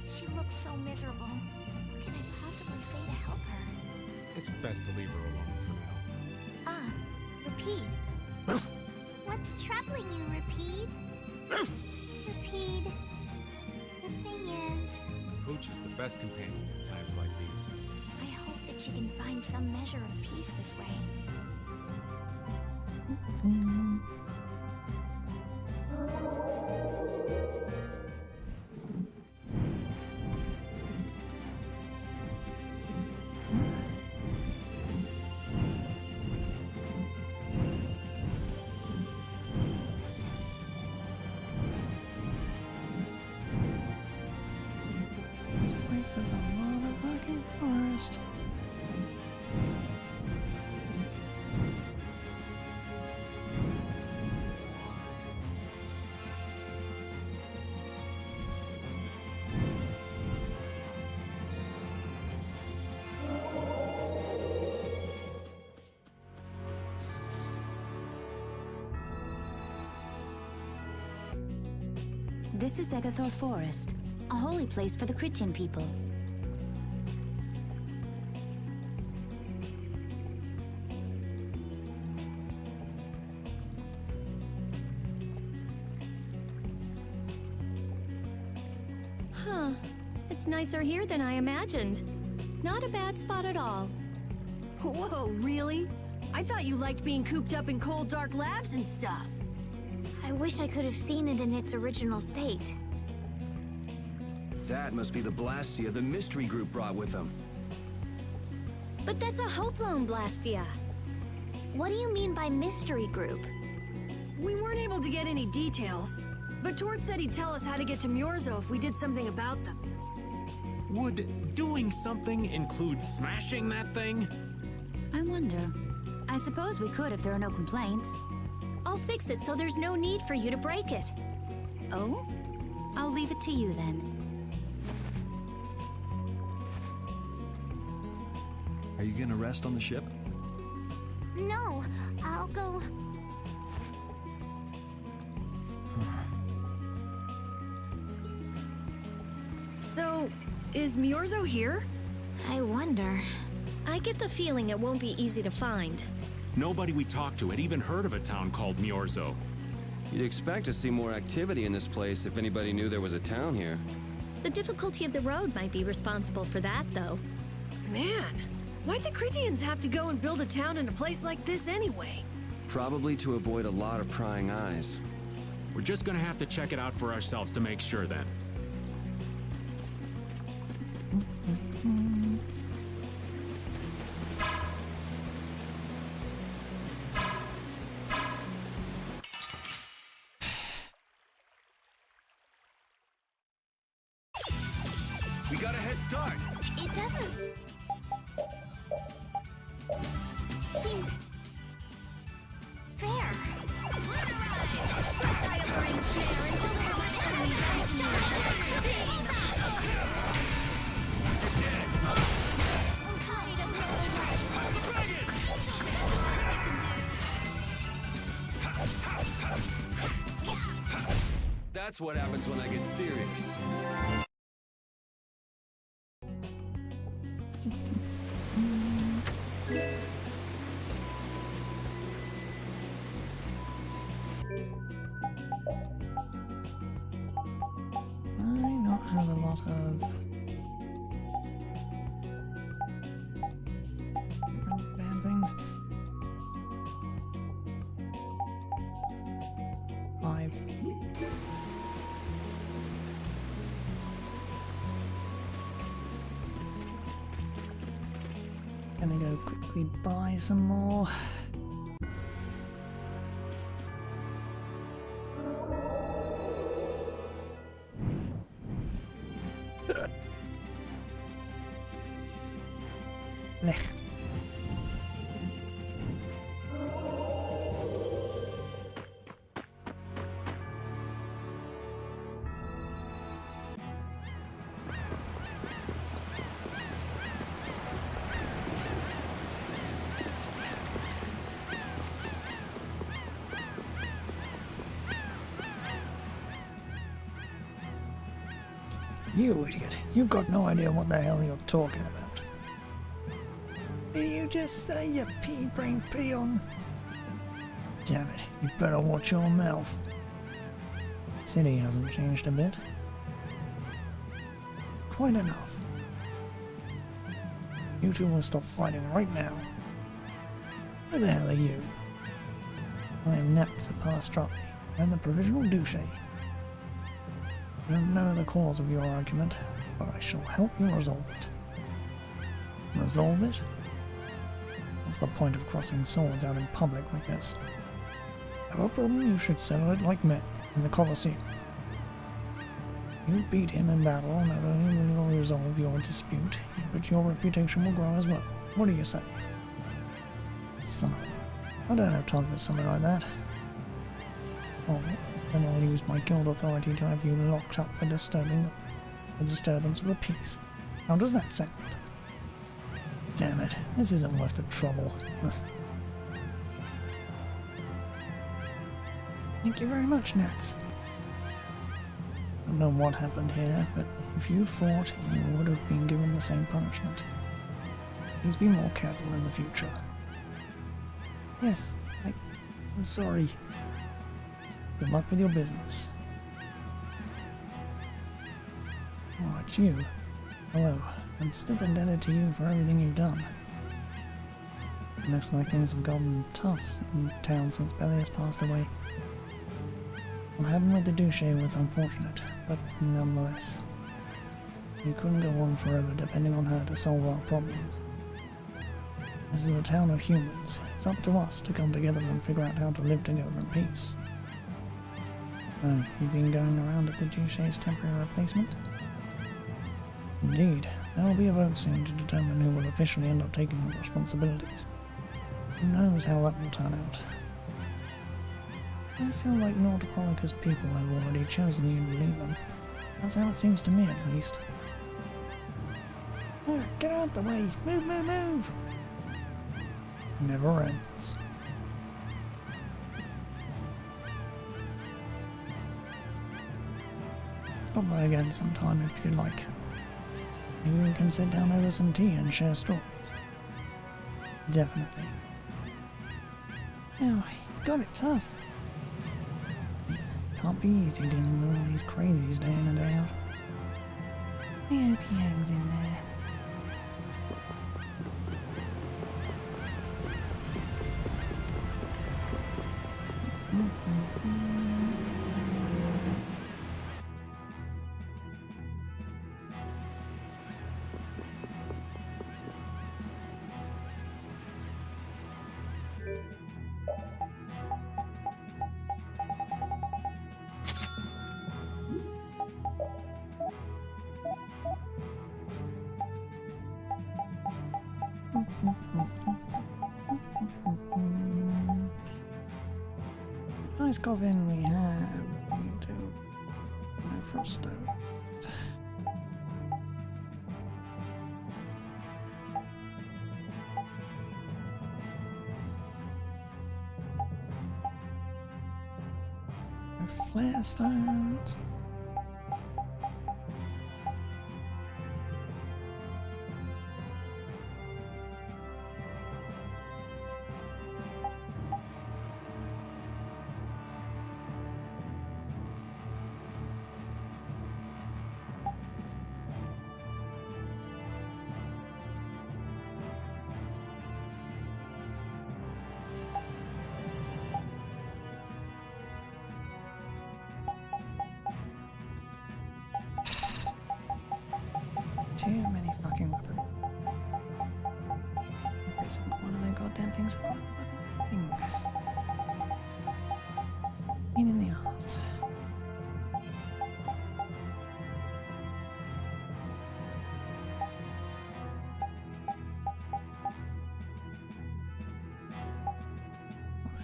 She looks so miserable. What can I possibly say to help her? It's best to leave her alone for now. Ah, Rapide. What's troubling you, Rapide? Rapide. The thing is... Pooch is the best companion in times like these. I hope that she can find some measure of peace this way. This place has a lot of fucking forest. This is Egathor Forest, a holy place for the Krytian people. Huh. It's nicer here than I imagined. Not a bad spot at all. Whoa, really? I thought you liked being cooped up in cold, dark labs and stuff. I wish I could have seen it in its original state. That must be the Blastia the mystery group brought with them. But that's a Hoplone Blastia. What do you mean by mystery group? We weren't able to get any details, but Tord said he'd tell us how to get to Myorzo if we did something about them. Would doing something include smashing that thing? I wonder. I suppose we could if there are no complaints. I'll fix it so there's no need for you to break it. Oh? I'll leave it to you then. Are you gonna rest on the ship? No, I'll go... So, is Myorzo here? I wonder. I get the feeling it won't be easy to find. Nobody we talked to had even heard of a town called Myorzo. You'd expect to see more activity in this place if anybody knew there was a town here. The difficulty of the road might be responsible for that, though. Man, why'd the Krytians have to go and build a town in a place like this anyway? Probably to avoid a lot of prying eyes. We're just gonna have to check it out for ourselves to make sure then. We got a head start. It doesn't seem fair. That's what happens when I get serious. I not have a lot of bad things. 5. Gonna go quickly buy some more. Weg. You idiot. You've got no idea what the hell you're talking about. Did you just say you pea-brain peon? Damn it, you better watch your mouth. City hasn't changed a bit. Quite enough. You two will stop fighting right now. Who the hell are you? I am Nats of Pastrati. I'm the provisional douche. I don't know the cause of your argument, but I shall help you resolve it. Resolve it? What's the point of crossing swords out in public like this? Have a problem, you should settle it like men, in the Colosseum. You beat him in battle, not only will you resolve your dispute, but your reputation will grow as well. What do you say? Son, I don't have time for something like that. Oh, then I'll use my guild authority to have you locked up for disturbing the disturbance of the peace. How does that sound? Damn it, this isn't worth the trouble. Thank you very much, Nats. I don't know what happened here, but if you'd fought, you would have been given the same punishment. Please be more careful in the future. Yes, I'm sorry. Good luck with your business. Oh, it's you. Hello. I'm still indebted to you for everything you've done. It looks like things have gotten tough in town since Belly has passed away. What happened with the Douche was unfortunate, but nonetheless. We couldn't go on forever depending on her to solve our problems. This is a town of humans. It's up to us to come together and figure out how to live together in peace. Oh, you've been going around at the Douche's temporary replacement? Indeed. There will be a vote soon to determine who will officially end up taking the responsibilities. Who knows how that will turn out. I feel like Nautopolica's people have already chosen you to lead them. That's how it seems to me, at least. Oh, get out the way! Move, move, move! Never ends. Stop by again sometime if you'd like. Maybe we can sit down over some tea and share stories. Definitely. Oh, he's got it tough. Can't be easy dealing with all these crazies day in and day out. I hope he hangs in there. Nice coffin we have. We need to go for a stone. Flare stones. Too many fucking weapons. One of their goddamn things for one fucking thing. Pain in the ass.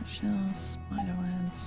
Shells, spider webs.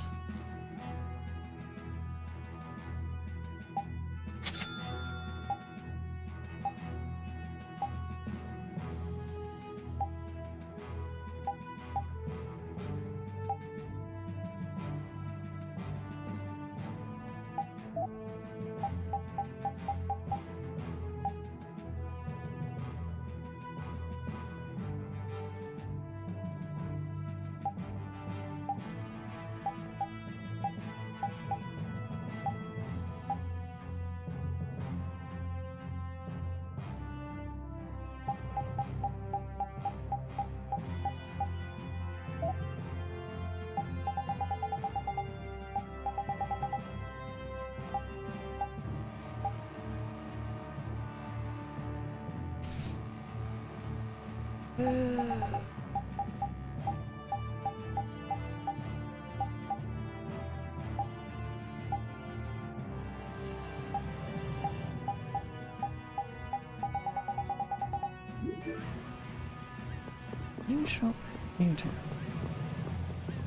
New shop, new town.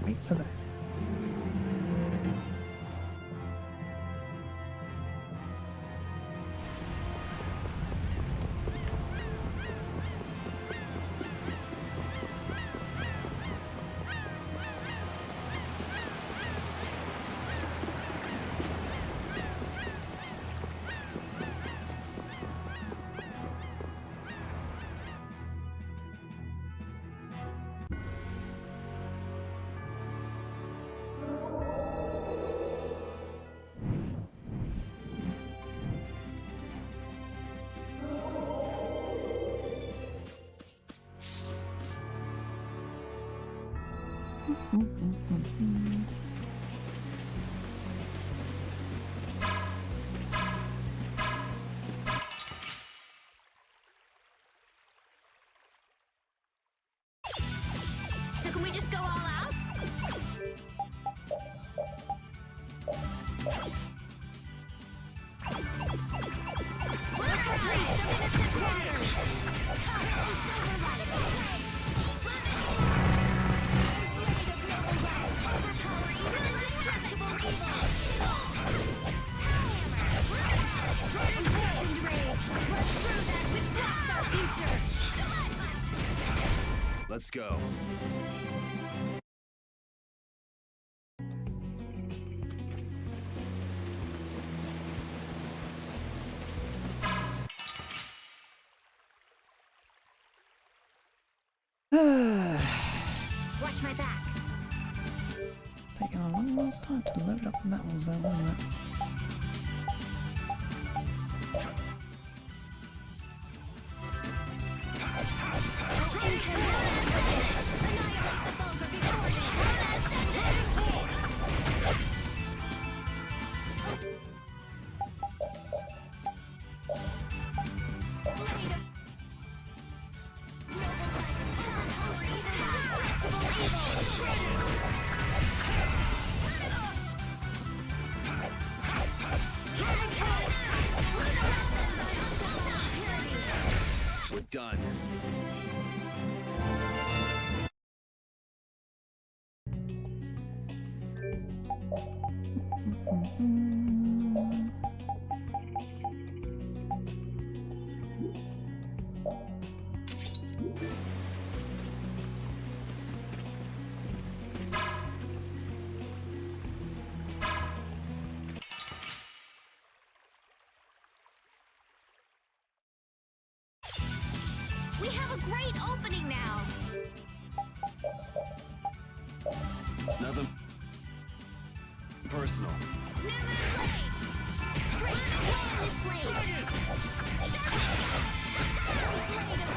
Wait for that. So can we just go all out? Look at me, some innocent waters! Come, oh Silverlight! Overpower even indestructible evil! Enlightened rage! Run through that which blocks our future! Stalagmite! Let's go. Watch my back. Taking a long last time to load up the metals there, wasn't it? We're done. We have a great opening now. It's nothing personal. New blade. Straight pull this blade. Blade of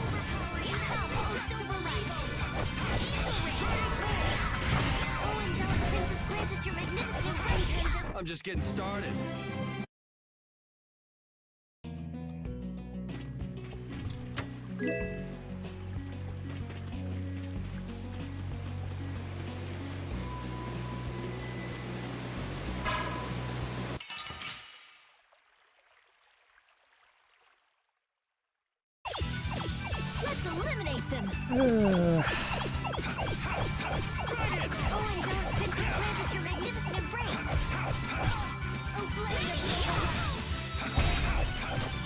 overpowering. Oh, Silverlight. Oh, angelic princess, grant us your magnificent grace. I'm just getting started. Let's eliminate them. Oh, angelic princess, grant us your magnificent embrace. Oh, blade of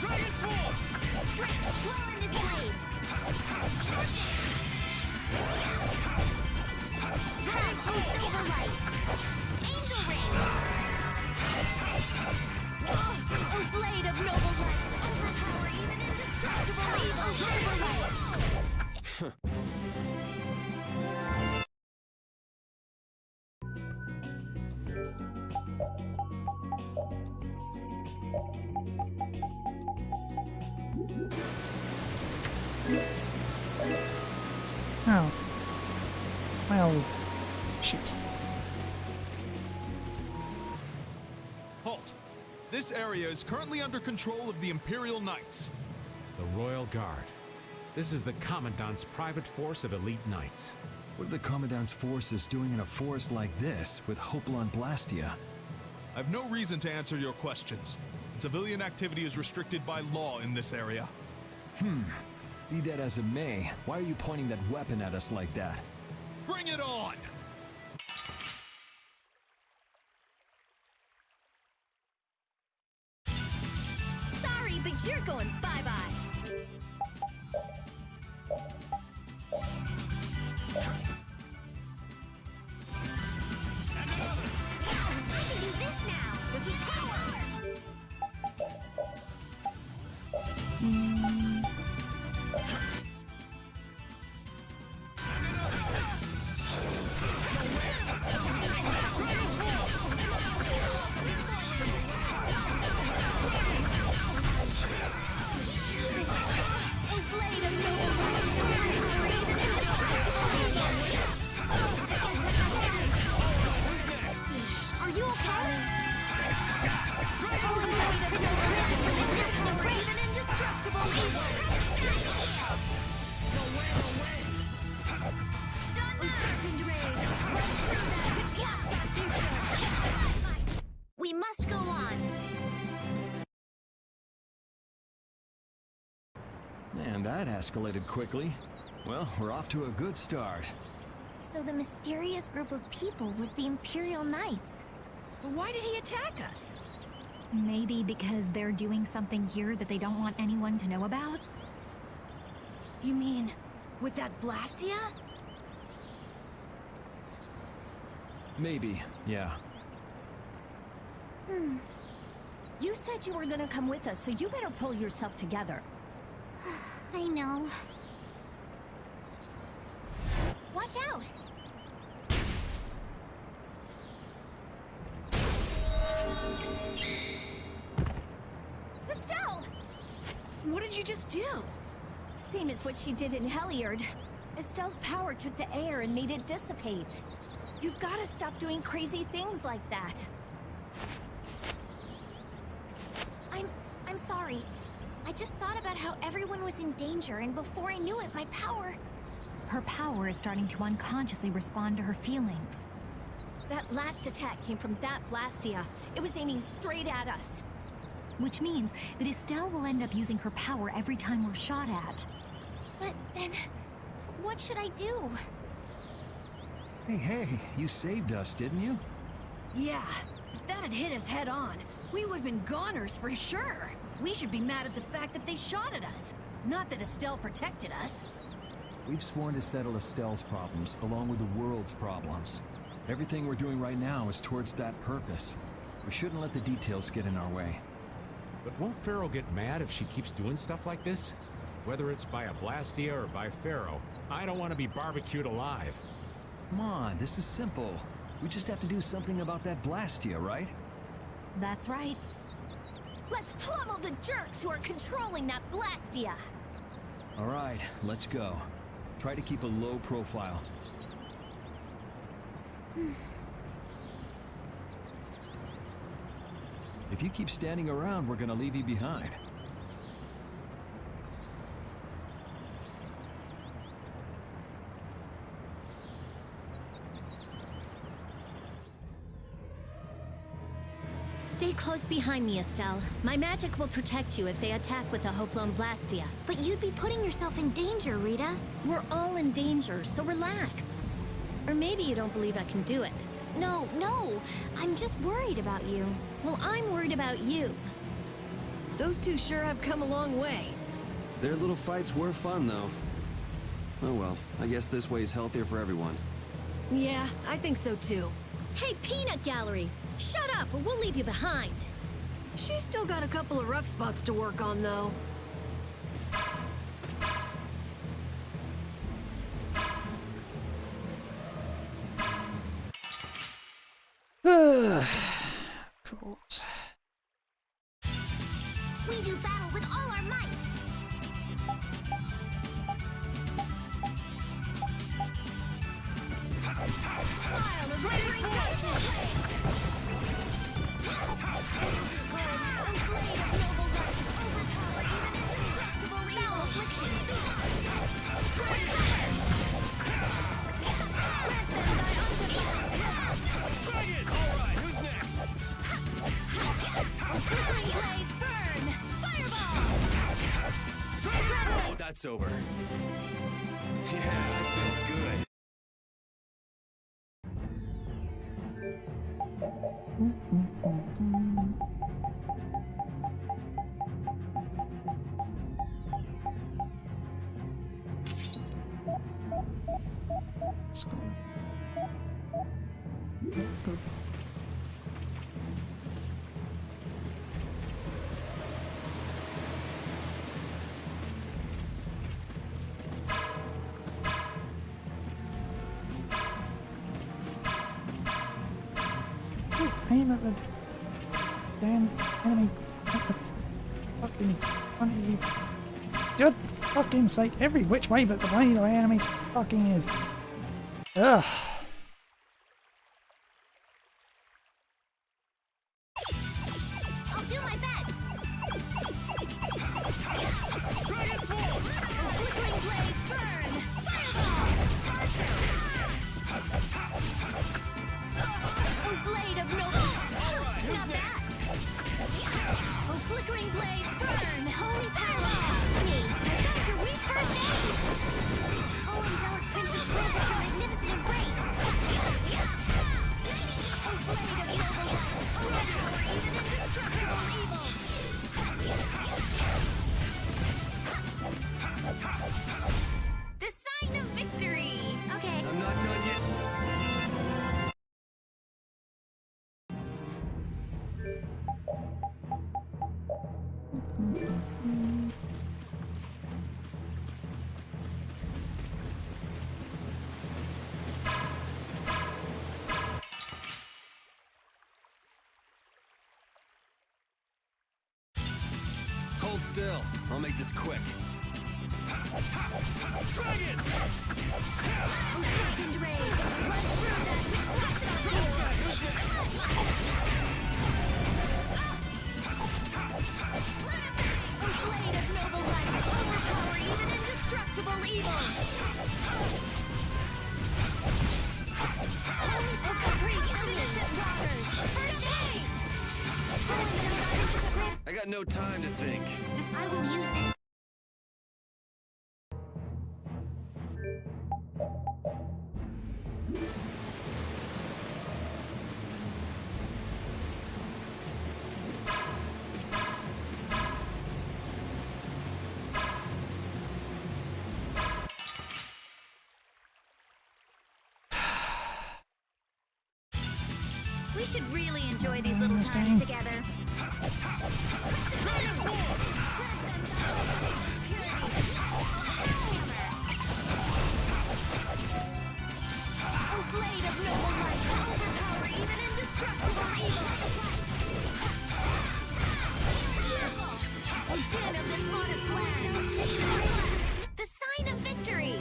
Dragon Sword! Strength, dwell in this blade. Sharpness. Drive, oh, Silverlight. Angel ring. Oh, blade of noble light. Overpower even indestructible evil. Silverlight. Oh. Well, shit. Halt! This area is currently under control of the Imperial Knights. The Royal Guard. This is the Commandant's private force of elite knights. What are the Commandant's forces doing in a forest like this with Hopalon Blastia? I have no reason to answer your questions. Civilian activity is restricted by law in this area. Be that as it may, why are you pointing that weapon at us like that? Bring it on! Sorry, but you're going bye-bye. I can do this now. This is power. Are you okay? We must go on. Man, that escalated quickly. Well, we're off to a good start. So the mysterious group of people was the Imperial Knights. Why did he attack us? Maybe because they're doing something here that they don't want anyone to know about? You mean, with that Blastia? Maybe, yeah. You said you were gonna come with us, so you better pull yourself together. I know. Watch out! Estelle! What did you just do? Same as what she did in Heliard. Estelle's power took the air and made it dissipate. You've got to stop doing crazy things like that. I'm sorry. I just thought about how everyone was in danger, and before I knew it, my power... Her power is starting to unconsciously respond to her feelings. That last attack came from that Blastia. It was aiming straight at us. Which means that Estelle will end up using her power every time we're shot at. But then, what should I do? Hey, you saved us, didn't you? Yeah, if that had hit us head on, we would have been goners for sure. We should be mad at the fact that they shot at us, not that Estelle protected us. We've sworn to settle Estelle's problems along with the world's problems. Everything we're doing right now is towards that purpose. We shouldn't let the details get in our way. But won't Pharaoh get mad if she keeps doing stuff like this? Whether it's by a Blastia or by Pharaoh, I don't want to be barbecued alive. Come on, this is simple. We just have to do something about that Blastia, right? That's right. Let's pummel the jerks who are controlling that Blastia! All right, let's go. Try to keep a low profile. If you keep standing around, we're gonna leave you behind. Stay close behind me, Estelle. My magic will protect you if they attack with a Hopalon Blastia. But you'd be putting yourself in danger, Rita. We're all in danger, so relax. Or maybe you don't believe I can do it. No, I'm just worried about you. Well, I'm worried about you. Those two sure have come a long way. Their little fights were fun, though. Oh well, I guess this way's healthier for everyone. Yeah, I think so too. Hey, Peanut Gallery! Shut up, or we'll leave you behind. She's still got a couple of rough spots to work on, though. Course. We do battle with all our might. Smile, avoiding darkness! Blade of noble light, overpowering that's over. Yeah, I feel good. Let's go. Good. Aim at the damn enemy at the fucking front of you. Just fucking sake, every which way but the way the enemy fucking is. Ugh. I'll do my best. Dragon Swarm! Flickering blaze, burn! Fireball! Oh, blade of noble. Not bad. Oh, flickering blaze, burn! Holy fireball! To me. I've got to read first aid. Oh, angelic princess grant us her magnificent embrace. Oh, blade of noble light. Overpower even indestructible evil. The sign of victory! Okay. I'm not done yet. Hold still. I'll make this quick. Dragon! Oh, sharpened rage. Run through that with oh, blade of noble light. Overpower even indestructible evil. Oh, caprice to innocent waters. First aid. Oh, angelic princess grant. I got no time to think. Just I will use this. We should really enjoy these little times together. Oh, blade of noble light. Overpower even indestructible evil. Oh, din of this modest land! The sign of victory!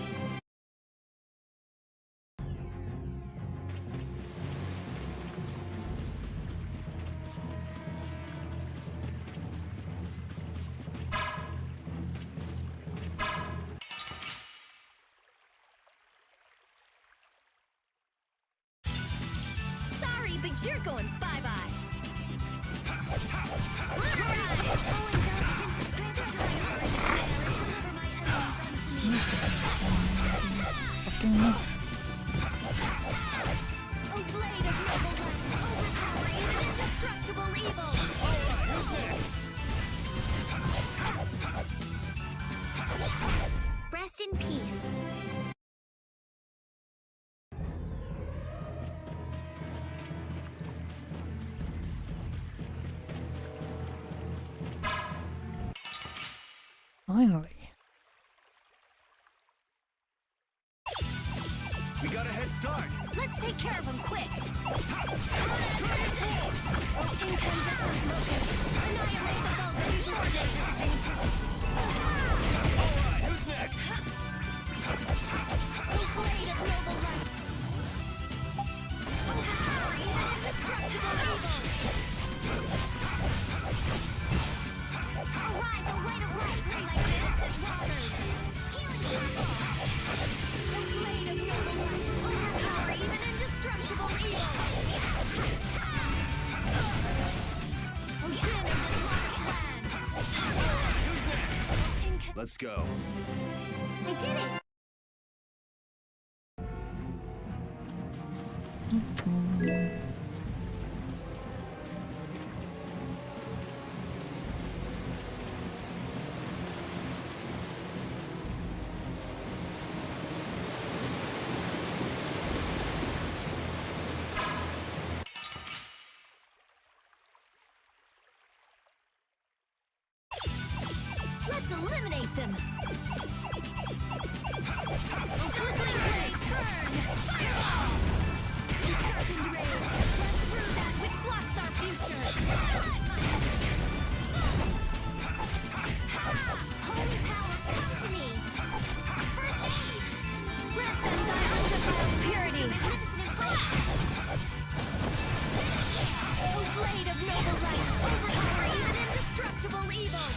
Sorry, but you're going bye-bye. Oh, blade of noble light. Overpower even indestructible evil. Alright, who's next? Rest in peace. Finally. We got a head start. Let's take care of him quick. Incandescent locust. Annihilate the vulgar evil disadvantage. Alright, who's next? Oh, blade of noble light. Overpower even indestructible evil. Arise, O light of light, like innocent waters. Healing circle. Oh, blade of noble light. Overpower even indestructible evil. Oh, din of this lost land. Let's go. did it! Let's eliminate them! Flickering blaze, burn! Fireball! In sharpened rage, run through that which blocks our future! Holy power, come to me! First aid! Grant them thy undefiled purity! Magnificent splash! O blade of noble light, overpower even indestructible evil!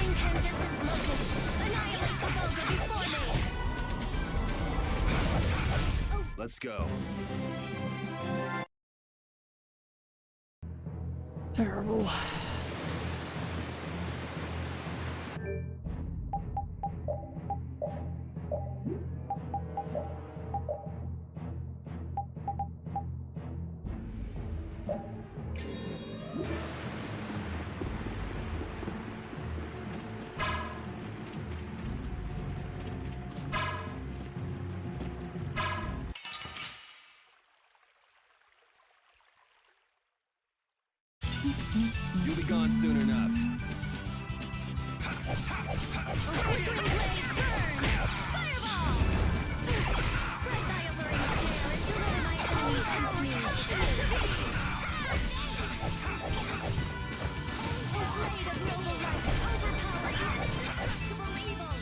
Incandescent locust, annihilate the vulgar before me! Let's go. Terrible. You'll be gone soon enough. Flickering blaze, burn! Fireball! Spread thy alluring sail and deliver my enemies unto me! O blade of noble light, overpower even indestructible evil!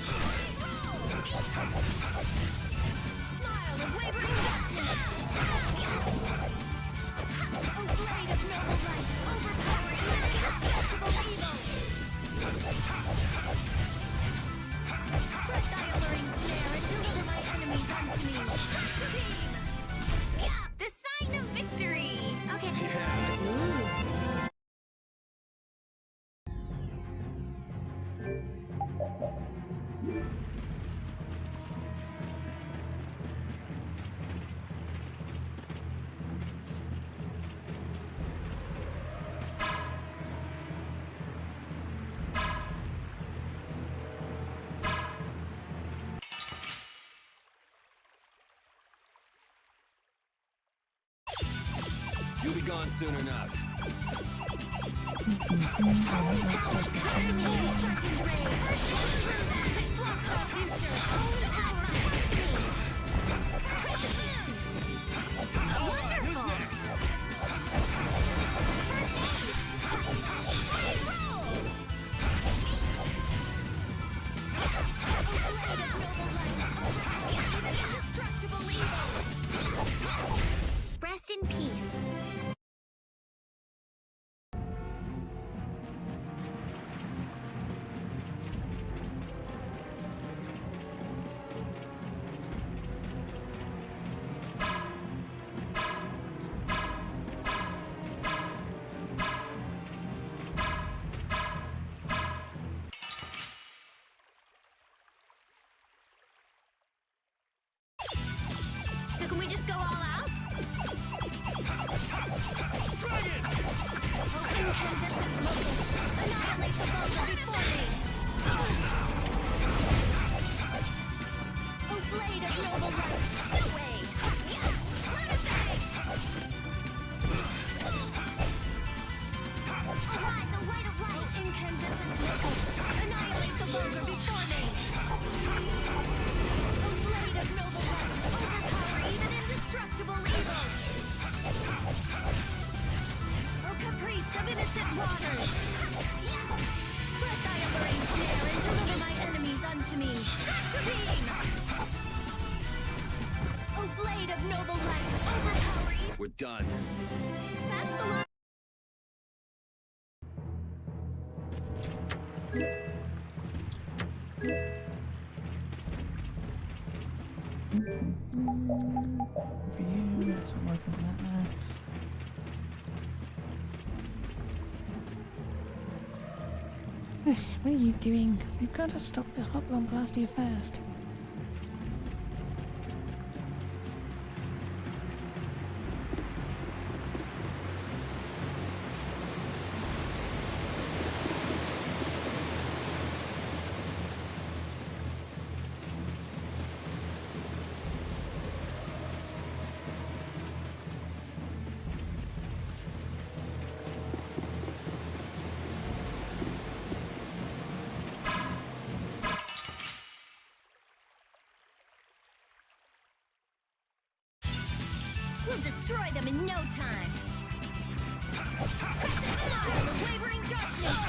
Smile of wavering darkness! O blade of noble light, overpower even indestructible evil! Spread thy alluring snare and deliver my enemies unto me! To beam! The sign of victory! Okay. You'll be gone soon enough. Rest in peace. So can we just go all out? Dragon! Oh, incandescent locust, annihilate the vulgar before me! Oh, blade of noble light, get away! Let it die! Arise, O light of light! Oh, incandescent locust, annihilate the vulgar before me! Oh, blade of noble light, overpower even indestructible evil! Oh, caprice of innocent waters! Spread thy alluring snare and deliver my enemies unto me! To beam! Oh, blade of noble light, overpower evil! We're done. That's the line! For you, so I'm working on that now. What are you doing? We've got to stop the Hoplon Blastia first. We'll destroy them in no time. Smother the wavering darkness.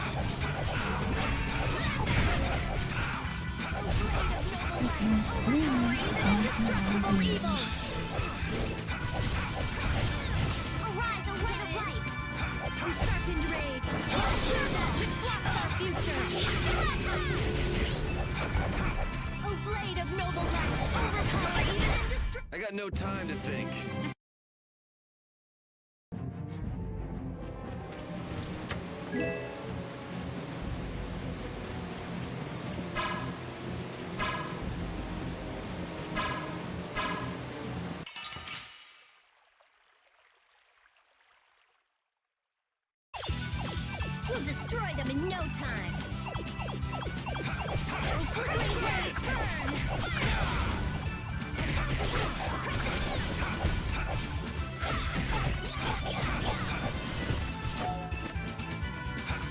Indestructible evil. Arise, a light of light. A sharpened rage. Clear that which blocks our future. A blade of noble light. Overpower even and destroy. I got no time to think. We'll destroy them in no time. Those flickering blades burn!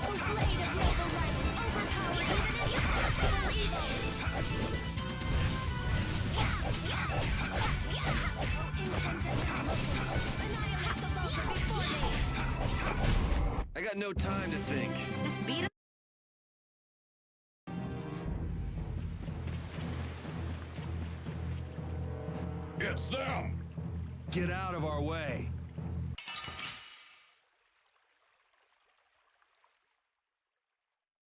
Oh, blade of noble light, overpower even indestructible evil! Oh, incandescent locust, annihilate the vulgar before me! I got no time to think. Just beat him. It's them! Get out of our way.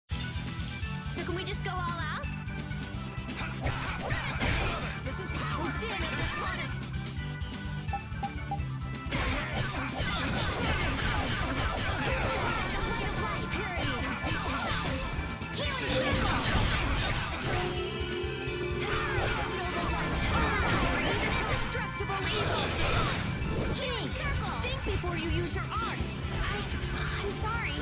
So can we just go all out? This is power! Din of this goddess! Think before you use your arms! I'm sorry.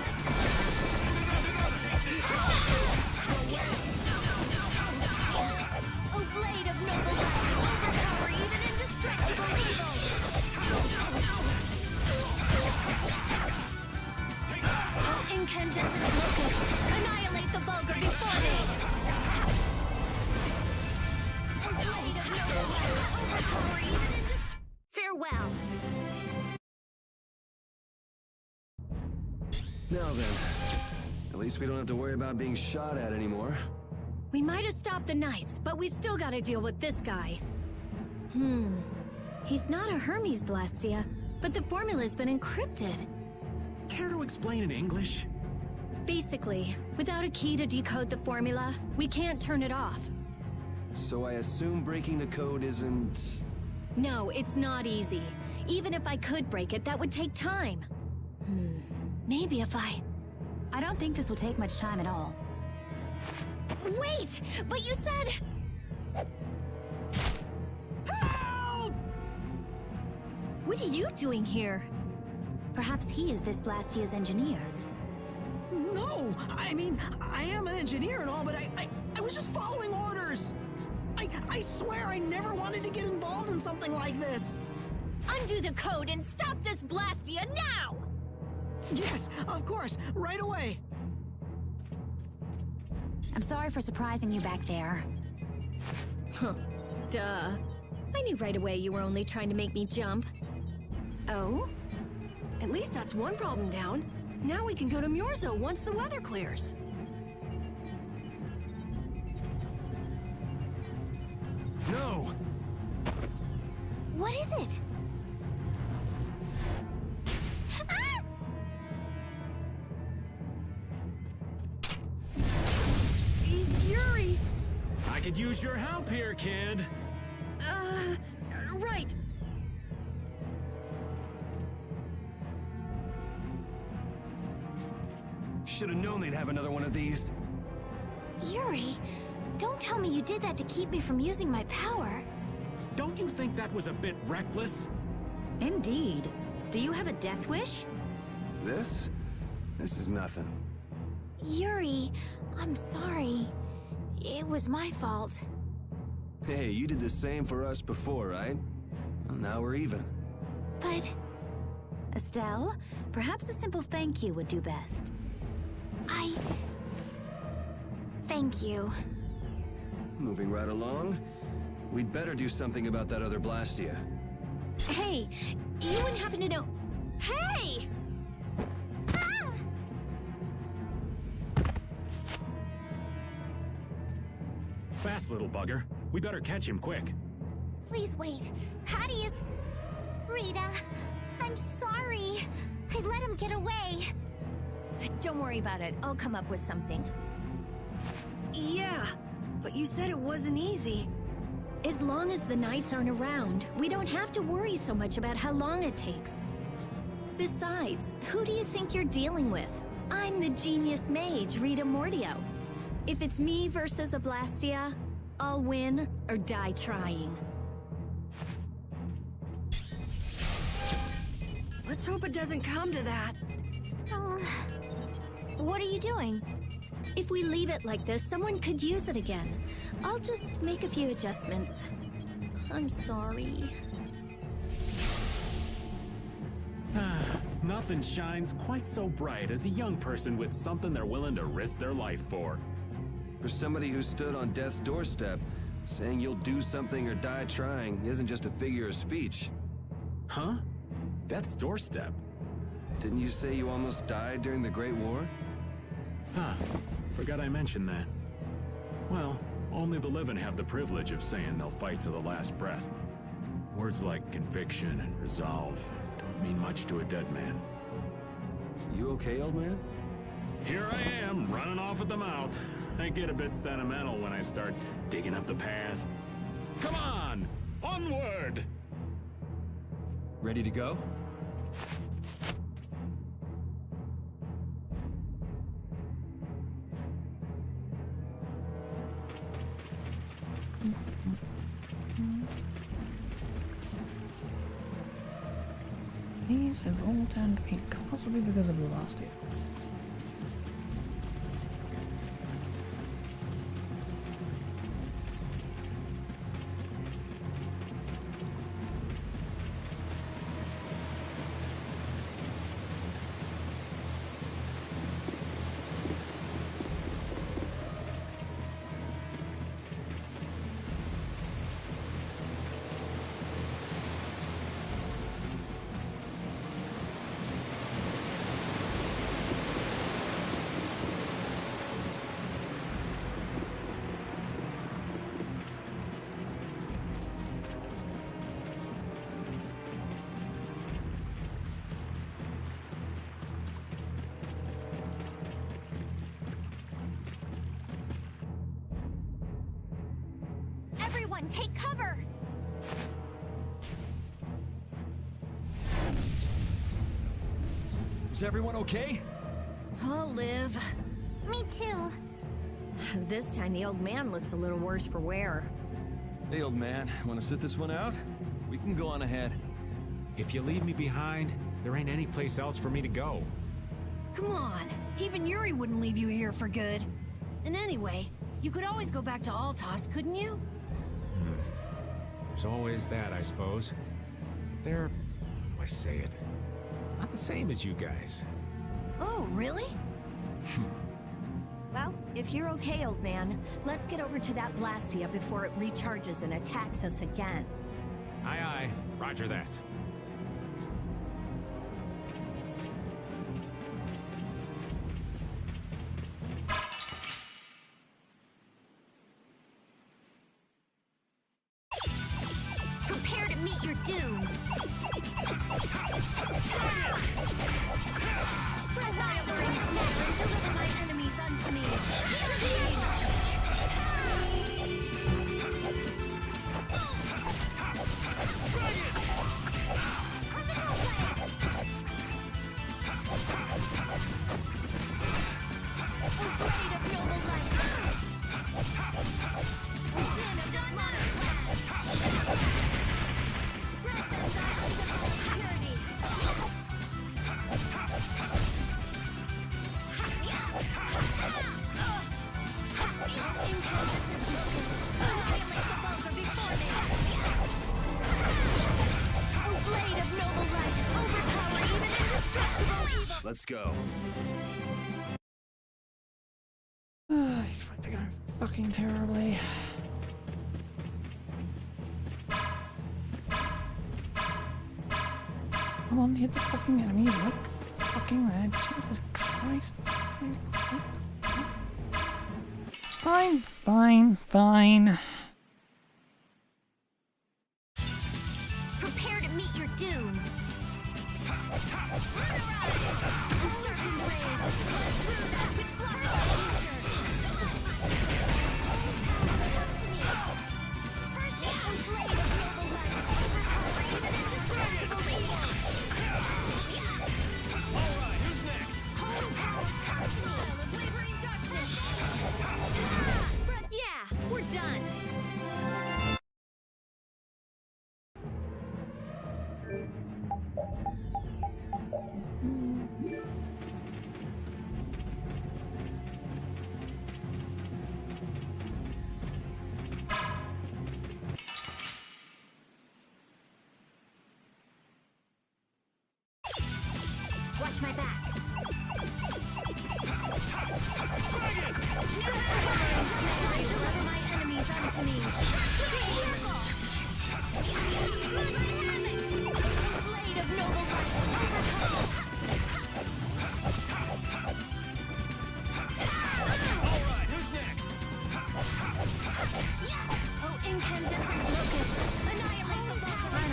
Oh, blade of noble light, overpower even indestructible evil! Oh, incandescent locust, annihilate the vulgar before me! Oh, blade of noble light, overpower even indestructible... Farewell! Now then, at least we don't have to worry about being shot at anymore. We might have stopped the Knights, but we still gotta deal with this guy. He's not a Hermes Blastia, but the formula's been encrypted. Care to explain in English? Basically, without a key to decode the formula, we can't turn it off. So I assume breaking the code isn't... No, it's not easy. Even if I could break it, that would take time. Maybe if I don't think this will take much time at all. Wait! But you said... Help! What are you doing here? Perhaps he is this Blastia's engineer. No! I mean, I am an engineer and all, but I was just following orders! I swear I never wanted to get involved in something like this! Undo the code and stop this Blastia now! Yes, of course, right away! I'm sorry for surprising you back there. Huh. Duh. I knew right away you were only trying to make me jump. Oh? At least that's one problem down. Now we can go to Myorzo once the weather clears. No! What is it? Yuri! I could use your help here, kid. Right. Should have known they'd have another one of these. Yuri, don't tell me you did that to keep me from using my power. Don't you think that was a bit reckless? Indeed. Do you have a death wish? This? This is nothing. Yuri, I'm sorry. It was my fault. Hey, you did the same for us before, right? Well, now we're even. But... Estelle, perhaps a simple thank you would do best. Thank you. Moving right along, we'd better do something about that other Blastia. Hey, you wouldn't happen to know... Hey! Ah! Fast, little bugger. We better catch him quick. Please wait. Patty is... Rita, I'm sorry. I let him get away. Don't worry about it. I'll come up with something. Yeah, but you said it wasn't easy. As long as the knights aren't around, we don't have to worry so much about how long it takes. Besides, who do you think you're dealing with? I'm the genius mage, Rita Mordio. If it's me versus a Blastia, I'll win or die trying. Let's hope it doesn't come to that. What are you doing? If we leave it like this, someone could use it again. I'll just make a few adjustments. I'm sorry. Nothing shines quite so bright as a young person with something they're willing to risk their life for. For somebody who stood on death's doorstep, saying you'll do something or die trying isn't just a figure of speech. Huh? Death's doorstep? Didn't you say you almost died during the Great War? Huh. Forgot I mentioned that. Well, only the living have the privilege of saying they'll fight to the last breath. Words like conviction and resolve don't mean much to a dead man. You okay, old man? Here I am, running off at the mouth. I get a bit sentimental when I start digging up the past. Come on! Onward! Ready to go? Leaves have all turned pink, possibly because of the last year. Everyone, take cover! Is everyone okay? I'll live. Me too. This time the old man looks a little worse for wear. Hey, old man, want to sit this one out? We can go on ahead. If you leave me behind, there ain't any place else for me to go. Come on. Even Yuri wouldn't leave you here for good. And anyway, you could always go back to Altos, couldn't you? There's always that, I suppose. They're, how do I say it? Not the same as you guys. Oh, really? Well, if you're okay, old man, let's get over to that Blastia before it recharges and attacks us again. Aye, aye. Roger that. Prepare to meet your doom. Spread my wings and deliver my enemies unto me. Bride of noble life. Let's go. He's about to go fucking terribly. Come on, hit the fucking enemies. What fucking red? Jesus Christ. Fine, fine, fine. Prepare to meet your doom. Yeah, we're done. Watch my back. Deliver my enemies unto me. Circle. Blade of noble light. Alright, who's next? Oh, incandescent locust. Annihilate the vulgar.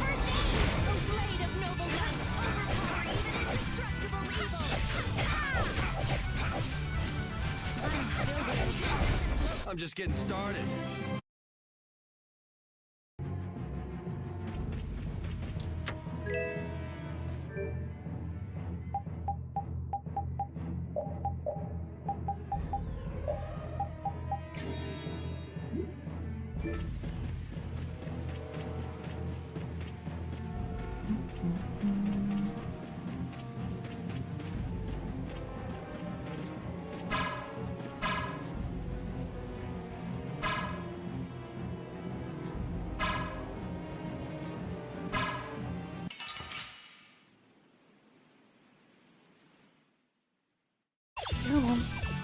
First aid. Oh, blade of noble light. Overpower even indestructible evil. I'm just getting started.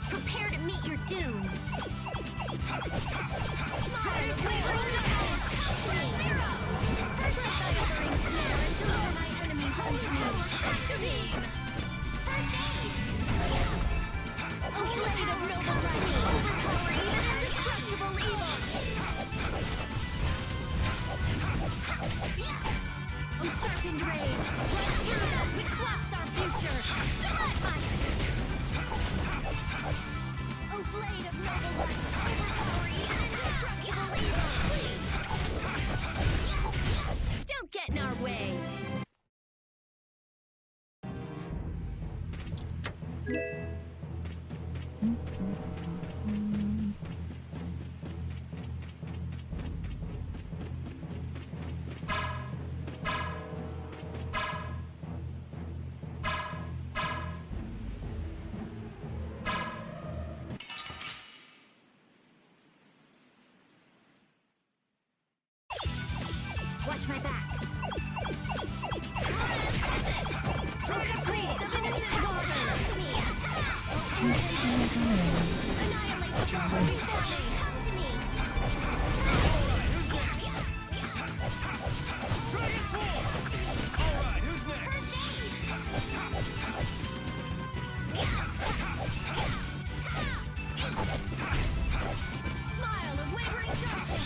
Prepare to meet your doom. Sharpened rage, right through that which blocks our future. Stalagmite! Oh, blade of noble light, overpower even indestructible evil. Don't get in our way. Watch my back. The priest of innocent waters. Annihilate the trouble before me. Come to me. Alright, who's next? Dragon Sword! Alright, who's next? Smile of wavering darkness.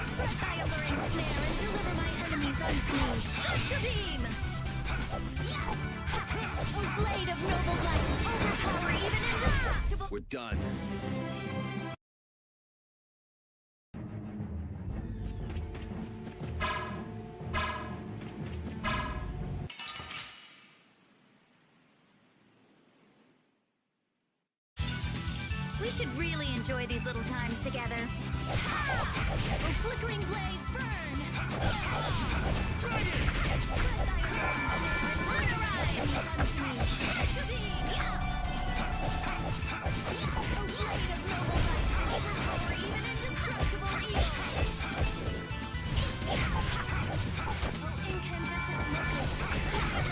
Spread thy alluring snare and deliver my enemies unto me. Doctor Beam! Oh, blade of noble light, overpower even indestructible. We're done. We should really enjoy these little times together. Oh, flickering blaze, burn! Dragon! Spread thy alluring snare and deliver my enemies unto me. Doctor Beam! Oh, blade of noble light, overpower even indestructible evil. Oh, incandescent locust.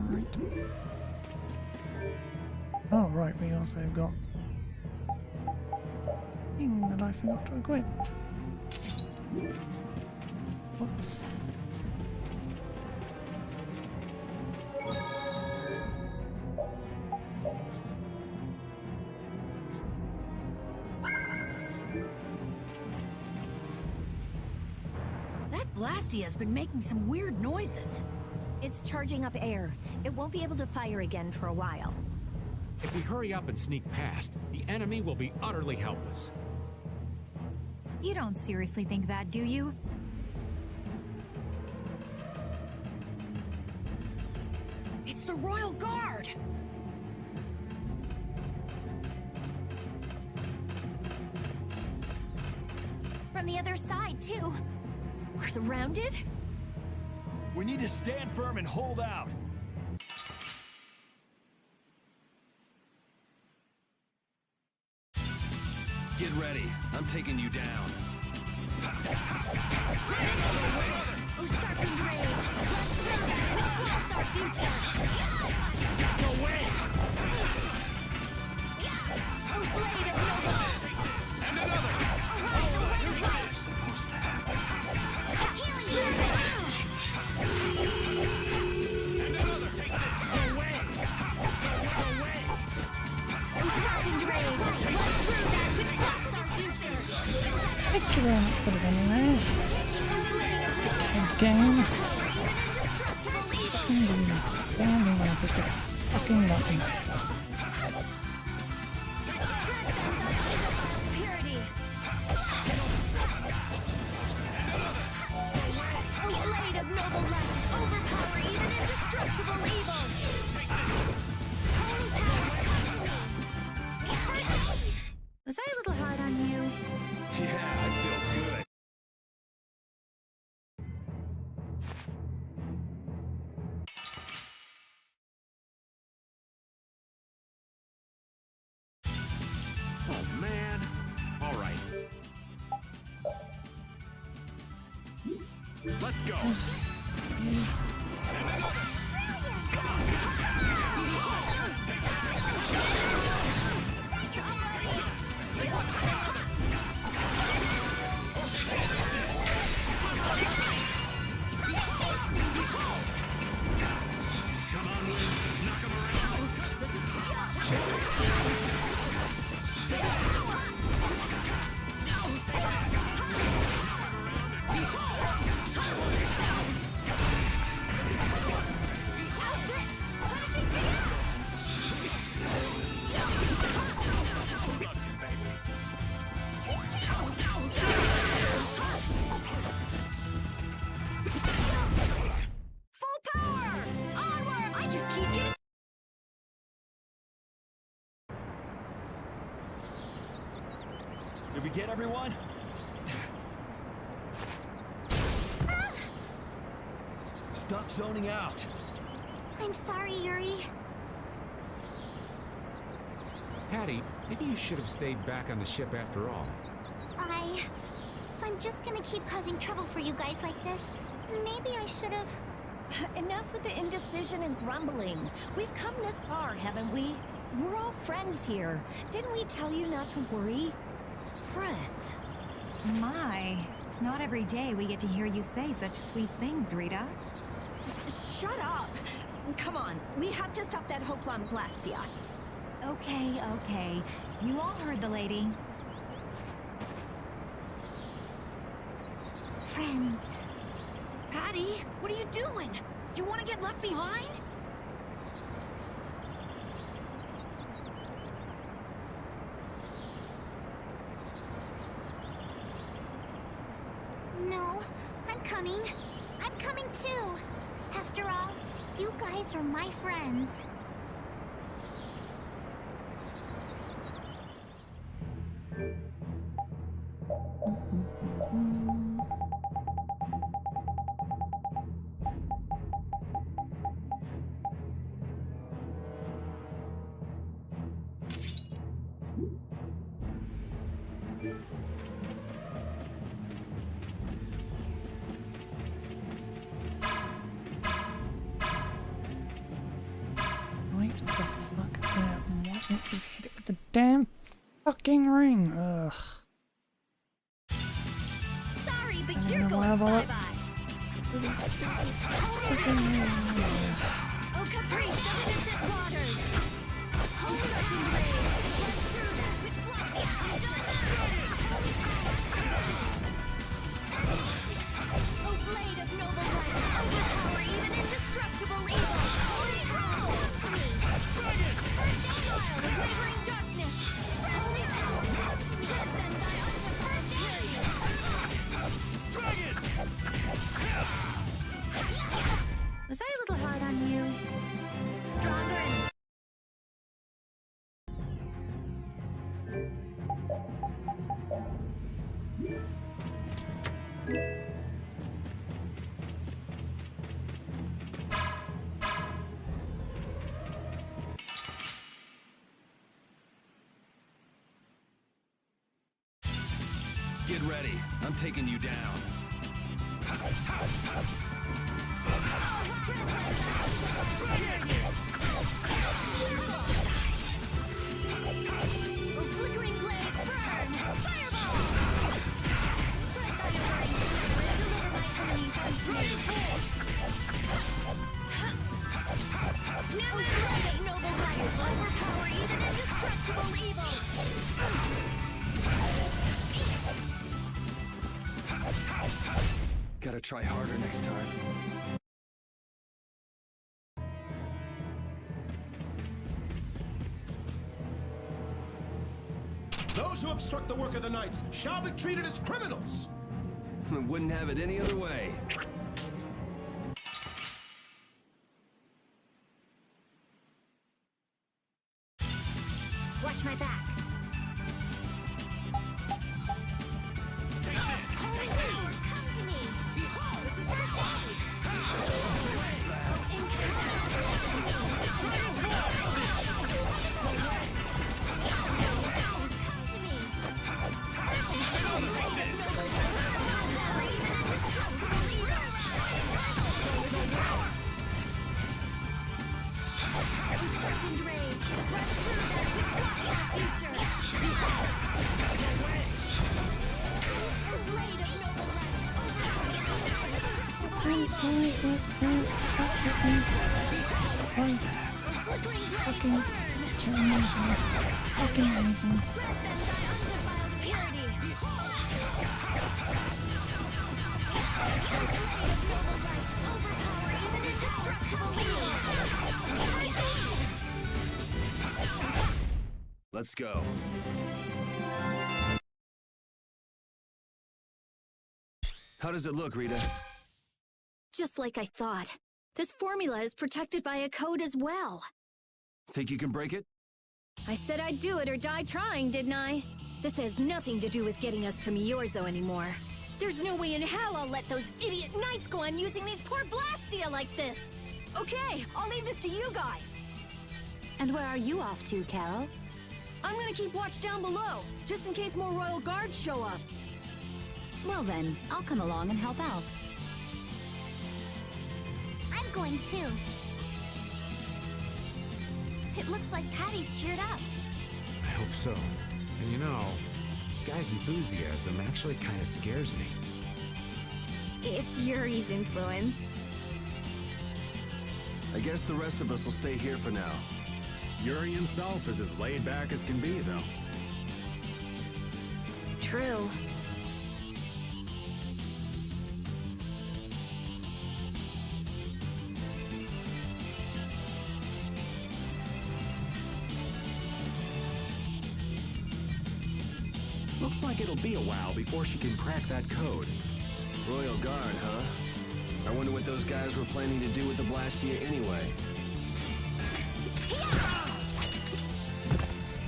Right. Oh, right, we also got thing that I forgot to equip. Whoops. That Blastia's been making some weird noises. It's charging up air. It won't be able to fire again for a while. If we hurry up and sneak past, the enemy will be utterly helpless. You don't seriously think that, do you? It's the Royal Guard! From the other side, too. We're surrounded? We need to stand firm and hold out. Get ready. I'm taking you down. Oh, sharpened rage! Let's our future! No way! Oh, blade of nobles! And another! Arise, away lights! Healing service! And another! Take this! No way! No way! Oh, sharpened rage! Let through that which blocks our future! Thank you very much for the anyway. Again. Damn, I'm gonna push the fucking button. Purity! Oh, blade of noble light! Overpower even indestructible evil! Holy power, come to me! Was I a little hard on you? Yeah, I feel good. Oh, man. All right. Let's go. Come on, knock him around. Full power! Onward! I just keep getting... Did we get everyone? Stop zoning out. I'm sorry, Yuri. Hattie, maybe you should have stayed back on the ship after all. If I'm just gonna keep causing trouble for you guys like this, maybe I should have... Enough with the indecision and grumbling. We've come this far, haven't we? We're all friends here. Didn't we tell you not to worry? Friends. My, it's not every day we get to hear you say such sweet things, Rita. Shut up! Come on, we have to stop that Hoplan Blastia. Okay, okay. You all heard the lady. Friends. Patty, what are you doing? Do you want to get left behind? No, I'm coming. I'm coming too. After all, you guys are my friends. damn fucking ring. Ugh. Sorry, but I you're don't know going why I bye-bye. fucking ring. Oh, caprice of innocent waters! Whole sharpened rage! Get through that which blocks it! Oh, blade of noble light! Overpower even indestructible evil! Holy throw! Come to me! Dragon! First smile with wavering darkness! Holy power! Come to me! Get them thy unto first aid! Dragon! Was I a little hard on you? Stronger and Get ready. I'm taking you down. oh, flickering blaze, burn! Fireball! Spread thy almighty fire and deliver my enemies unto me! Now blade of noble light, overpower even indestructible evil! Gotta try harder next time. Those who obstruct the work of the knights shall be treated as criminals! Wouldn't have it any other way. Watch my back. Holy powers, come to me! Behold, this is first aid! Come to me! Sharpened rage, run through that which blocks our future! The blade of noble light, Fucking amazing. grant them thy undefiled purity! Overpower even indestructible evil! Let's go. How does it look, Rita? Just like I thought. This formula is protected by a code as well. Think you can break it? I said I'd do it or die trying, didn't I? This has nothing to do with getting us to Miorzo anymore. There's no way in hell I'll let those idiot knights go on using these poor Blastia like this! Okay, I'll leave this to you guys. And where are you off to, Carol? I'm gonna keep watch down below, just in case more royal guards show up. Well then, I'll come along and help out. I'm going too. It looks like Patty's cheered up. I hope so. And you know, guy's enthusiasm actually kind of scares me. It's Yuri's influence. I guess the rest of us will stay here for now. Yuri himself is as laid back as can be, though. True. Looks like it'll be a while before she can crack that code. Royal Guard, huh? I wonder what those guys were planning to do with the Blastia anyway.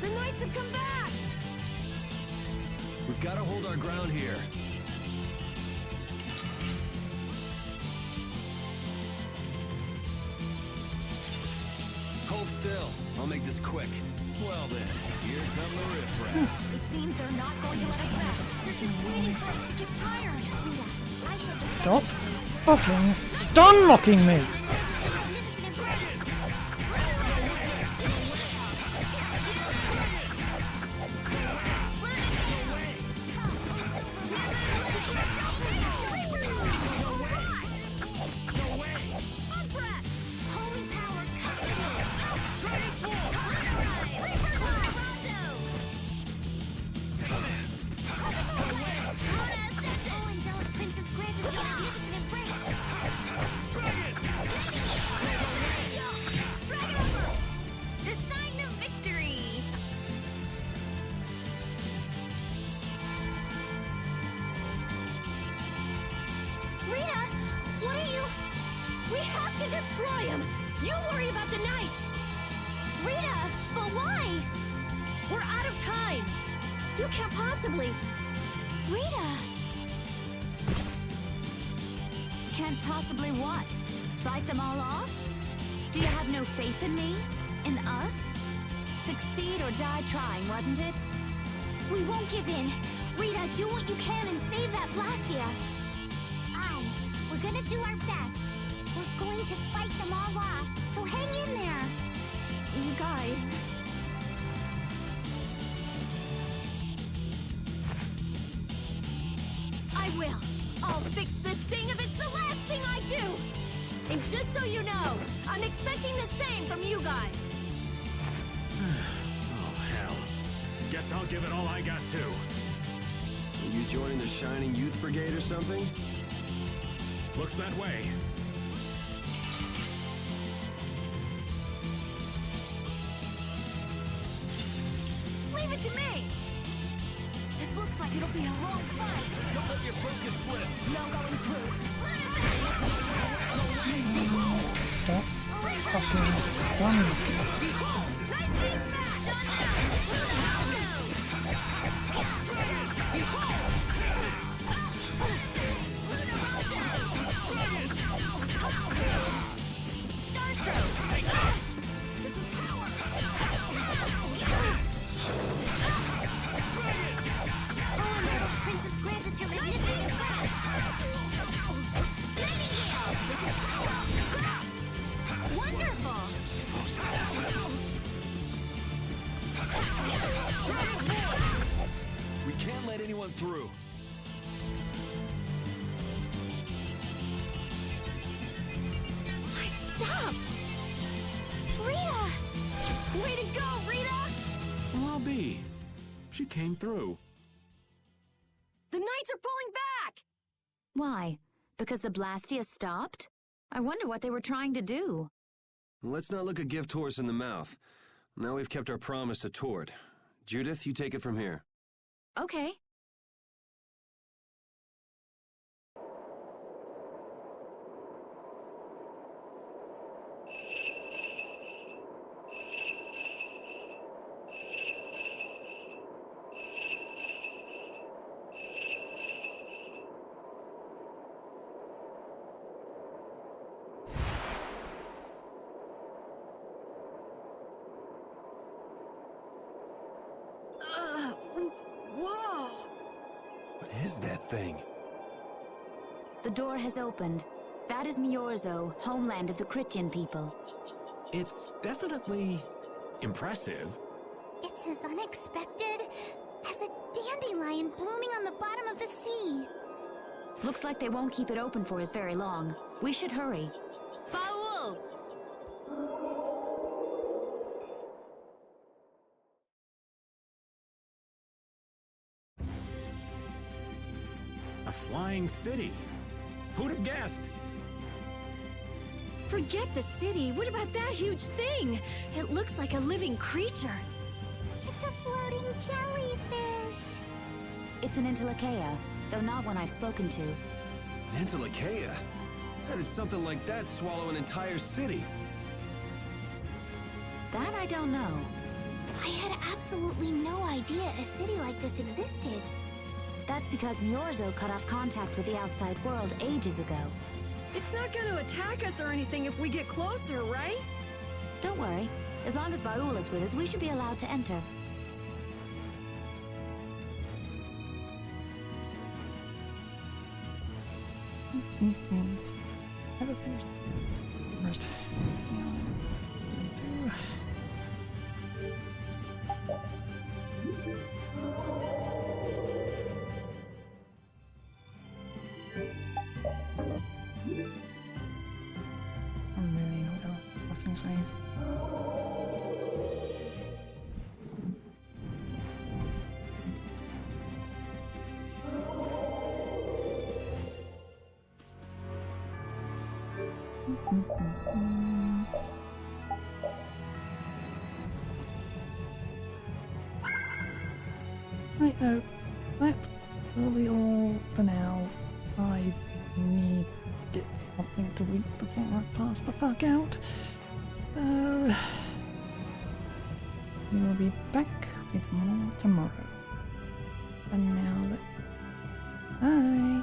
The knights have come back! We've got to hold our ground here. Hold still. I'll make this quick. Well then, here come the riffraff. It seems they're not going to let us rest. They're just waiting for us to get tired. I shall defend Stop this place. fucking stun locking me! Magnificent embrace. You can't possibly... Rita! Can't possibly what? Fight them all off? Do you have no faith in me? In us? Succeed or die trying, wasn't it? We won't give in. Rita, do what you can and save that Blastia. Aye, we're gonna do our best. We're going to fight them all off, so hang in there. You guys... I will. I'll fix this thing if it's the last thing I do. And just so you know, I'm expecting the same from you guys. Oh, hell. Guess I'll give it all I got, too. Are you joining the Shining Youth Brigade or something? Looks that way. Leave it to me. This looks like it'll be a long fight. Don't let your focus slip. No going through. Stop fucking stunning. Starstroke. Take this. This is power. Princess grant us your magnificent grace. This is power. Wonderful. We can't let anyone through. I stopped. Rita. Way to go, Rita. Well, I'll be. She came through. The Knights are pulling back. Why? Because the Blastia stopped? I wonder what they were trying to do. Let's not look a gift horse in the mouth. Now we've kept our promise to Tord. Judith, you take it from here. Okay. Whoa. What is that thing? The door has opened. That is Miorzo, homeland of the Krytian people. It's definitely impressive. It's as unexpected as a dandelion blooming on the bottom of the sea. Looks like they won't keep it open for us very long. We should hurry. Baul! A flying city. Who'd have guessed? Forget the city. What about that huge thing? It looks like a living creature. It's a floating jellyfish. It's an Entelekea, though not one I've spoken to. Entelekea? How did something like that swallow an entire city? That I don't know. I had absolutely no idea a city like this existed. That's because Miorzo cut off contact with the outside world ages ago. It's not going to attack us or anything if we get closer, right? Don't worry. As long as Baul is with us, we should be allowed to enter. Never finished. First. I'm really not gonna fucking save. Right though, that will be all for now. I need to get something to eat before I pass the fuck out. We will be back with more tomorrow. And now that... Bye!